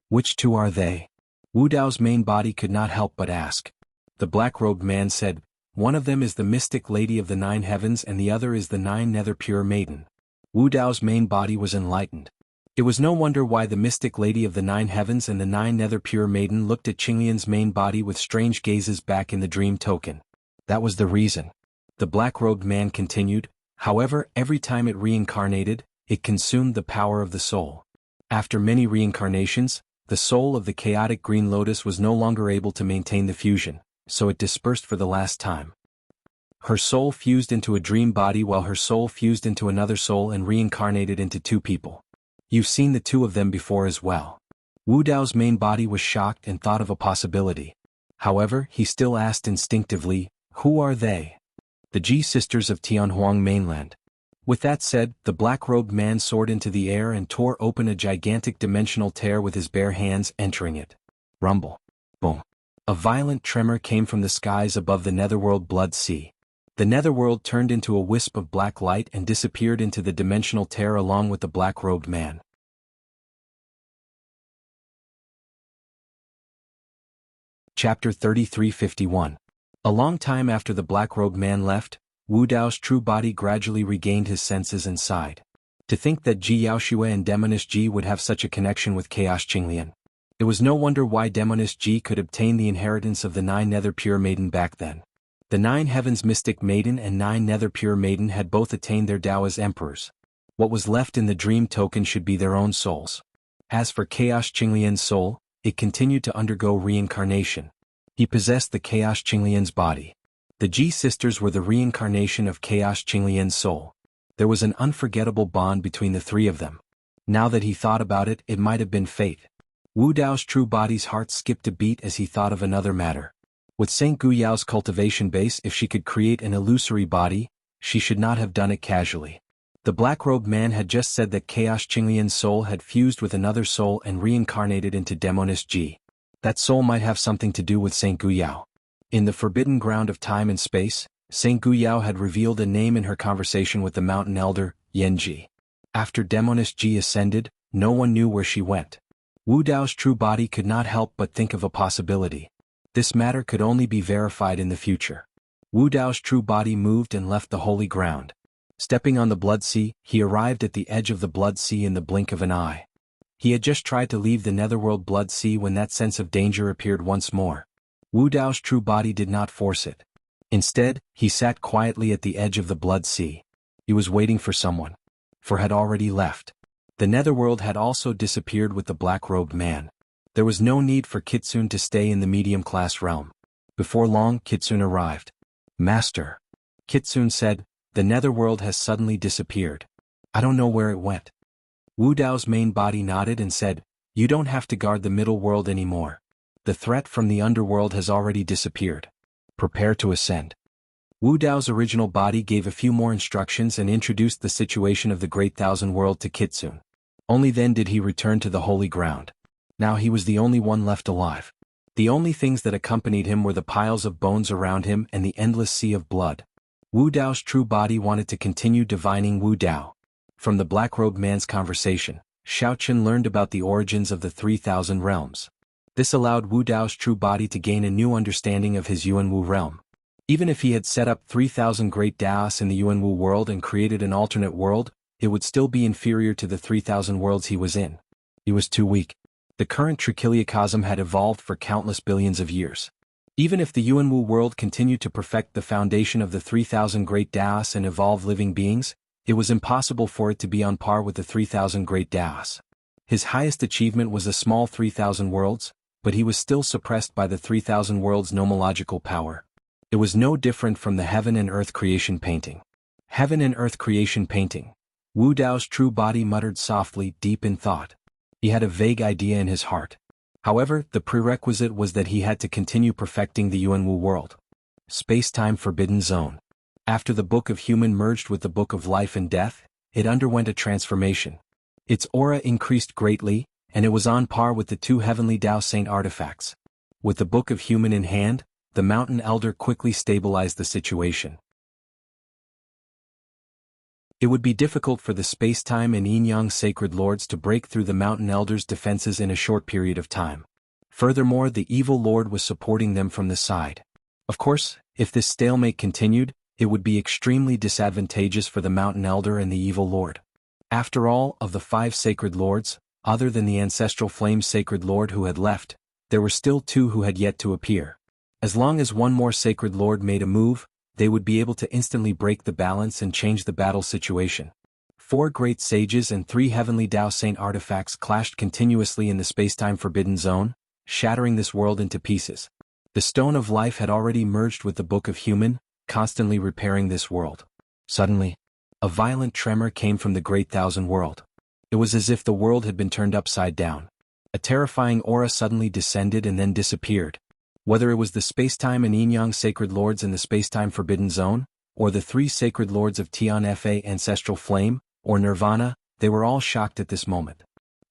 Which 2 are they? Wu Dao's main body could not help but ask. The black-robed man said, one of them is the mystic lady of the 9 heavens and the other is the 9 nether pure maiden. Wu Dao's main body was enlightened. It was no wonder why the mystic lady of the 9 heavens and the 9 nether pure maiden looked at Qinglian's main body with strange gazes back in the dream token. That was the reason. The black-robed man continued, however, every time it reincarnated, it consumed the power of the soul. After many reincarnations, the soul of the chaotic green lotus was no longer able to maintain the fusion, so it dispersed for the last time. Her soul fused into a dream body while her soul fused into another soul and reincarnated into 2 people. You've seen the 2 of them before as well. Wu Dao's main body was shocked and thought of a possibility. However, he still asked instinctively, who are they? The Ji sisters of Tianhuang mainland. With that said, the black-robed man soared into the air and tore open a gigantic dimensional tear with his bare hands, entering it. Rumble. Boom. A violent tremor came from the skies above the netherworld blood sea. The netherworld turned into a wisp of black light and disappeared into the dimensional tear along with the black-robed man. Chapter 3351. A long time after the black-robed man left, Wu Dao's true body gradually regained his senses and sighed. To think that Ji Yaoshue and Demoness Ji would have such a connection with Chaos Qinglian. It was no wonder why Demoness Ji could obtain the inheritance of the 9 nether pure maiden back then. The 9 heavens mystic maiden and 9 nether pure maiden had both attained their Dao as emperors. What was left in the dream token should be their own souls. As for Chaos Qinglian's soul, it continued to undergo reincarnation. He possessed the Chaos Qinglian's body. The Ji sisters were the reincarnation of Chaos Qinglian's soul. There was an unforgettable bond between the 3 of them. Now that he thought about it, it might have been fate. Wu Dao's true body's heart skipped a beat as he thought of another matter. With Saint Guyao's cultivation base, if she could create an illusory body, she should not have done it casually. The black-robed man had just said that Chaos Qinglian's soul had fused with another soul and reincarnated into Demoness Ji. That soul might have something to do with Saint Guyao. In the forbidden ground of time and space, Saint Guyao had revealed a name in her conversation with the mountain elder, Yanji. After Demoness Ji ascended, no one knew where she went. Wu Dao's true body could not help but think of a possibility. This matter could only be verified in the future. Wu Dao's true body moved and left the holy ground. Stepping on the blood sea, he arrived at the edge of the blood sea in the blink of an eye. He had just tried to leave the netherworld blood sea when that sense of danger appeared once more. Wu Dao's true body did not force it. Instead, he sat quietly at the edge of the blood sea. He was waiting for someone. For had already left. The netherworld had also disappeared with the black-robed man. There was no need for Kitsune to stay in the medium-class realm. Before long, Kitsune arrived. "Master," Kitsune said, "the netherworld has suddenly disappeared. I don't know where it went." Wu Dao's main body nodded and said, "You don't have to guard the middle world anymore. The threat from the underworld has already disappeared. Prepare to ascend." Wu Dao's original body gave a few more instructions and introduced the situation of the Great Thousand World to Kitsune. Only then did he return to the holy ground. Now he was the only one left alive. The only things that accompanied him were the piles of bones around him and the endless sea of blood. Wu Dao's true body wanted to continue divining Wu Dao. From the black-robed man's conversation, Shaochen learned about the origins of the 3,000 realms. This allowed Wu Dao's true body to gain a new understanding of his Yuanwu realm. Even if he had set up 3,000 great Daos in the Yuanwu world and created an alternate world, it would still be inferior to the 3,000 worlds he was in. He was too weak. The current trichiliocosm had evolved for countless billions of years. Even if the Yuanwu world continued to perfect the foundation of the 3,000 great Daos and evolve living beings, it was impossible for it to be on par with the 3,000 great Daos. His highest achievement was the small 3,000 worlds, but he was still suppressed by the 3,000 worlds' nomological power. It was no different from the Heaven and Earth creation painting. Heaven and Earth creation painting. Wu Dao's true body muttered softly, deep in thought. He had a vague idea in his heart. However, the prerequisite was that he had to continue perfecting the Yuanwu world. Space-time forbidden zone. After the Book of Human merged with the Book of Life and Death, it underwent a transformation. Its aura increased greatly, and it was on par with the two heavenly Dao Saint artifacts. With the Book of Human in hand, the Mountain Elder quickly stabilized the situation. It would be difficult for the space-time and yin-yang sacred lords to break through the Mountain Elder's defenses in a short period of time. Furthermore, the evil lord was supporting them from the side. Of course, if this stalemate continued, it would be extremely disadvantageous for the Mountain Elder and the evil lord. After all, of the 5 sacred lords, other than the ancestral flame sacred lord who had left, there were still 2 who had yet to appear. As long as one more sacred lord made a move, they would be able to instantly break the balance and change the battle situation. 4 great sages and 3 heavenly Dao Saint artifacts clashed continuously in the space-time forbidden zone, shattering this world into pieces. The Stone of Life had already merged with the Book of Human, constantly repairing this world. Suddenly, a violent tremor came from the Great Thousand World. It was as if the world had been turned upside down. A terrifying aura suddenly descended and then disappeared. Whether it was the space-time and yin-yang sacred lords in the space-time forbidden zone, or the 3 sacred lords of Tian-Fa ancestral flame, or Nirvana, they were all shocked at this moment.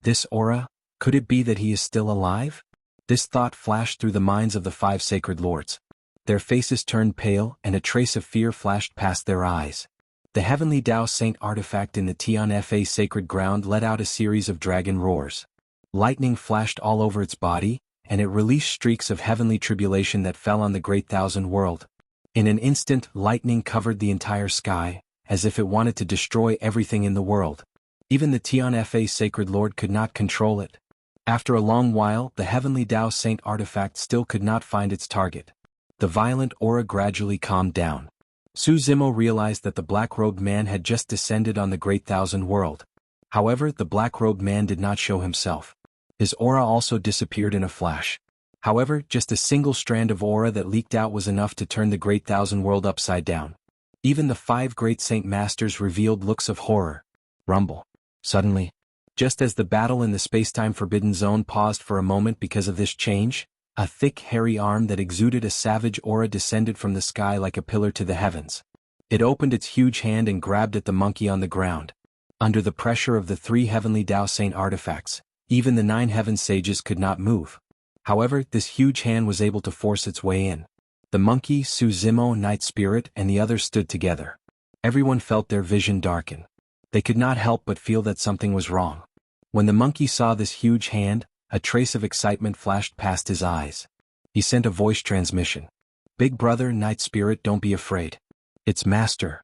This aura, could it be that he is still alive? This thought flashed through the minds of the 5 sacred lords. Their faces turned pale and a trace of fear flashed past their eyes. The heavenly Dao Saint artifact in the Tian-Fa sacred ground let out a series of dragon roars. Lightning flashed all over its body, and it released streaks of heavenly tribulation that fell on the Great Thousand World. In an instant, lightning covered the entire sky, as if it wanted to destroy everything in the world. Even the Tian-Fa sacred lord could not control it. After a long while, the heavenly Dao Saint artifact still could not find its target. The violent aura gradually calmed down. Su Zimo realized that the black-robed man had just descended on the Great Thousand World. However, the black-robed man did not show himself. His aura also disappeared in a flash. However, just a single strand of aura that leaked out was enough to turn the Great Thousand World upside down. Even the 5 great Saint Masters revealed looks of horror. Rumble. Suddenly, just as the battle in the space-time forbidden zone paused for a moment because of this change, a thick hairy arm that exuded a savage aura descended from the sky like a pillar to the heavens. It opened its huge hand and grabbed at the monkey on the ground. Under the pressure of the 3 heavenly Dao Saint artifacts, even the 9 heaven sages could not move. However, this huge hand was able to force its way in. The monkey, Su Zimo, Night Spirit, and the others stood together. Everyone felt their vision darken. They could not help but feel that something was wrong. When the monkey saw this huge hand, a trace of excitement flashed past his eyes. He sent a voice transmission. "Big brother, Night Spirit, don't be afraid. It's Master."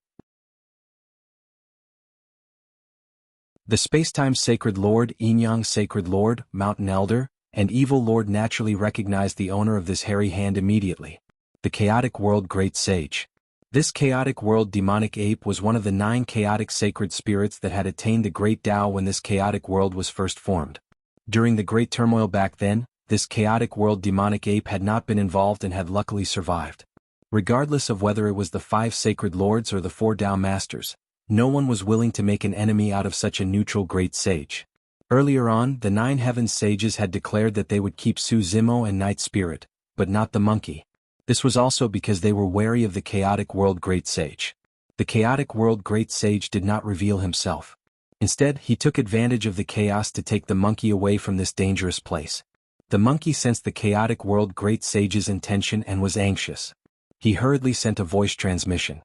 The space-time sacred lord, yin-yang sacred lord, mountain elder, and evil lord naturally recognized the owner of this hairy hand immediately. The chaotic world great sage. This chaotic world demonic ape was one of the 9 chaotic sacred spirits that had attained the great Tao when this chaotic world was first formed. During the great turmoil back then, this chaotic world demonic ape had not been involved and had luckily survived. Regardless of whether it was the 5 sacred lords or the 4 Tao masters, no one was willing to make an enemy out of such a neutral great sage. Earlier on, the 9 heavens sages had declared that they would keep Su Zimo and Night Spirit, but not the monkey. This was also because they were wary of the chaotic world great sage. The chaotic world great sage did not reveal himself. Instead, he took advantage of the chaos to take the monkey away from this dangerous place. The monkey sensed the chaotic world great sage's intention and was anxious. He hurriedly sent a voice transmission.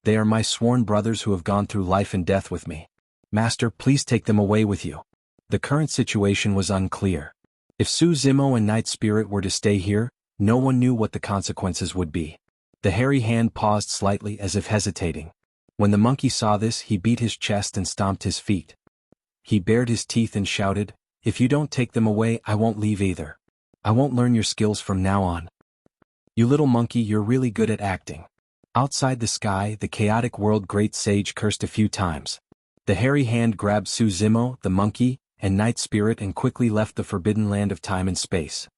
"They are my sworn brothers who have gone through life and death with me. Master, please take them away with you." The current situation was unclear. If Su Zimo and Night Spirit were to stay here, no one knew what the consequences would be. The hairy hand paused slightly as if hesitating. When the monkey saw this, he beat his chest and stomped his feet. He bared his teeth and shouted, "If you don't take them away, I won't leave either. I won't learn your skills from now on. You little monkey, you're really good at acting." Outside the sky, the chaotic world great sage cursed a few times. The hairy hand grabbed Su Zimo, the monkey, and Night Spirit and quickly left the forbidden land of time and space.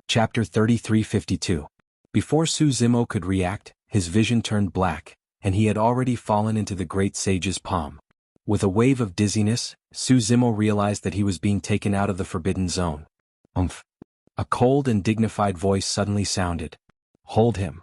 Chapter 3352. Before Su Zimo could react, his vision turned black, and he had already fallen into the great sage's palm. With a wave of dizziness, Su Zimo realized that he was being taken out of the forbidden zone. "Umph." A cold and dignified voice suddenly sounded. "Hold him."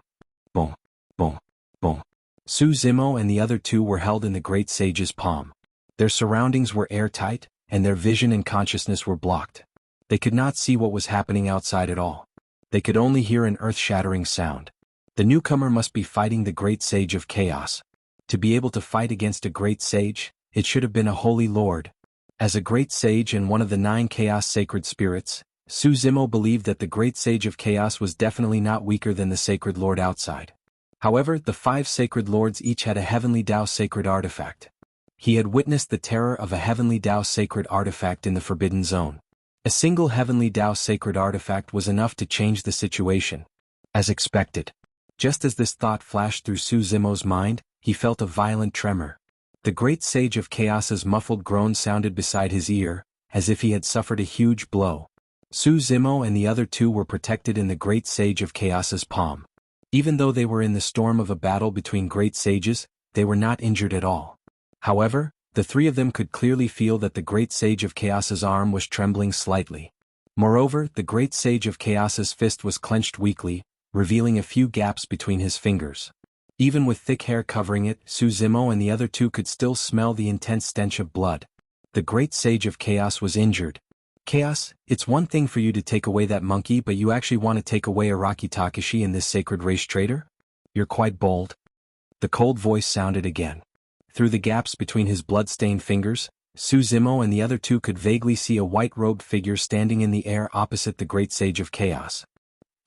Boom, boom, boom. Su Zimo and the other 2 were held in the great sage's palm. Their surroundings were airtight, and their vision and consciousness were blocked. They could not see what was happening outside at all. They could only hear an earth-shattering sound. The newcomer must be fighting the great sage of chaos. To be able to fight against a great sage, it should have been a holy lord. As a great sage and one of the 9 chaos sacred spirits, Su Zimo believed that the great sage of chaos was definitely not weaker than the sacred lord outside. However, the 5 sacred lords each had a heavenly Tao sacred artifact. He had witnessed the terror of a heavenly Tao sacred artifact in the forbidden zone. A single heavenly Tao sacred artifact was enough to change the situation. As expected. Just as this thought flashed through Su Zimo's mind, he felt a violent tremor. The great sage of chaos's muffled groan sounded beside his ear, as if he had suffered a huge blow. Su Zimo and the other 2 were protected in the great sage of chaos's palm. Even though they were in the storm of a battle between great sages, they were not injured at all. However, the 3 of them could clearly feel that the great sage of chaos's arm was trembling slightly. Moreover, the great sage of chaos's fist was clenched weakly, revealing a few gaps between his fingers. Even with thick hair covering it, Su Zimo and the other 2 could still smell the intense stench of blood. The great sage of chaos was injured. "Chaos, it's one thing for you to take away that monkey, but you actually want to take away Araki Takashi and this sacred race traitor? You're quite bold." The cold voice sounded again. Through the gaps between his blood-stained fingers, Su Zimo and the other 2 could vaguely see a white-robed figure standing in the air opposite the great sage of chaos.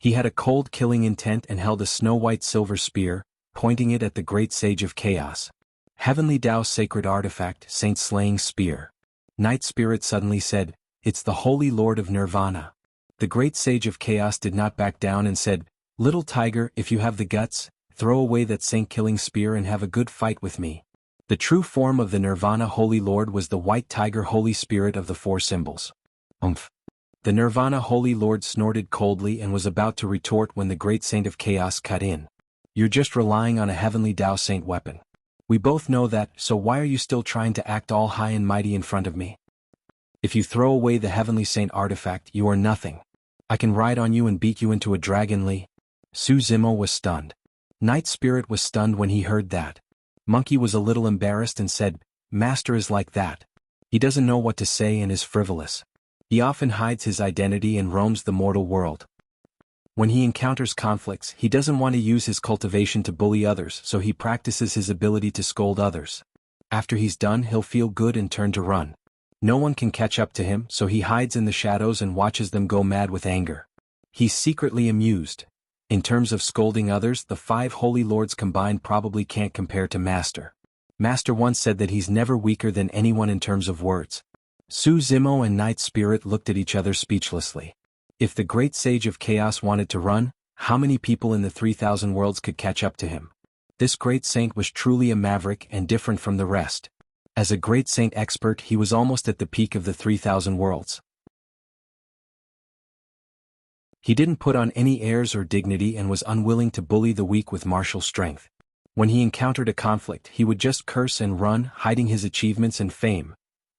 He had a cold killing intent and held a snow-white silver spear, pointing it at the great sage of chaos. Heavenly Tao sacred artifact, saint-slaying spear. Night Spirit suddenly said, "It's the Holy Lord of Nirvana." The great sage of chaos did not back down and said, "Little tiger, if you have the guts, throw away that saint-killing spear and have a good fight with me." The true form of the Nirvana Holy Lord was the white tiger Holy Spirit of the 4 symbols. "Umph." The Nirvana Holy Lord snorted coldly and was about to retort when the great saint of chaos cut in. "You're just relying on a heavenly Tao saint weapon. We both know that, so why are you still trying to act all high and mighty in front of me? If you throw away the heavenly saint artifact, you are nothing. I can ride on you and beat you into a dragon Li." Su Zimo was stunned. Night Spirit was stunned when he heard that. Monkey was a little embarrassed and said, "Master is like that. He doesn't know what to say and is frivolous. He often hides his identity and roams the mortal world. When he encounters conflicts, he doesn't want to use his cultivation to bully others, so he practices his ability to scold others. After he's done, he'll feel good and turn to run. No one can catch up to him, so he hides in the shadows and watches them go mad with anger. He's secretly amused. In terms of scolding others, the 5 holy lords combined probably can't compare to Master. Master once said that he's never weaker than anyone in terms of words." Su Zimo and Night Spirit looked at each other speechlessly. If the great sage of chaos wanted to run, how many people in the 3,000 worlds could catch up to him? This great saint was truly a maverick and different from the rest. As a great saint expert, he was almost at the peak of the 3,000 worlds. He didn't put on any airs or dignity and was unwilling to bully the weak with martial strength. When he encountered a conflict, he would just curse and run, hiding his achievements and fame.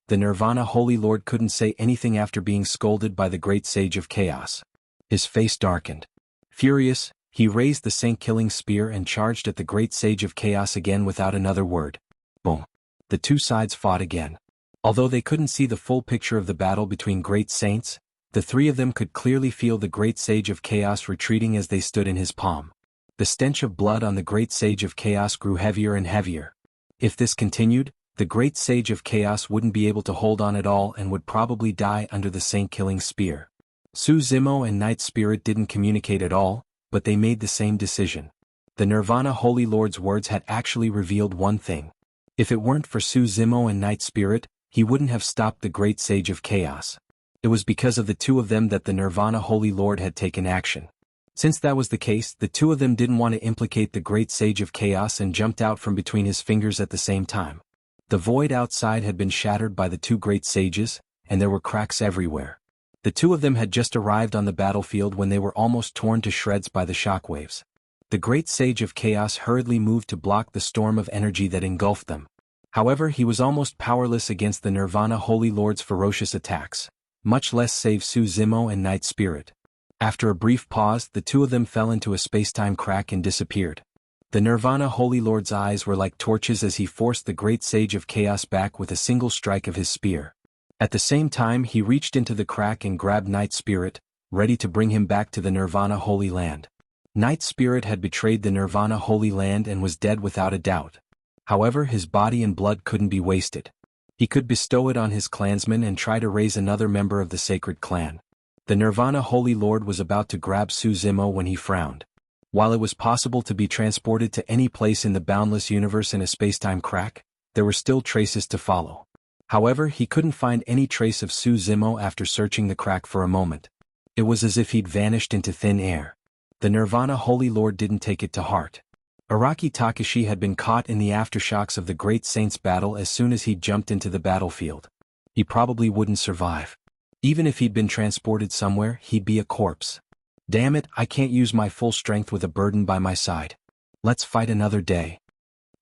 The Nirvana Holy Lord couldn't say anything after being scolded by the great sage of chaos. His face darkened. Furious, he raised the saint-killing spear and charged at the great sage of chaos again without another word. Boom. The two sides fought again. Although they couldn't see the full picture of the battle between great saints, the three of them could clearly feel the great sage of chaos retreating as they stood in his palm. The stench of blood on the great sage of chaos grew heavier and heavier. If this continued, the great sage of chaos wouldn't be able to hold on at all and would probably die under the saint-killing spear. Su Zimo and Night Spirit didn't communicate at all, but they made the same decision. The Nirvana Holy Lord's words had actually revealed one thing. If it weren't for Su Zimo and Night Spirit, he wouldn't have stopped the great sage of chaos. It was because of the two of them that the Nirvana Holy Lord had taken action. Since that was the case, the two of them didn't want to implicate the great sage of chaos and jumped out from between his fingers at the same time. The void outside had been shattered by the two great sages, and there were cracks everywhere. The two of them had just arrived on the battlefield when they were almost torn to shreds by the shockwaves. The great sage of chaos hurriedly moved to block the storm of energy that engulfed them. However, he was almost powerless against the Nirvana Holy Lord's ferocious attacks, much less save Su Zimo and Night Spirit. After a brief pause, the two of them fell into a space-time crack and disappeared. The Nirvana Holy Lord's eyes were like torches as he forced the great sage of chaos back with a single strike of his spear. At the same time, he reached into the crack and grabbed Night Spirit, ready to bring him back to the Nirvana Holy Land. Night Spirit had betrayed the Nirvana Holy Land and was dead without a doubt. However, his body and blood couldn't be wasted. He could bestow it on his clansmen and try to raise another member of the sacred clan. The Nirvana Holy Lord was about to grab Su Zimo when he frowned. While it was possible to be transported to any place in the boundless universe in a spacetime crack, there were still traces to follow. However, he couldn't find any trace of Su Zimo after searching the crack for a moment. It was as if he'd vanished into thin air. The Nirvana Holy Lord didn't take it to heart. Araki Takashi had been caught in the aftershocks of the Great Saint's battle as soon as he'd jumped into the battlefield. He probably wouldn't survive. Even if he'd been transported somewhere, he'd be a corpse. Damn it, I can't use my full strength with a burden by my side. Let's fight another day.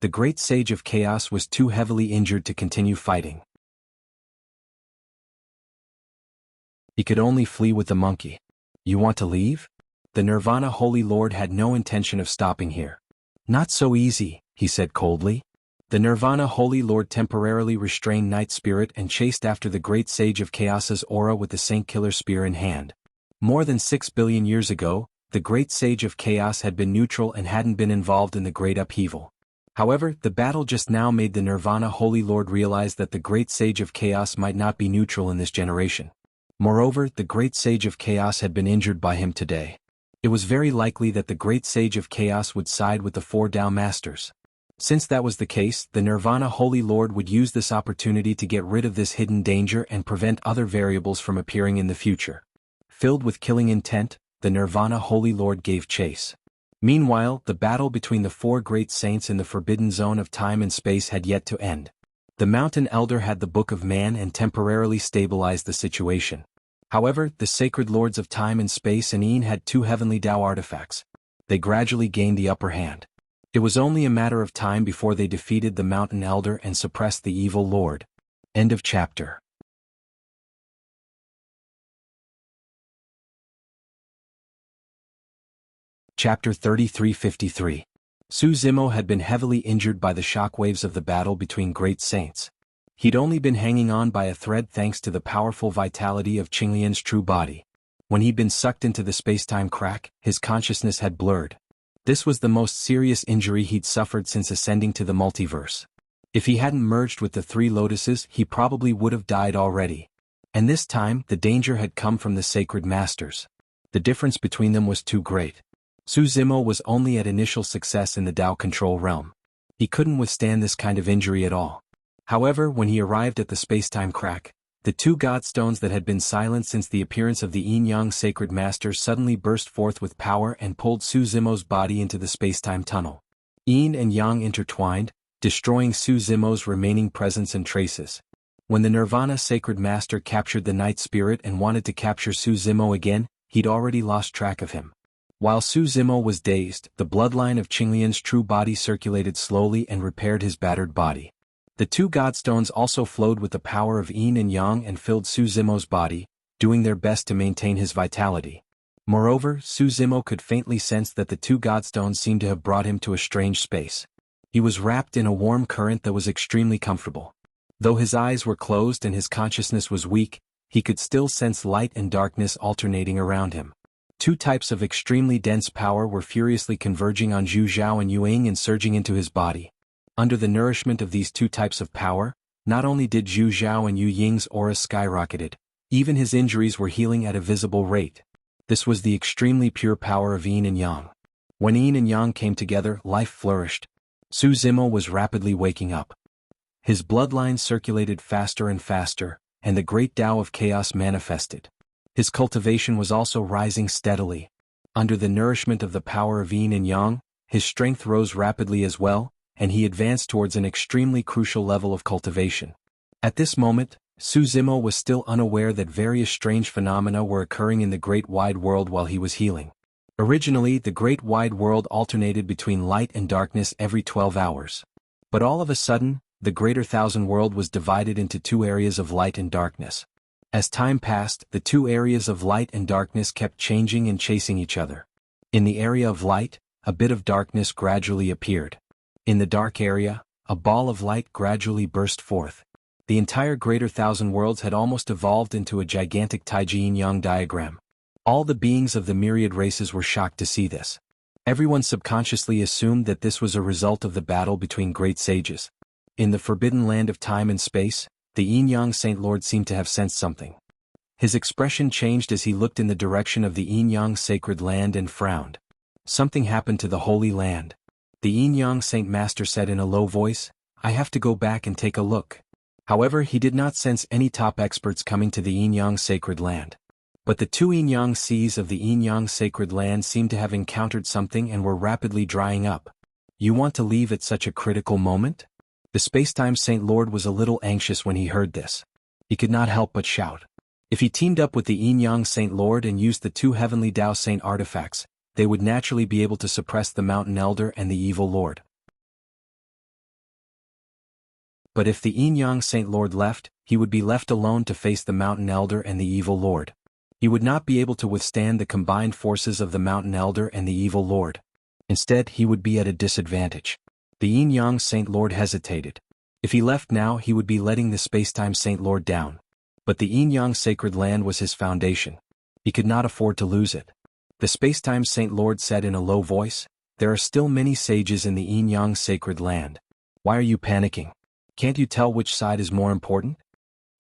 The Great Sage of Chaos was too heavily injured to continue fighting. He could only flee with the monkey. You want to leave? The Nirvana Holy Lord had no intention of stopping here. Not so easy, he said coldly. The Nirvana Holy Lord temporarily restrained Night Spirit and chased after the Great Sage of Chaos's aura with the Saint Killer Spear in hand. More than 6 billion years ago, the Great Sage of Chaos had been neutral and hadn't been involved in the Great Upheaval. However, the battle just now made the Nirvana Holy Lord realize that the Great Sage of Chaos might not be neutral in this generation. Moreover, the Great Sage of Chaos had been injured by him today. It was very likely that the Great Sage of Chaos would side with the 4 Tao Masters. Since that was the case, the Nirvana Holy Lord would use this opportunity to get rid of this hidden danger and prevent other variables from appearing in the future. Filled with killing intent, the Nirvana Holy Lord gave chase. Meanwhile, the battle between the 4 great saints in the forbidden zone of time and space had yet to end. The Mountain Elder had the Book of Man and temporarily stabilized the situation. However, the Sacred Lords of Time and Space and Yin had 2 heavenly Tao artifacts. They gradually gained the upper hand. It was only a matter of time before they defeated the Mountain Elder and suppressed the evil Lord. End of chapter. Chapter 3353. Su Zimo had been heavily injured by the shockwaves of the battle between great saints. He'd only been hanging on by a thread thanks to the powerful vitality of Qinglian's true body. When he'd been sucked into the spacetime crack, his consciousness had blurred. This was the most serious injury he'd suffered since ascending to the multiverse. If he hadn't merged with the 3 lotuses, he probably would have died already. And this time, the danger had come from the Sacred Masters. The difference between them was too great. Su Zimo was only at initial success in the Tao control realm. He couldn't withstand this kind of injury at all. However, when he arrived at the spacetime crack, the 2 godstones that had been silent since the appearance of the Yin-Yang Sacred Masters suddenly burst forth with power and pulled Su Zimo's body into the spacetime tunnel. Yin and Yang intertwined, destroying Su Zimo's remaining presence and traces. When the Nirvana Sacred Master captured the Night Spirit and wanted to capture Su Zimo again, he'd already lost track of him. While Su Zimo was dazed, the bloodline of Qinglian's true body circulated slowly and repaired his battered body. The two Godstones also flowed with the power of Yin and Yang and filled Su Zimo's body, doing their best to maintain his vitality. Moreover, Su Zimo could faintly sense that the two Godstones seemed to have brought him to a strange space. He was wrapped in a warm current that was extremely comfortable. Though his eyes were closed and his consciousness was weak, he could still sense light and darkness alternating around him. Two types of extremely dense power were furiously converging on Zhu Zhao and Yu Ying and surging into his body. Under the nourishment of these two types of power, not only did Zhu Zhao and Yu Ying's aura skyrocketed, even his injuries were healing at a visible rate. This was the extremely pure power of Yin and Yang. When Yin and Yang came together, life flourished. Su Zimo was rapidly waking up. His bloodline circulated faster and faster, and the great Tao of chaos manifested. His cultivation was also rising steadily. Under the nourishment of the power of Yin and Yang, his strength rose rapidly as well, and he advanced towards an extremely crucial level of cultivation. At this moment, Su Zimo was still unaware that various strange phenomena were occurring in the great wide world while he was healing. Originally, the great wide world alternated between light and darkness every 12 hours. But all of a sudden, the greater thousand world was divided into two areas of light and darkness. As time passed, the two areas of light and darkness kept changing and chasing each other. In the area of light, a bit of darkness gradually appeared. In the dark area, a ball of light gradually burst forth. The entire greater thousand worlds had almost evolved into a gigantic Taiji yin-yang diagram. All the beings of the myriad races were shocked to see this. Everyone subconsciously assumed that this was a result of the battle between great sages. In the forbidden land of time and space, the Yin-Yang Saint Lord seemed to have sensed something. His expression changed as he looked in the direction of the Yin-Yang Sacred Land and frowned. Something happened to the Holy Land. The Yin-Yang Saint Master said in a low voice, "I have to go back and take a look." However, he did not sense any top experts coming to the Yin-Yang Sacred Land. But the two Yin-Yang seas of the Yin-Yang Sacred Land seemed to have encountered something and were rapidly drying up. "You want to leave at such a critical moment?" The Spacetime Saint Lord was a little anxious when he heard this. He could not help but shout. If he teamed up with the Yin-Yang Saint Lord and used the two Heavenly Tao Saint artifacts, they would naturally be able to suppress the Mountain Elder and the Evil Lord. But if the Yin-Yang Saint Lord left, he would be left alone to face the Mountain Elder and the Evil Lord. He would not be able to withstand the combined forces of the Mountain Elder and the Evil Lord. Instead, he would be at a disadvantage. The Yin-Yang Saint Lord hesitated. If he left now, he would be letting the Spacetime Saint Lord down. But the Yin-Yang Sacred Land was his foundation. He could not afford to lose it. The Spacetime Saint Lord said in a low voice, "There are still many sages in the Yin-Yang Sacred Land. Why are you panicking? Can't you tell which side is more important?"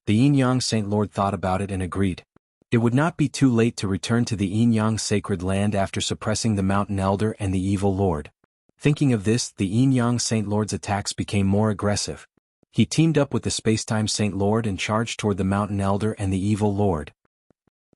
The Yin-Yang Saint Lord thought about it and agreed. It would not be too late to return to the Yin-Yang Sacred Land after suppressing the Mountain Elder and the Evil Lord. Thinking of this, the Yin-Yang Saint Lord's attacks became more aggressive. He teamed up with the Spacetime Saint Lord and charged toward the Mountain Elder and the Evil Lord.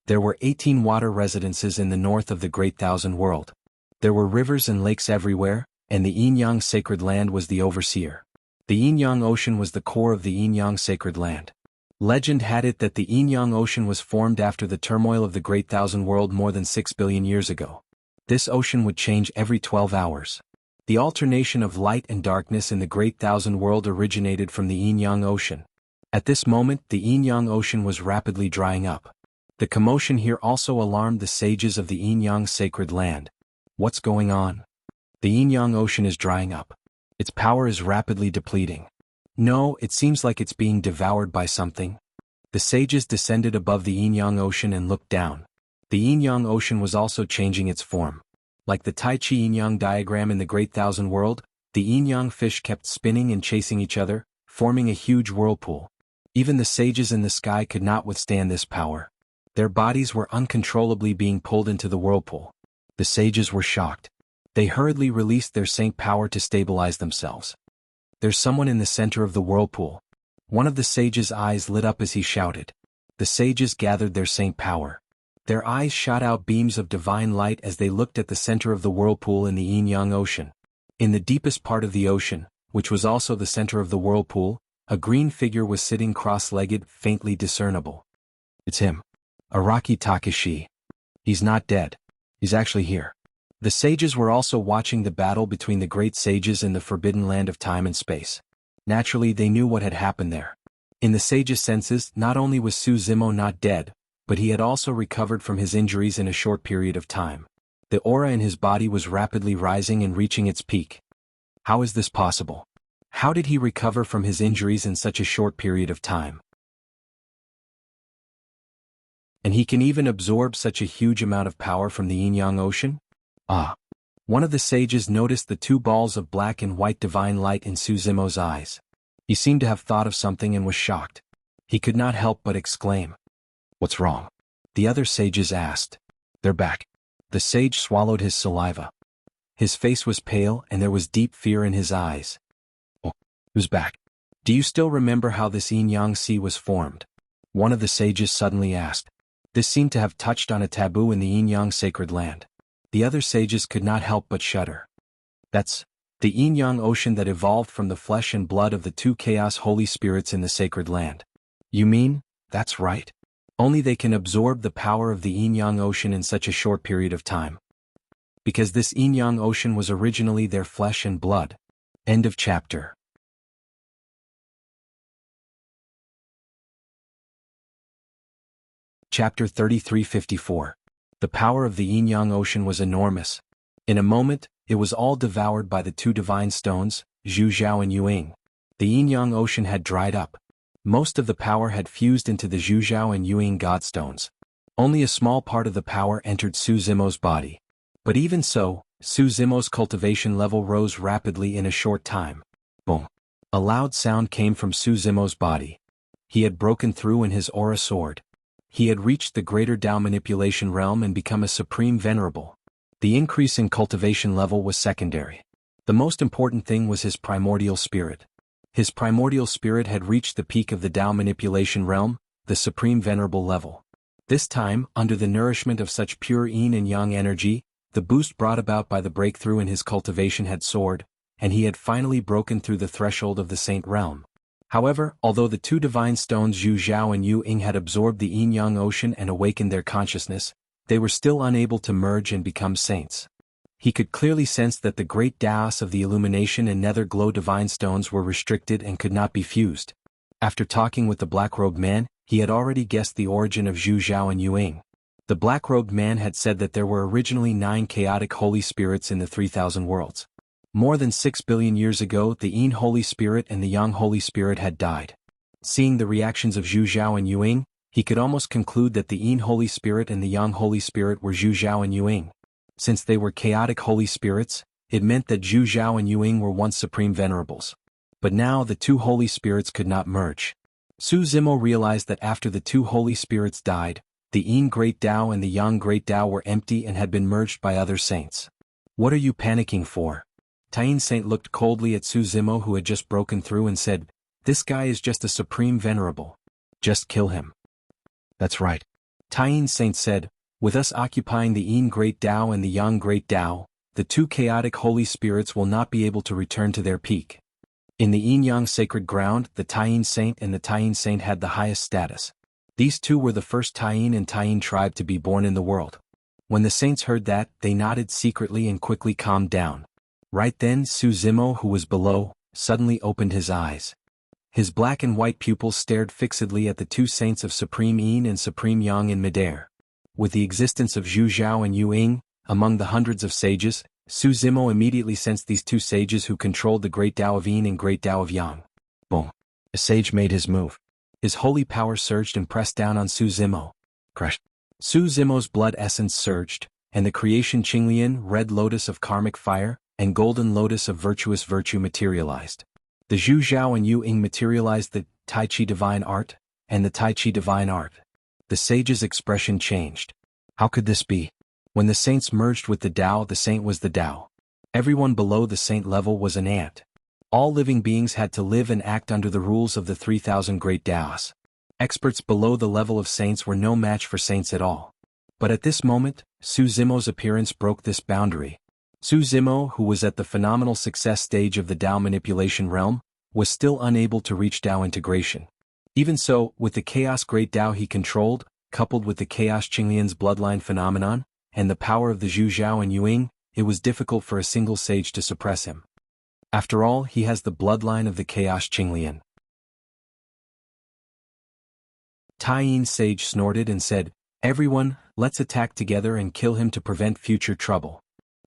There were 18 water residences in the north of the Great Thousand World. There were rivers and lakes everywhere, and the Yin-Yang Sacred Land was the overseer. The Yin-Yang Ocean was the core of the Yin-Yang Sacred Land. Legend had it that the Yin-Yang Ocean was formed after the turmoil of the Great Thousand World more than 6 billion years ago. This ocean would change every 12 hours. The alternation of light and darkness in the Great Thousand World originated from the Yin-Yang Ocean. At this moment, the Yin-Yang Ocean was rapidly drying up. The commotion here also alarmed the sages of the Yin-Yang Sacred Land. What's going on? The Yin-Yang Ocean is drying up. Its power is rapidly depleting. No, it seems like it's being devoured by something. The sages descended above the Yin-Yang Ocean and looked down. The Yin-Yang Ocean was also changing its form. Like the Tai Chi Yin-Yang diagram in the Great Thousand World, the Yin-Yang fish kept spinning and chasing each other, forming a huge whirlpool. Even the sages in the sky could not withstand this power. Their bodies were uncontrollably being pulled into the whirlpool. The sages were shocked. They hurriedly released their saint power to stabilize themselves. "There's someone in the center of the whirlpool." One of the sages' eyes lit up as he shouted. The sages gathered their saint power. Their eyes shot out beams of divine light as they looked at the center of the whirlpool in the Yin-Yang Ocean. In the deepest part of the ocean, which was also the center of the whirlpool, a green figure was sitting cross-legged, faintly discernible. It's him. Araki Takeshi. He's not dead. He's actually here. The sages were also watching the battle between the great sages in the forbidden land of time and space. Naturally, they knew what had happened there. In the sages' senses, not only was Suzumo not dead, but he had also recovered from his injuries in a short period of time. The aura in his body was rapidly rising and reaching its peak. How is this possible? How did he recover from his injuries in such a short period of time? And he can even absorb such a huge amount of power from the yin-yang ocean? Ah. One of the sages noticed the two balls of black and white divine light in Suzumo's eyes. He seemed to have thought of something and was shocked. He could not help but exclaim. What's wrong? The other sages asked. They're back. The sage swallowed his saliva. His face was pale and there was deep fear in his eyes. Oh, who's back? Do you still remember how this yin-yang sea was formed? One of the sages suddenly asked. This seemed to have touched on a taboo in the yin-yang sacred land. The other sages could not help but shudder. That's the yin-yang ocean that evolved from the flesh and blood of the two chaos holy spirits in the sacred land. You mean, that's right? Only they can absorb the power of the yin-yang ocean in such a short period of time. Because this yin-yang ocean was originally their flesh and blood. End of chapter. Chapter 3354. The power of the yin-yang ocean was enormous. In a moment, it was all devoured by the two divine stones, Zhu Zhao and Yuing. The yin-yang ocean had dried up. Most of the power had fused into the Zhu Zhao and Yuing godstones. Only a small part of the power entered Suzumo's body. But even so, Suzumo's cultivation level rose rapidly in a short time. Boom. A loud sound came from Suzumo's body. He had broken through in his aura sword. He had reached the greater Tao manipulation realm and become a supreme venerable. The increase in cultivation level was secondary. The most important thing was his primordial spirit. His primordial spirit had reached the peak of the Tao manipulation realm, the supreme venerable level. This time, under the nourishment of such pure yin and yang energy, the boost brought about by the breakthrough in his cultivation had soared, and he had finally broken through the threshold of the saint realm. However, although the two divine stones Zhu Zhao and Yu Ying had absorbed the yin-yang ocean and awakened their consciousness, they were still unable to merge and become saints. He could clearly sense that the great Taos of the illumination and nether glow divine stones were restricted and could not be fused. After talking with the black-robed man, he had already guessed the origin of Zhu Zhao and Yu Ying. The black-robed man had said that there were originally 9 chaotic holy spirits in the 3,000 worlds. More than 6 billion years ago, the Yin Holy Spirit and the Yang Holy Spirit had died. Seeing the reactions of Zhu Zhao and Yu Ying, he could almost conclude that the Yin Holy Spirit and the Yang Holy Spirit were Zhu Zhao and Yu Ying. Since they were chaotic holy spirits, it meant that Zhu Zhao and Yu Ying were once supreme venerables. But now the two holy spirits could not merge. Suzumo realized that after the two holy spirits died, the Yin Great Tao and the Yang Great Tao were empty and had been merged by other saints. What are you panicking for? Taiyin Saint looked coldly at Suzumo, who had just broken through, and said, "This guy is just a supreme venerable. Just kill him." That's right. Taiyin Saint said, "With us occupying the Yin Great Tao and the Yang Great Tao, the two chaotic holy spirits will not be able to return to their peak." In the yin-yang sacred ground, the Taiyin Saint and the Taiyin Saint had the highest status. These two were the first Taiyin and Taiyin tribe to be born in the world. When the saints heard that, they nodded secretly and quickly calmed down. Right then, Suzumo, who was below, suddenly opened his eyes. His black and white pupils stared fixedly at the two saints of Supreme Yin and Supreme Yang in midair. With the existence of Zhu Zhao and Yu Ying, among the hundreds of sages, Suzumo immediately sensed these two sages who controlled the Great Tao of Yin and Great Tao of Yang. Boom. A sage made his move. His holy power surged and pressed down on Suzumo. Crush. Suzumo's blood essence surged, and the creation Qinglian, red lotus of karmic fire, and golden lotus of virtuous virtue materialized. The Zhu Zhao and Yu Ying materialized the Tai Chi divine art, and the Tai Chi divine art. The sage's expression changed. How could this be? When the saints merged with the Tao, the saint was the Tao. Everyone below the saint level was an ant. All living beings had to live and act under the rules of the 3,000 great Taos. Experts below the level of saints were no match for saints at all. But at this moment, Suzumo's appearance broke this boundary. Su Zimo, who was at the phenomenal success stage of the Dao manipulation realm, was still unable to reach Dao integration. Even so, with the Chaos Great Dao he controlled, coupled with the Chaos Qinglian's bloodline phenomenon, and the power of the Zhu Zhao and Yuing, it was difficult for a single sage to suppress him. After all, he has the bloodline of the Chaos Qinglian. Taiyin sage snorted and said, "Everyone, let's attack together and kill him to prevent future trouble."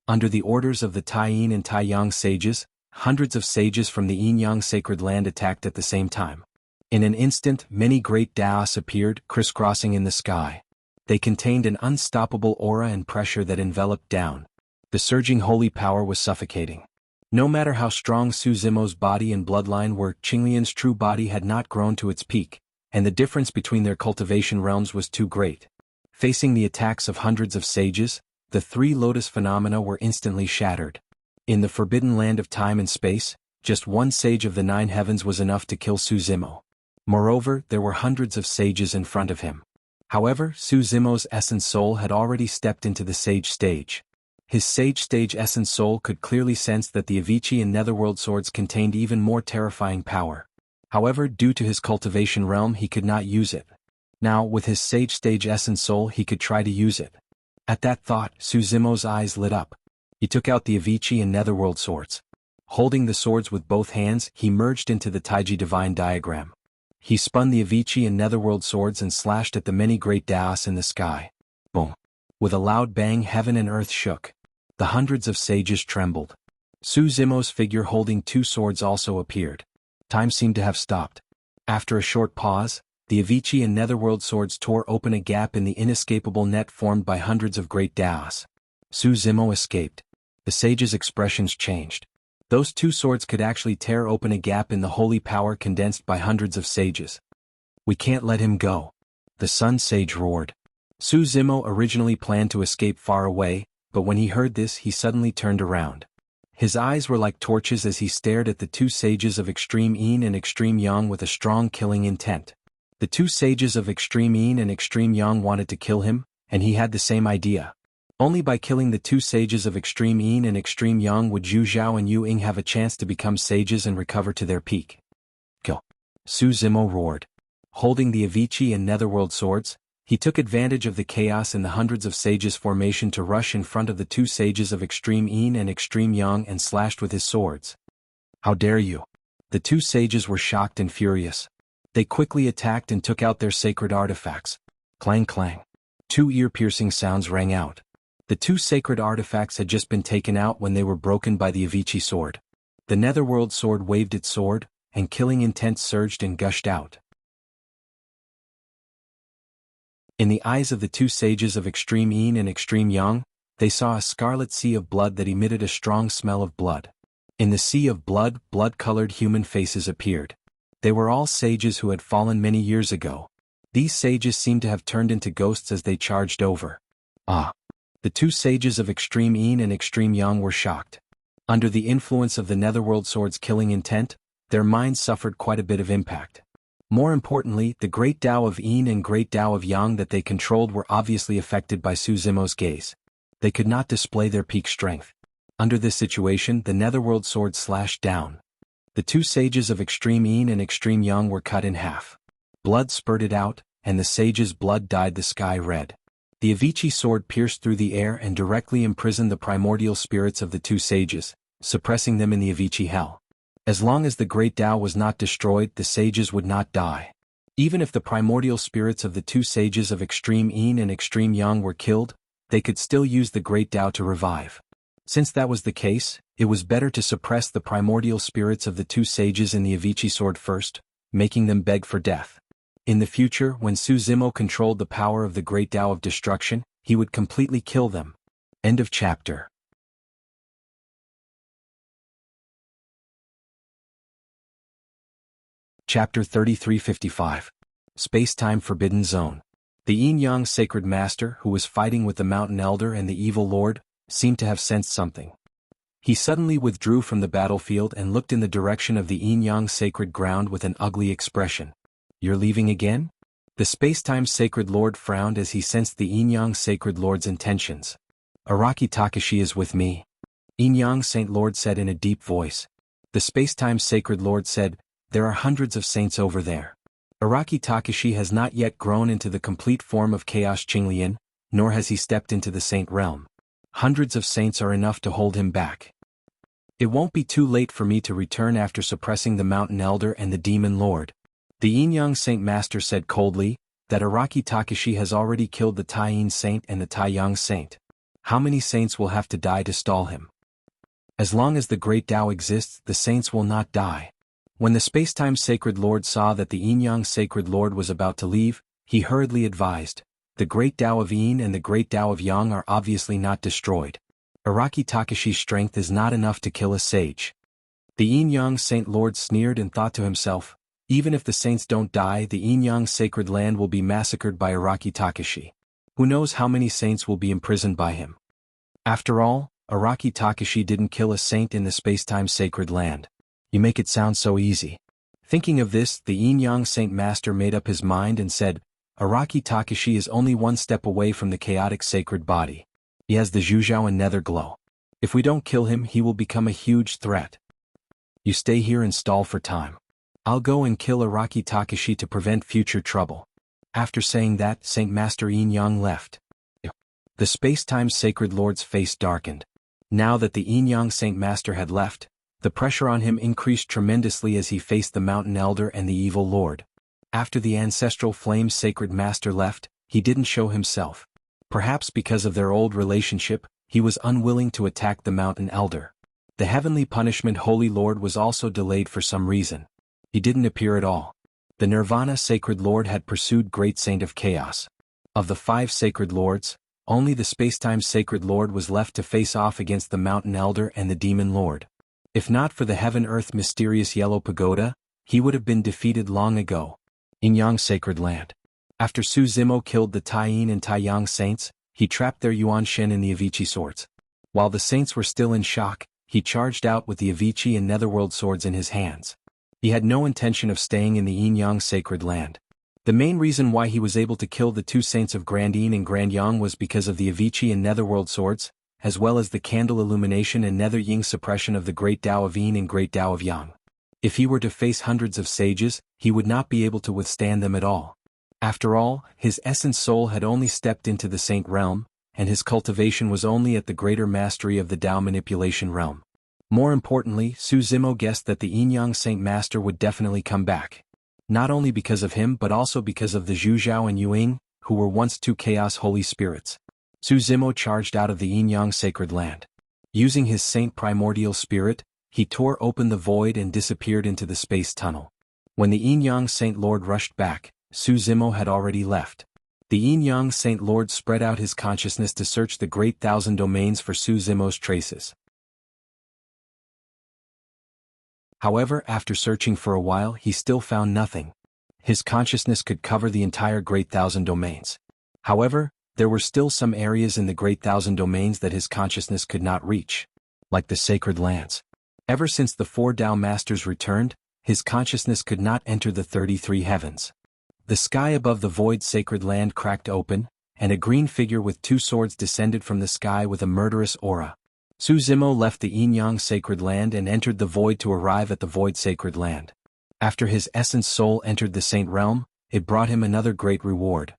Under the orders of the Taiyin and Taiyang sages, hundreds of sages from the Yin-Yang sacred land attacked at the same time. In an instant, many great Daos appeared, crisscrossing in the sky. They contained an unstoppable aura and pressure that enveloped down. The surging holy power was suffocating. No matter how strong Su Zimo's body and bloodline were, Qinglian's true body had not grown to its peak, and the difference between their cultivation realms was too great. Facing the attacks of hundreds of sages, the three lotus phenomena were instantly shattered. In the forbidden land of time and space, just one sage of the nine heavens was enough to kill Su Zimo. Moreover, there were hundreds of sages in front of him. However, Su Zimo's essence soul had already stepped into the sage stage. His sage stage essence soul could clearly sense that the Avicii and Netherworld swords contained even more terrifying power. However, due to his cultivation realm he could not use it. Now, with his sage stage essence soul he could try to use it. At that thought, Su Zimo's eyes lit up. He took out the Avicii and Netherworld swords. Holding the swords with both hands, he merged into the Taiji divine diagram. He spun the Avicii and Netherworld swords and slashed at the many great Daos in the sky. Boom! With a loud bang, heaven and earth shook. The hundreds of sages trembled. Su Zimo's figure holding two swords also appeared. Time seemed to have stopped. After a short pause, the Avicii and Netherworld swords tore open a gap in the inescapable net formed by hundreds of great Daos. Su Zimo escaped. The sage's expressions changed. Those two swords could actually tear open a gap in the holy power condensed by hundreds of sages. "We can't let him go," the Sun Sage roared. Su Zimo originally planned to escape far away, but when he heard this he suddenly turned around. His eyes were like torches as he stared at the two sages of extreme Yin and extreme Yang with a strong killing intent. The two sages of extreme Yin and extreme Yang wanted to kill him, and he had the same idea. Only by killing the two sages of extreme Yin and extreme Yang would Zhu Zhao and Yu Ying have a chance to become sages and recover to their peak. "Kill!" Su Zimo roared. Holding the Avicii and Netherworld swords, he took advantage of the chaos in the hundreds of sages' formation to rush in front of the two sages of extreme Yin and extreme Yang and slashed with his swords. "How dare you!" The two sages were shocked and furious. They quickly attacked and took out their sacred artifacts. Clang clang. Two ear-piercing sounds rang out. The two sacred artifacts had just been taken out when they were broken by the Avicii sword. The Netherworld sword waved its sword, and killing intent surged and gushed out. In the eyes of the two sages of extreme Yin and extreme Yang, they saw a scarlet sea of blood that emitted a strong smell of blood. In the sea of blood, blood-colored human faces appeared. They were all sages who had fallen many years ago. These sages seemed to have turned into ghosts as they charged over. Ah! The two sages of extreme Yin and extreme Yang were shocked. Under the influence of the Netherworld sword's killing intent, their minds suffered quite a bit of impact. More importantly, the great Tao of Yin and great Tao of Yang that they controlled were obviously affected by Su Zimo's gaze. They could not display their peak strength. Under this situation, the Netherworld sword slashed down. The two sages of extreme Yin and extreme Yang were cut in half. Blood spurted out, and the sage's blood dyed the sky red. The Avicii sword pierced through the air and directly imprisoned the primordial spirits of the two sages, suppressing them in the Avicii hell. As long as the great Tao was not destroyed, the sages would not die. Even if the primordial spirits of the two sages of extreme Yin and extreme Yang were killed, they could still use the great Tao to revive. Since that was the case, it was better to suppress the primordial spirits of the two sages in the Avicii sword first, making them beg for death. In the future, when Su Zimo controlled the power of the great Tao of destruction, he would completely kill them. End of chapter. Chapter 3355. Space-Time Forbidden Zone. The Yin-Yang Sacred Master, who was fighting with the Mountain Elder and the Evil Lord, seemed to have sensed something. He suddenly withdrew from the battlefield and looked in the direction of the Yin-Yang Sacred Ground with an ugly expression. "You're leaving again?" The Space-Time Sacred Lord frowned as he sensed the Yin-Yang Sacred Lord's intentions. "Araki Takashi is with me." Yin Yang Saint Lord said in a deep voice. The space-time sacred Lord said, there are hundreds of saints over there. Araki Takashi has not yet grown into the complete form of Chaos Qinglian, nor has he stepped into the saint realm. Hundreds of saints are enough to hold him back. It won't be too late for me to return after suppressing the Mountain Elder and the Demon Lord. The Yin Yang Saint Master said coldly, that Araki Takashi has already killed the Taiyin Saint and the Taiyang Saint. How many saints will have to die to stall him? As long as the Great Tao exists, the saints will not die. When the Spacetime Sacred Lord saw that the Yin Yang Sacred Lord was about to leave, he hurriedly advised, the Great Tao of Yin and the Great Tao of Yang are obviously not destroyed. Araki Takashi's strength is not enough to kill a sage. The Yin Yang Saint Lord sneered and thought to himself, even if the saints don't die, the Yin Yang Sacred Land will be massacred by Araki Takashi. Who knows how many saints will be imprisoned by him? After all, Araki Takashi didn't kill a saint in the Spacetime Sacred Land. You make it sound so easy. Thinking of this, the Yin Yang Saint Master made up his mind and said, Araki Takashi is only one step away from the chaotic sacred body. He has the Zhuzhou and Nether Glow. If we don't kill him, he will become a huge threat. You stay here and stall for time. I'll go and kill Araki Takashi to prevent future trouble. After saying that, Saint Master Yin Yang left. The Spacetime Sacred Lord's face darkened. Now that the Yin Yang Saint Master had left, the pressure on him increased tremendously as he faced the Mountain Elder and the Evil Lord. After the Ancestral Flame Sacred Master left, he didn't show himself. Perhaps because of their old relationship, he was unwilling to attack the Mountain Elder. The Heavenly Punishment Holy Lord was also delayed for some reason. He didn't appear at all. The Nirvana Sacred Lord had pursued Great Saint of Chaos. Of the 5 Sacred Lords, only the Spacetime Sacred Lord was left to face off against the Mountain Elder and the Demon Lord. If not for the Heaven-Earth Mysterious Yellow Pagoda, he would have been defeated long ago. Yin Yang Sacred Land. After Su Zimo killed the Taiyin and Taiyang saints, he trapped their Yuan Shen in the Avicii swords. While the saints were still in shock, he charged out with the Avicii and Netherworld swords in his hands. He had no intention of staying in the Yin Yang Sacred Land. The main reason why he was able to kill the 2 saints of Grand Yin and Grand Yang was because of the Avicii and Netherworld swords, as well as the candle illumination and Nether Ying suppression of the Great Tao of Yin and Great Tao of Yang. If he were to face hundreds of sages, he would not be able to withstand them at all. After all, his essence soul had only stepped into the saint realm, and his cultivation was only at the greater mastery of the Tao manipulation realm. More importantly, Su Zimo guessed that the Yin Yang Saint Master would definitely come back. Not only because of him but also because of the Zhuzhou and Yuing, who were once 2 Chaos Holy Spirits. Su Zimo charged out of the Yin Yang Sacred Land. Using his Saint Primordial Spirit, he tore open the void and disappeared into the space tunnel. When the Yin Yang Saint Lord rushed back, Su Zimo had already left. The Yin Yang Saint Lord spread out his consciousness to search the great 1,000 domains for Su Zimo's traces. However, after searching for a while, he still found nothing. His consciousness could cover the entire great 1,000 domains. However, there were still some areas in the great 1,000 domains that his consciousness could not reach, like the sacred lands. Ever since the 4 Tao Masters returned, his consciousness could not enter the 33 heavens. The sky above the void sacred land cracked open, and a green figure with 2 swords descended from the sky with a murderous aura. Su Zimo left the Yin Yang Sacred Land and entered the void to arrive at the void sacred land. After his essence soul entered the saint realm, it brought him another great reward.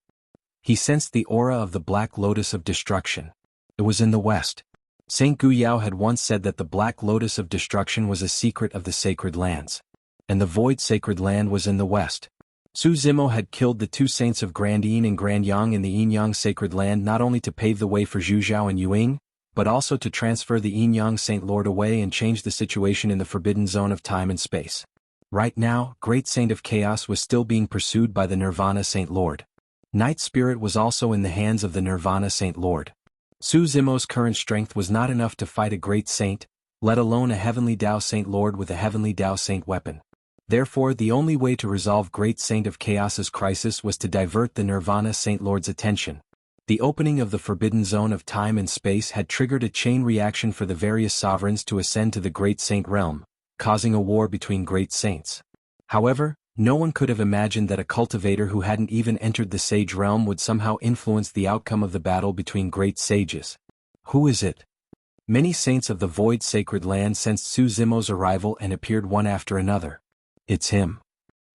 He sensed the aura of the Black Lotus of Destruction. It was in the west. Saint Guyao had once said that the Black Lotus of Destruction was a secret of the sacred lands. And the void sacred land was in the west. Su Zimo had killed the 2 saints of Grand Yin and Grand Yang in the Yin Yang Sacred Land not only to pave the way for Zhuzhou and Yuing, but also to transfer the Yin Yang Saint Lord away and change the situation in the forbidden zone of time and space. Right now, Great Saint of Chaos was still being pursued by the Nirvana Saint Lord. Night Spirit was also in the hands of the Nirvana Saint Lord. Su Zimo's current strength was not enough to fight a great saint, let alone a Heavenly Tao Saint Lord with a Heavenly Tao Saint weapon. Therefore, the only way to resolve Great Saint of Chaos's crisis was to divert the Nirvana Saint Lord's attention. The opening of the forbidden zone of time and space had triggered a chain reaction for the various sovereigns to ascend to the Great Saint realm, causing a war between great saints. However, no one could have imagined that a cultivator who hadn't even entered the sage realm would somehow influence the outcome of the battle between great sages. Who is it? Many saints of the void sacred land sensed Su Zimo's arrival and appeared one after another. It's him.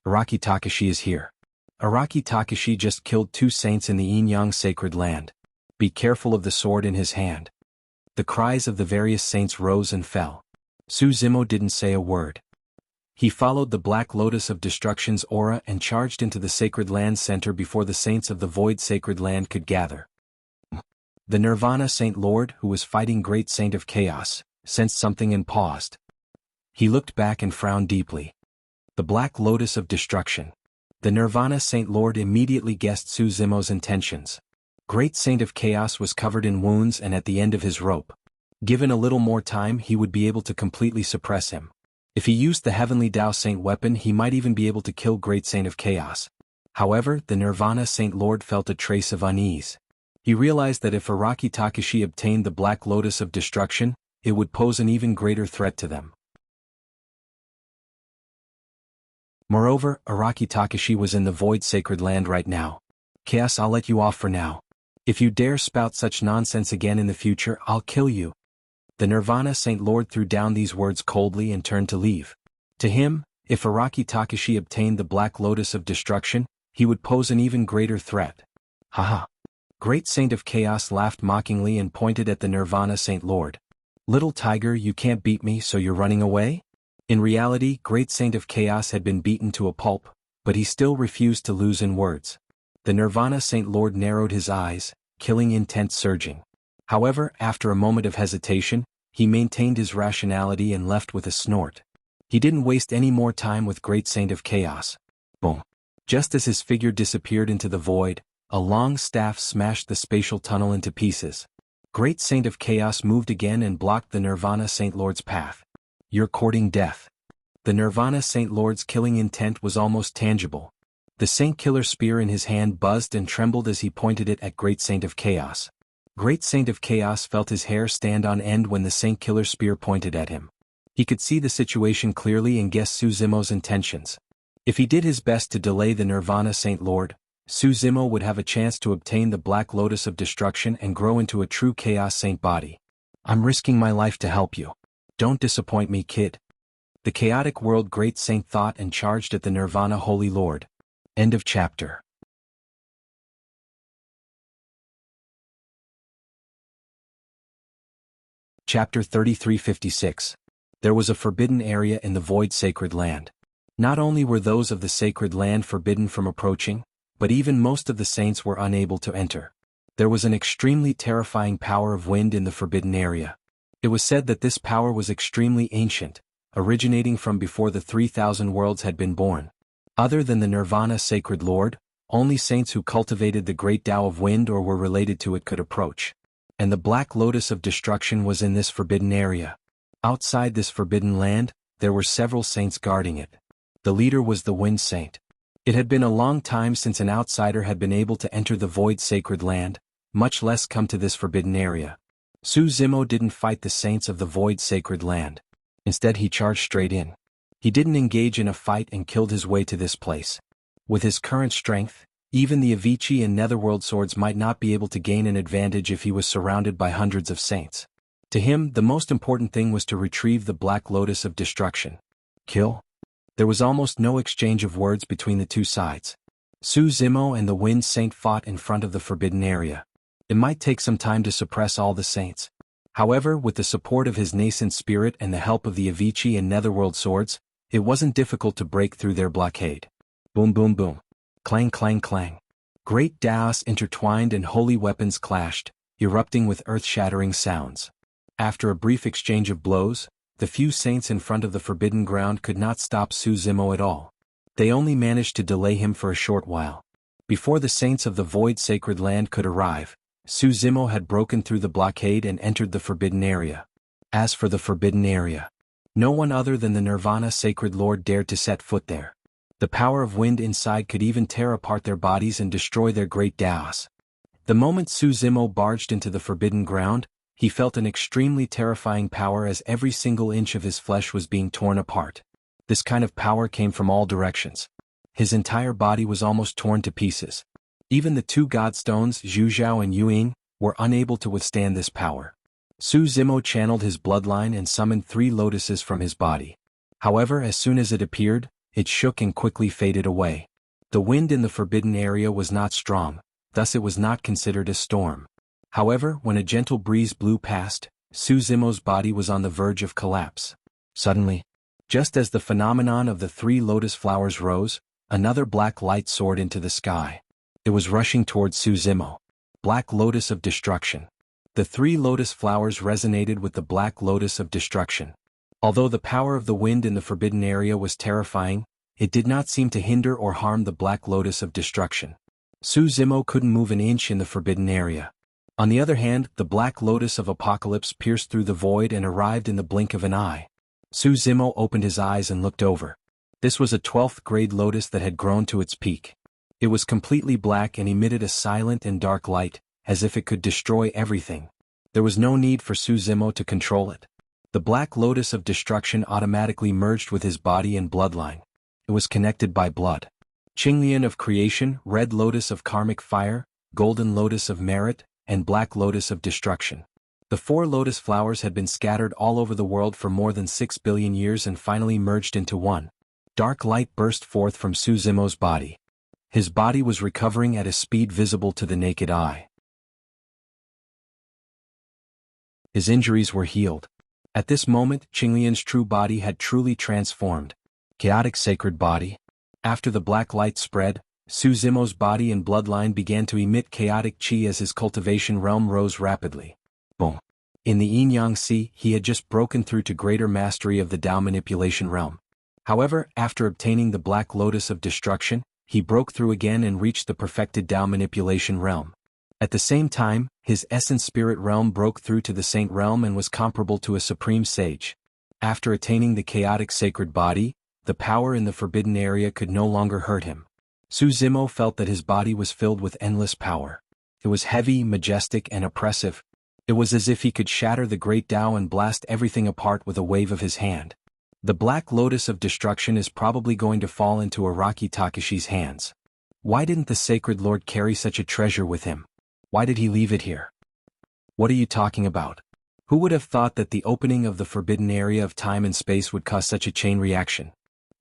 Araki Takashi is here. Araki Takashi just killed 2 saints in the Yin-Yang sacred land. Be careful of the sword in his hand. The cries of the various saints rose and fell. Su Zimo didn't say a word. He followed the Black Lotus of Destruction's aura and charged into the sacred land center before the saints of the void sacred land could gather. The Nirvana Saint Lord, who was fighting Great Saint of Chaos, sensed something and paused. He looked back and frowned deeply. The Black Lotus of Destruction. The Nirvana Saint Lord immediately guessed Su Zimo's intentions. Great Saint of Chaos was covered in wounds and at the end of his rope. Given a little more time, he would be able to completely suppress him. If he used the Heavenly Tao Saint weapon, he might even be able to kill Great Saint of Chaos. However, the Nirvana Saint Lord felt a trace of unease. He realized that if Araki Takashi obtained the Black Lotus of Destruction, it would pose an even greater threat to them. Moreover, Araki Takashi was in the void sacred land right now. Chaos, I'll let you off for now. If you dare spout such nonsense again in the future, I'll kill you. The Nirvana Saint Lord threw down these words coldly and turned to leave. To him, if Araki Takashi obtained the Black Lotus of Destruction, he would pose an even greater threat. Haha. Great Saint of Chaos laughed mockingly and pointed at the Nirvana Saint Lord. Little tiger, you can't beat me, so you're running away? In reality, Great Saint of Chaos had been beaten to a pulp, but he still refused to lose in words. The Nirvana Saint Lord narrowed his eyes, killing intent surging. However, after a moment of hesitation, he maintained his rationality and left with a snort. He didn't waste any more time with Great Saint of Chaos. Boom. Just as his figure disappeared into the void, a long staff smashed the spatial tunnel into pieces. Great Saint of Chaos moved again and blocked the Nirvana Saint Lord's path. You're courting death. The Nirvana Saint Lord's killing intent was almost tangible. The Saint Killer spear in his hand buzzed and trembled as he pointed it at Great Saint of Chaos. Great Saint of Chaos felt his hair stand on end when the Saint Killer spear pointed at him. He could see the situation clearly and guess Su Zimo's intentions. If he did his best to delay the Nirvana Saint Lord, Su Zimo would have a chance to obtain the Black Lotus of Destruction and grow into a true Chaos Saint body. I'm risking my life to help you. Don't disappoint me, kid. The chaotic world Great Saint thought and charged at the Nirvana Holy Lord. End of chapter. Chapter 3356. There was a forbidden area in the void sacred land. Not only were those of the sacred land forbidden from approaching, but even most of the saints were unable to enter. There was an extremely terrifying power of wind in the forbidden area. It was said that this power was extremely ancient, originating from before the 3,000 worlds had been born. Other than the Nirvana Sacred Lord, only saints who cultivated the great Tao of wind or were related to it could approach. And the Black Lotus of Destruction was in this forbidden area. Outside this forbidden land, there were several saints guarding it. The leader was the Wind Saint. It had been a long time since an outsider had been able to enter the void sacred land, much less come to this forbidden area. Su Zimo didn't fight the saints of the void sacred land. Instead, he charged straight in. He didn't engage in a fight and killed his way to this place. With his current strength, even the Avicii and Netherworld swords might not be able to gain an advantage if he was surrounded by hundreds of saints. To him, the most important thing was to retrieve the Black Lotus of Destruction. Kill? There was almost no exchange of words between the two sides. Su Zimo and the Wind Saint fought in front of the forbidden area. It might take some time to suppress all the saints. However, with the support of his nascent spirit and the help of the Avicii and Netherworld swords, it wasn't difficult to break through their blockade. Boom boom boom. Clang clang clang. Great Taos intertwined and holy weapons clashed, erupting with earth-shattering sounds. After a brief exchange of blows, the few saints in front of the forbidden ground could not stop Su Zimo at all. They only managed to delay him for a short while. Before the saints of the void sacred land could arrive, Su Zimo had broken through the blockade and entered the forbidden area. As for the forbidden area, no one other than the Nirvana Sacred Lord dared to set foot there. The power of wind inside could even tear apart their bodies and destroy their great Taos. The moment Su Zimo barged into the forbidden ground, he felt an extremely terrifying power as every single inch of his flesh was being torn apart. This kind of power came from all directions. His entire body was almost torn to pieces. Even the two godstones, Zhuzhao and Yuing, were unable to withstand this power. Su Zimo channeled his bloodline and summoned 3 lotuses from his body. However, as soon as it appeared, it shook and quickly faded away. The wind in the forbidden area was not strong, thus it was not considered a storm. However, when a gentle breeze blew past, Su Zimo's body was on the verge of collapse. Suddenly, just as the phenomenon of the 3 lotus flowers rose, another black light soared into the sky. It was rushing towards Su Zimo. Black Lotus of Destruction. The 3 lotus flowers resonated with the Black Lotus of Destruction. Although the power of the wind in the forbidden area was terrifying, it did not seem to hinder or harm the Black Lotus of Destruction. Su Zimo couldn't move an inch in the forbidden area. On the other hand, the Black Lotus of Apocalypse pierced through the void and arrived in the blink of an eye. Su Zimo opened his eyes and looked over. This was a 12th grade lotus that had grown to its peak. It was completely black and emitted a silent and dark light, as if it could destroy everything. There was no need for Su Zimo to control it. The Black Lotus of Destruction automatically merged with his body and bloodline. It was connected by blood. Qinglian of Creation, Red Lotus of Karmic Fire, Golden Lotus of Merit, and Black Lotus of Destruction. The 4 lotus flowers had been scattered all over the world for more than 6 billion years and finally merged into one. Dark light burst forth from Su Zimo's body. His body was recovering at a speed visible to the naked eye. His injuries were healed. At this moment, Qinglian's true body had truly transformed. Chaotic sacred body. After the black light spread, Su Zimo's body and bloodline began to emit chaotic qi as his cultivation realm rose rapidly. Boom. In the Yin-Yang Sea, he had just broken through to greater mastery of the Tao manipulation realm. However, after obtaining the Black Lotus of Destruction, he broke through again and reached the perfected Tao manipulation realm. At the same time, his essence spirit realm broke through to the saint realm and was comparable to a supreme sage. After attaining the chaotic sacred body, the power in the forbidden area could no longer hurt him. Su Zimo felt that his body was filled with endless power. It was heavy, majestic, and oppressive. It was as if he could shatter the great Tao and blast everything apart with a wave of his hand. The Black Lotus of Destruction is probably going to fall into Araki Takashi's hands. Why didn't the Sacred Lord carry such a treasure with him? Why did he leave it here? What are you talking about? Who would have thought that the opening of the forbidden area of time and space would cause such a chain reaction?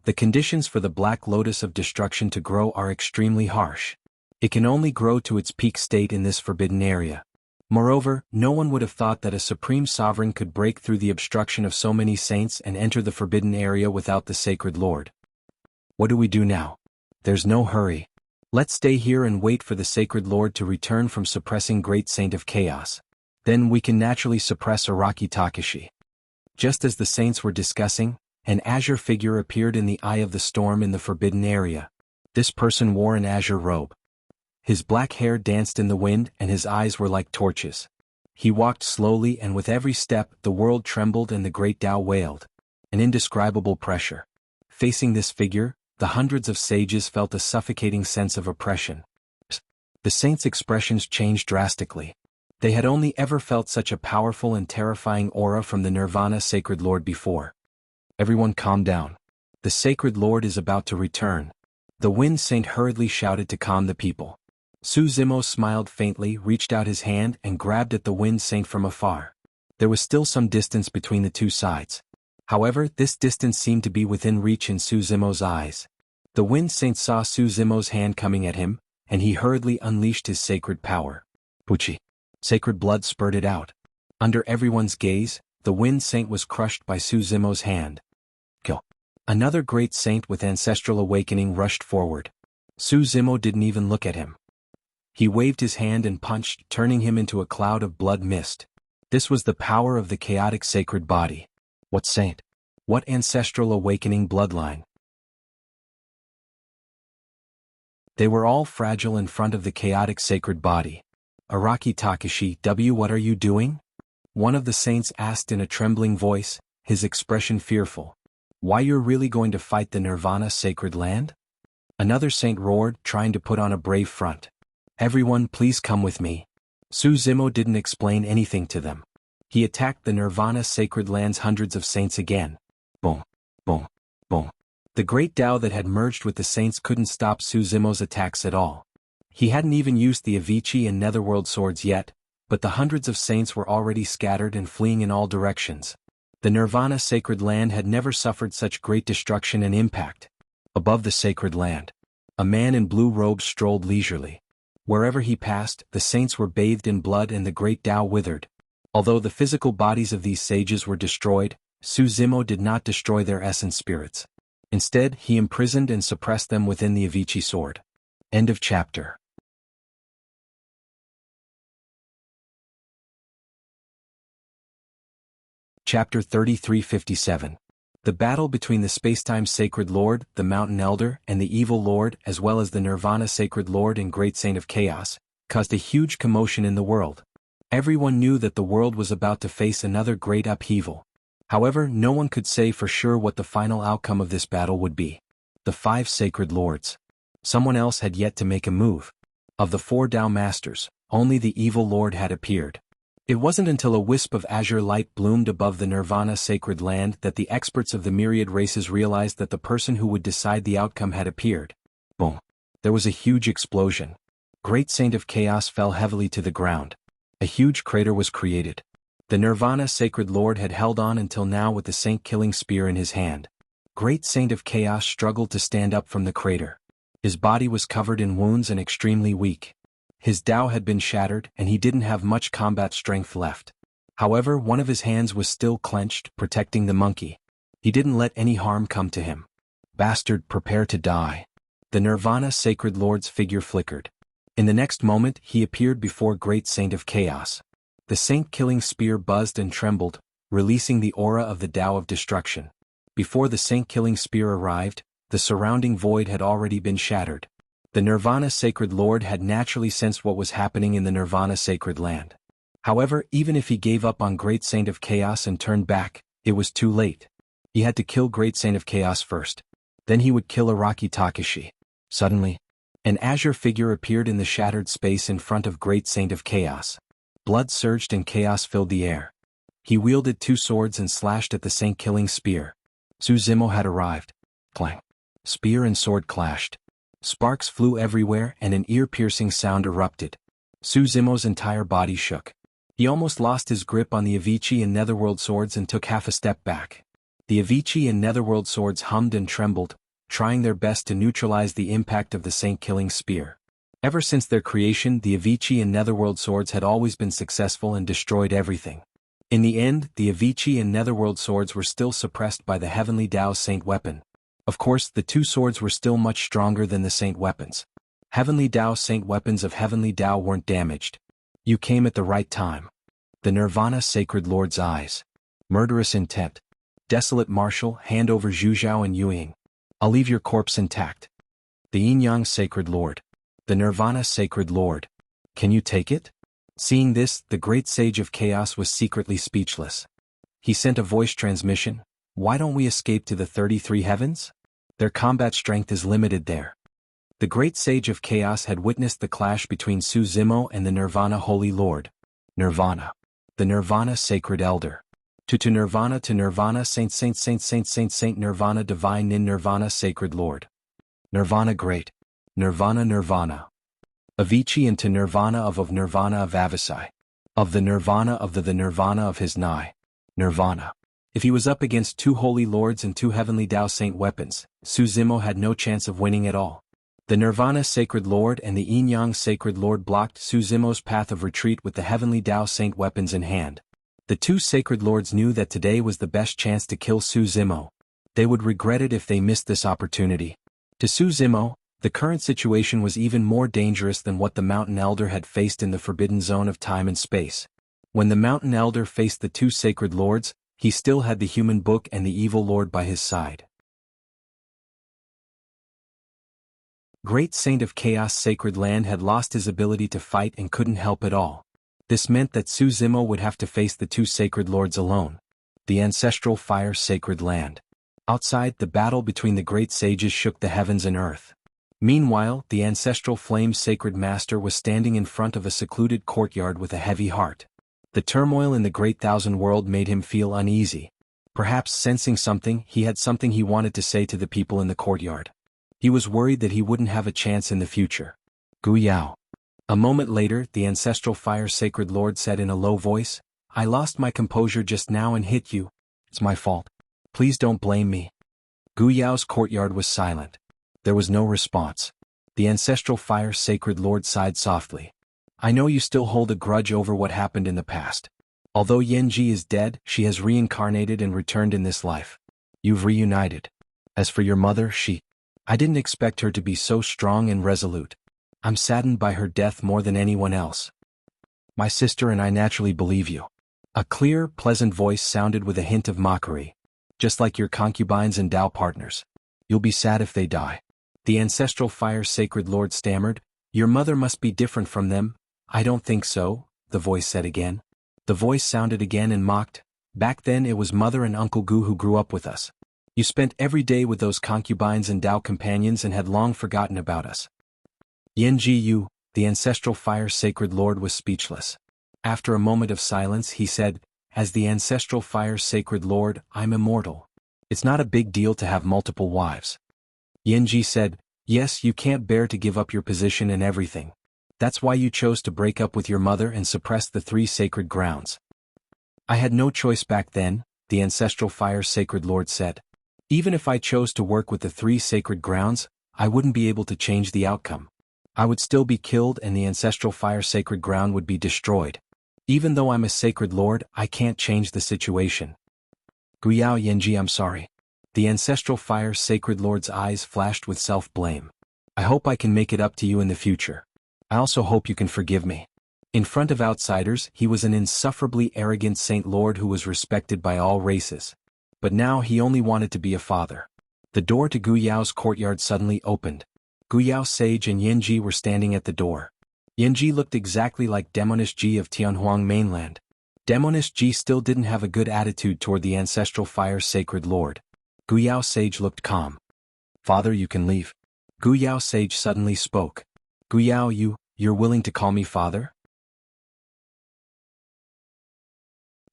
The conditions for the Black Lotus of Destruction to grow are extremely harsh. It can only grow to its peak state in this forbidden area. Moreover, no one would have thought that a supreme sovereign could break through the obstruction of so many saints and enter the forbidden area without the Sacred Lord. What do we do now? There's no hurry. Let's stay here and wait for the Sacred Lord to return from suppressing Great Saint of Chaos. Then we can naturally suppress Araki Takashi. Just as the saints were discussing, an azure figure appeared in the eye of the storm in the forbidden area. This person wore an azure robe. His black hair danced in the wind and his eyes were like torches. He walked slowly and with every step the world trembled and the great Tao wailed. An indescribable pressure. Facing this figure, the hundreds of sages felt a suffocating sense of oppression. The saints' expressions changed drastically. They had only ever felt such a powerful and terrifying aura from the Nirvana Sacred Lord before. Everyone calm down. The Sacred Lord is about to return. The Wind Saint hurriedly shouted to calm the people. Su Zimo smiled faintly, reached out his hand and grabbed at the Wind Saint from afar. There was still some distance between the two sides. However, this distance seemed to be within reach in Su Zimo's eyes. The Wind Saint saw Su Zimo's hand coming at him, and he hurriedly unleashed his sacred power. Puchi. Sacred blood spurted out. Under everyone's gaze, the Wind Saint was crushed by Su Zimo's hand. Kill. Another great saint with ancestral awakening rushed forward. Su Zimo didn't even look at him. He waved his hand and punched, turning him into a cloud of blood mist. This was the power of the chaotic sacred body. What saint? What ancestral awakening bloodline? They were all fragile in front of the chaotic sacred body. Araki Takashi, what are you doing? One of the saints asked in a trembling voice, his expression fearful. Why, you're really going to fight the Nirvana sacred land? Another saint roared, trying to put on a brave front. Everyone, please come with me. Su Zimo didn't explain anything to them. He attacked the Nirvana sacred land's hundreds of saints again. Boom, boom, boom. The great Tao that had merged with the saints couldn't stop Su Zimo's attacks at all. He hadn't even used the Avicii and Netherworld swords yet, but the hundreds of saints were already scattered and fleeing in all directions. The Nirvana sacred land had never suffered such great destruction and impact. Above the sacred land, a man in blue robes strolled leisurely. Wherever he passed, the saints were bathed in blood and the great Tao withered. Although the physical bodies of these sages were destroyed, Su Zimo did not destroy their essence spirits. Instead, he imprisoned and suppressed them within the Avici sword. End of chapter. Chapter 3357. The battle between the Spacetime Sacred Lord, the Mountain Elder, and the Evil Lord, as well as the Nirvana Sacred Lord and Great Saint of Chaos, caused a huge commotion in the world. Everyone knew that the world was about to face another great upheaval. However, no one could say for sure what the final outcome of this battle would be. The 5 Sacred Lords. Someone else had yet to make a move. Of the 4 Tao Masters, only the Evil Lord had appeared. It wasn't until a wisp of azure light bloomed above the Nirvana sacred land that the experts of the myriad races realized that the person who would decide the outcome had appeared. Boom. There was a huge explosion. Great Saint of Chaos fell heavily to the ground. A huge crater was created. The Nirvana sacred Lord had held on until now with the saint-killing spear in his hand. Great Saint of Chaos struggled to stand up from the crater. His body was covered in wounds and extremely weak. His Tao had been shattered and he didn't have much combat strength left. However, one of his hands was still clenched, protecting the monkey. He didn't let any harm come to him. Bastard, prepare to die. The Nirvana Sacred Lord's figure flickered. In the next moment, he appeared before Great Saint of Chaos. The saint-killing spear buzzed and trembled, releasing the aura of the Tao of destruction. Before the saint-killing spear arrived, the surrounding void had already been shattered. The Nirvana Sacred Lord had naturally sensed what was happening in the Nirvana Sacred Land. However, even if he gave up on Great Saint of Chaos and turned back, it was too late. He had to kill Great Saint of Chaos first. Then he would kill Araki Takashi. Suddenly, an azure figure appeared in the shattered space in front of Great Saint of Chaos. Blood surged and chaos filled the air. He wielded 2 swords and slashed at the saint-killing spear. Su Zimo had arrived. Clang. Spear and sword clashed. Sparks flew everywhere and an ear-piercing sound erupted. Su Zimo's entire body shook. He almost lost his grip on the Avici and Netherworld swords and took half a step back. The Avici and Netherworld swords hummed and trembled, trying their best to neutralize the impact of the saint-killing spear. Ever since their creation, the Avici and Netherworld swords had always been successful and destroyed everything. In the end, the Avici and Netherworld swords were still suppressed by the Heavenly Tao Saint weapon. Of course, the 2 swords were still much stronger than the Saint weapons. Heavenly Tao Saint weapons of Heavenly Tao weren't damaged. You came at the right time. The Nirvana Sacred Lord's eyes. Murderous intent. Desolate martial, hand over Zhuzhao and Yuying. I'll leave your corpse intact. The Yin-Yang Sacred Lord. The Nirvana Sacred Lord. Can you take it? Seeing this, the Great Sage of Chaos was secretly speechless. He sent a voice transmission. Why don't we escape to the 33 heavens? Their combat strength is limited there. The Great Sage of Chaos had witnessed the clash between Su Zimo and the Nirvana Holy Lord. Nirvana. The Nirvana Sacred Elder. To Nirvana Saint Saint Saint Saint Saint Saint Nirvana Divine Nin Nirvana Sacred Lord. Nirvana Great. Nirvana Nirvana. Avici and to Nirvana of Nirvana of Avicii. Of the Nirvana of the Nirvana of his Nai. Nirvana. If he was up against 2 Holy Lords and 2 Heavenly Tao Saint weapons, Su Zimo had no chance of winning at all. The Nirvana Sacred Lord and the Yin-Yang Sacred Lord blocked Su Zimo's path of retreat with the Heavenly Tao Saint weapons in hand. The 2 Sacred Lords knew that today was the best chance to kill Su Zimo. They would regret it if they missed this opportunity. To Su Zimo, the current situation was even more dangerous than what the Mountain Elder had faced in the Forbidden Zone of time and space. When the Mountain Elder faced the 2 Sacred Lords, he still had the human book and the evil lord by his side. Great Saint of Chaos Sacred Land had lost his ability to fight and couldn't help at all. This meant that Su Zimo would have to face the 2 Sacred Lords alone. The Ancestral Fire Sacred Land. Outside, the battle between the great sages shook the heavens and earth. Meanwhile, the Ancestral Flame Sacred Master was standing in front of a secluded courtyard with a heavy heart. The turmoil in the Great Thousand World made him feel uneasy. Perhaps sensing something, he had something he wanted to say to the people in the courtyard. He was worried that he wouldn't have a chance in the future. Gu Yao. A moment later, the ancestral fire sacred lord said in a low voice, I lost my composure just now and hit you. It's my fault. Please don't blame me. Gu Yao's courtyard was silent. There was no response. The ancestral fire sacred lord sighed softly. I know you still hold a grudge over what happened in the past. Although Yanji is dead, she has reincarnated and returned in this life. You've reunited. As for your mother, I didn't expect her to be so strong and resolute. I'm saddened by her death more than anyone else. My sister and I naturally believe you. A clear, pleasant voice sounded with a hint of mockery. Just like your concubines and Dao partners. You'll be sad if they die. The ancestral fire sacred lord stammered, Your mother must be different from them. I don't think so, the voice said again. The voice sounded again and mocked, Back then it was Mother and Uncle Gu who grew up with us. You spent every day with those concubines and Dao companions and had long forgotten about us. Yanji Yu, the ancestral fire sacred lord, was speechless. After a moment of silence he said, As the ancestral fire sacred lord, I'm immortal. It's not a big deal to have multiple wives. Yanji said, Yes, you can't bear to give up your position and everything. That's why you chose to break up with your mother and suppress the 3 sacred grounds. I had no choice back then, the ancestral fire sacred lord said. Even if I chose to work with the 3 sacred grounds, I wouldn't be able to change the outcome. I would still be killed and the ancestral fire sacred ground would be destroyed. Even though I'm a sacred lord, I can't change the situation. Guyao Yanji, I'm sorry. The ancestral fire sacred lord's eyes flashed with self-blame. I hope I can make it up to you in the future. I also hope you can forgive me. In front of outsiders, he was an insufferably arrogant saint lord who was respected by all races. But now he only wanted to be a father. The door to Gu Yao's courtyard suddenly opened. Gu Yao Sage and Yanji were standing at the door. Yanji looked exactly like Demonist Ji of Tianhuang mainland. Demonist Ji still didn't have a good attitude toward the ancestral fire sacred lord. Gu Yao Sage looked calm. Father, you can leave. Gu Yao Sage suddenly spoke. Gu Yao, you're willing to call me father?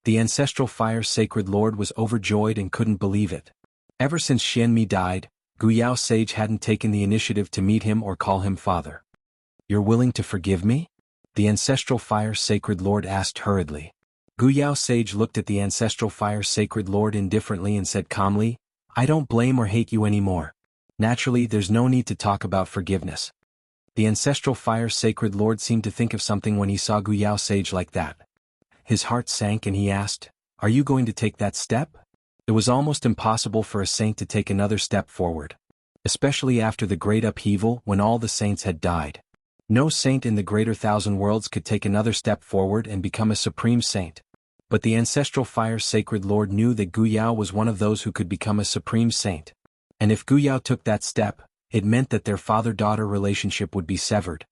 The ancestral fire sacred lord was overjoyed and couldn't believe it. Ever since Xianmi died, Gu Yao Sage hadn't taken the initiative to meet him or call him father. You're willing to forgive me? The ancestral fire sacred lord asked hurriedly. Gu Yao Sage looked at the ancestral fire sacred lord indifferently and said calmly, I don't blame or hate you anymore. Naturally, there's no need to talk about forgiveness. The ancestral fire sacred lord seemed to think of something when he saw Gu Yao Sage like that. His heart sank and he asked, Are you going to take that step? It was almost impossible for a saint to take another step forward. Especially after the great upheaval when all the saints had died. No saint in the greater 1,000 worlds could take another step forward and become a supreme saint. But the ancestral fire sacred lord knew that Gu Yao was one of those who could become a supreme saint. And if Gu Yao took that step, it meant that their father-daughter relationship would be severed.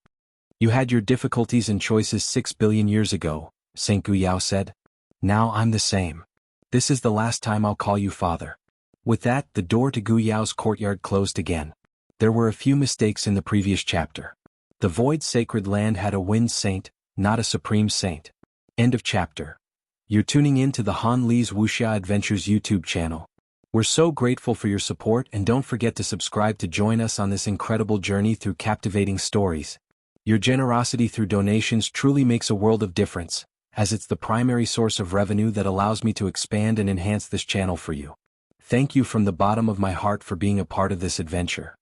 You had your difficulties and choices 6 billion years ago, Saint Gu Yao said. Now I'm the same. This is the last time I'll call you father. With that, the door to Gu Yao's courtyard closed again. There were a few mistakes in the previous chapter. The void sacred land had a wind saint, not a supreme saint. End of chapter. You're tuning in to the Han Li's Wuxia Adventures YouTube channel. We're so grateful for your support and don't forget to subscribe to join us on this incredible journey through captivating stories. Your generosity through donations truly makes a world of difference, as it's the primary source of revenue that allows me to expand and enhance this channel for you. Thank you from the bottom of my heart for being a part of this adventure.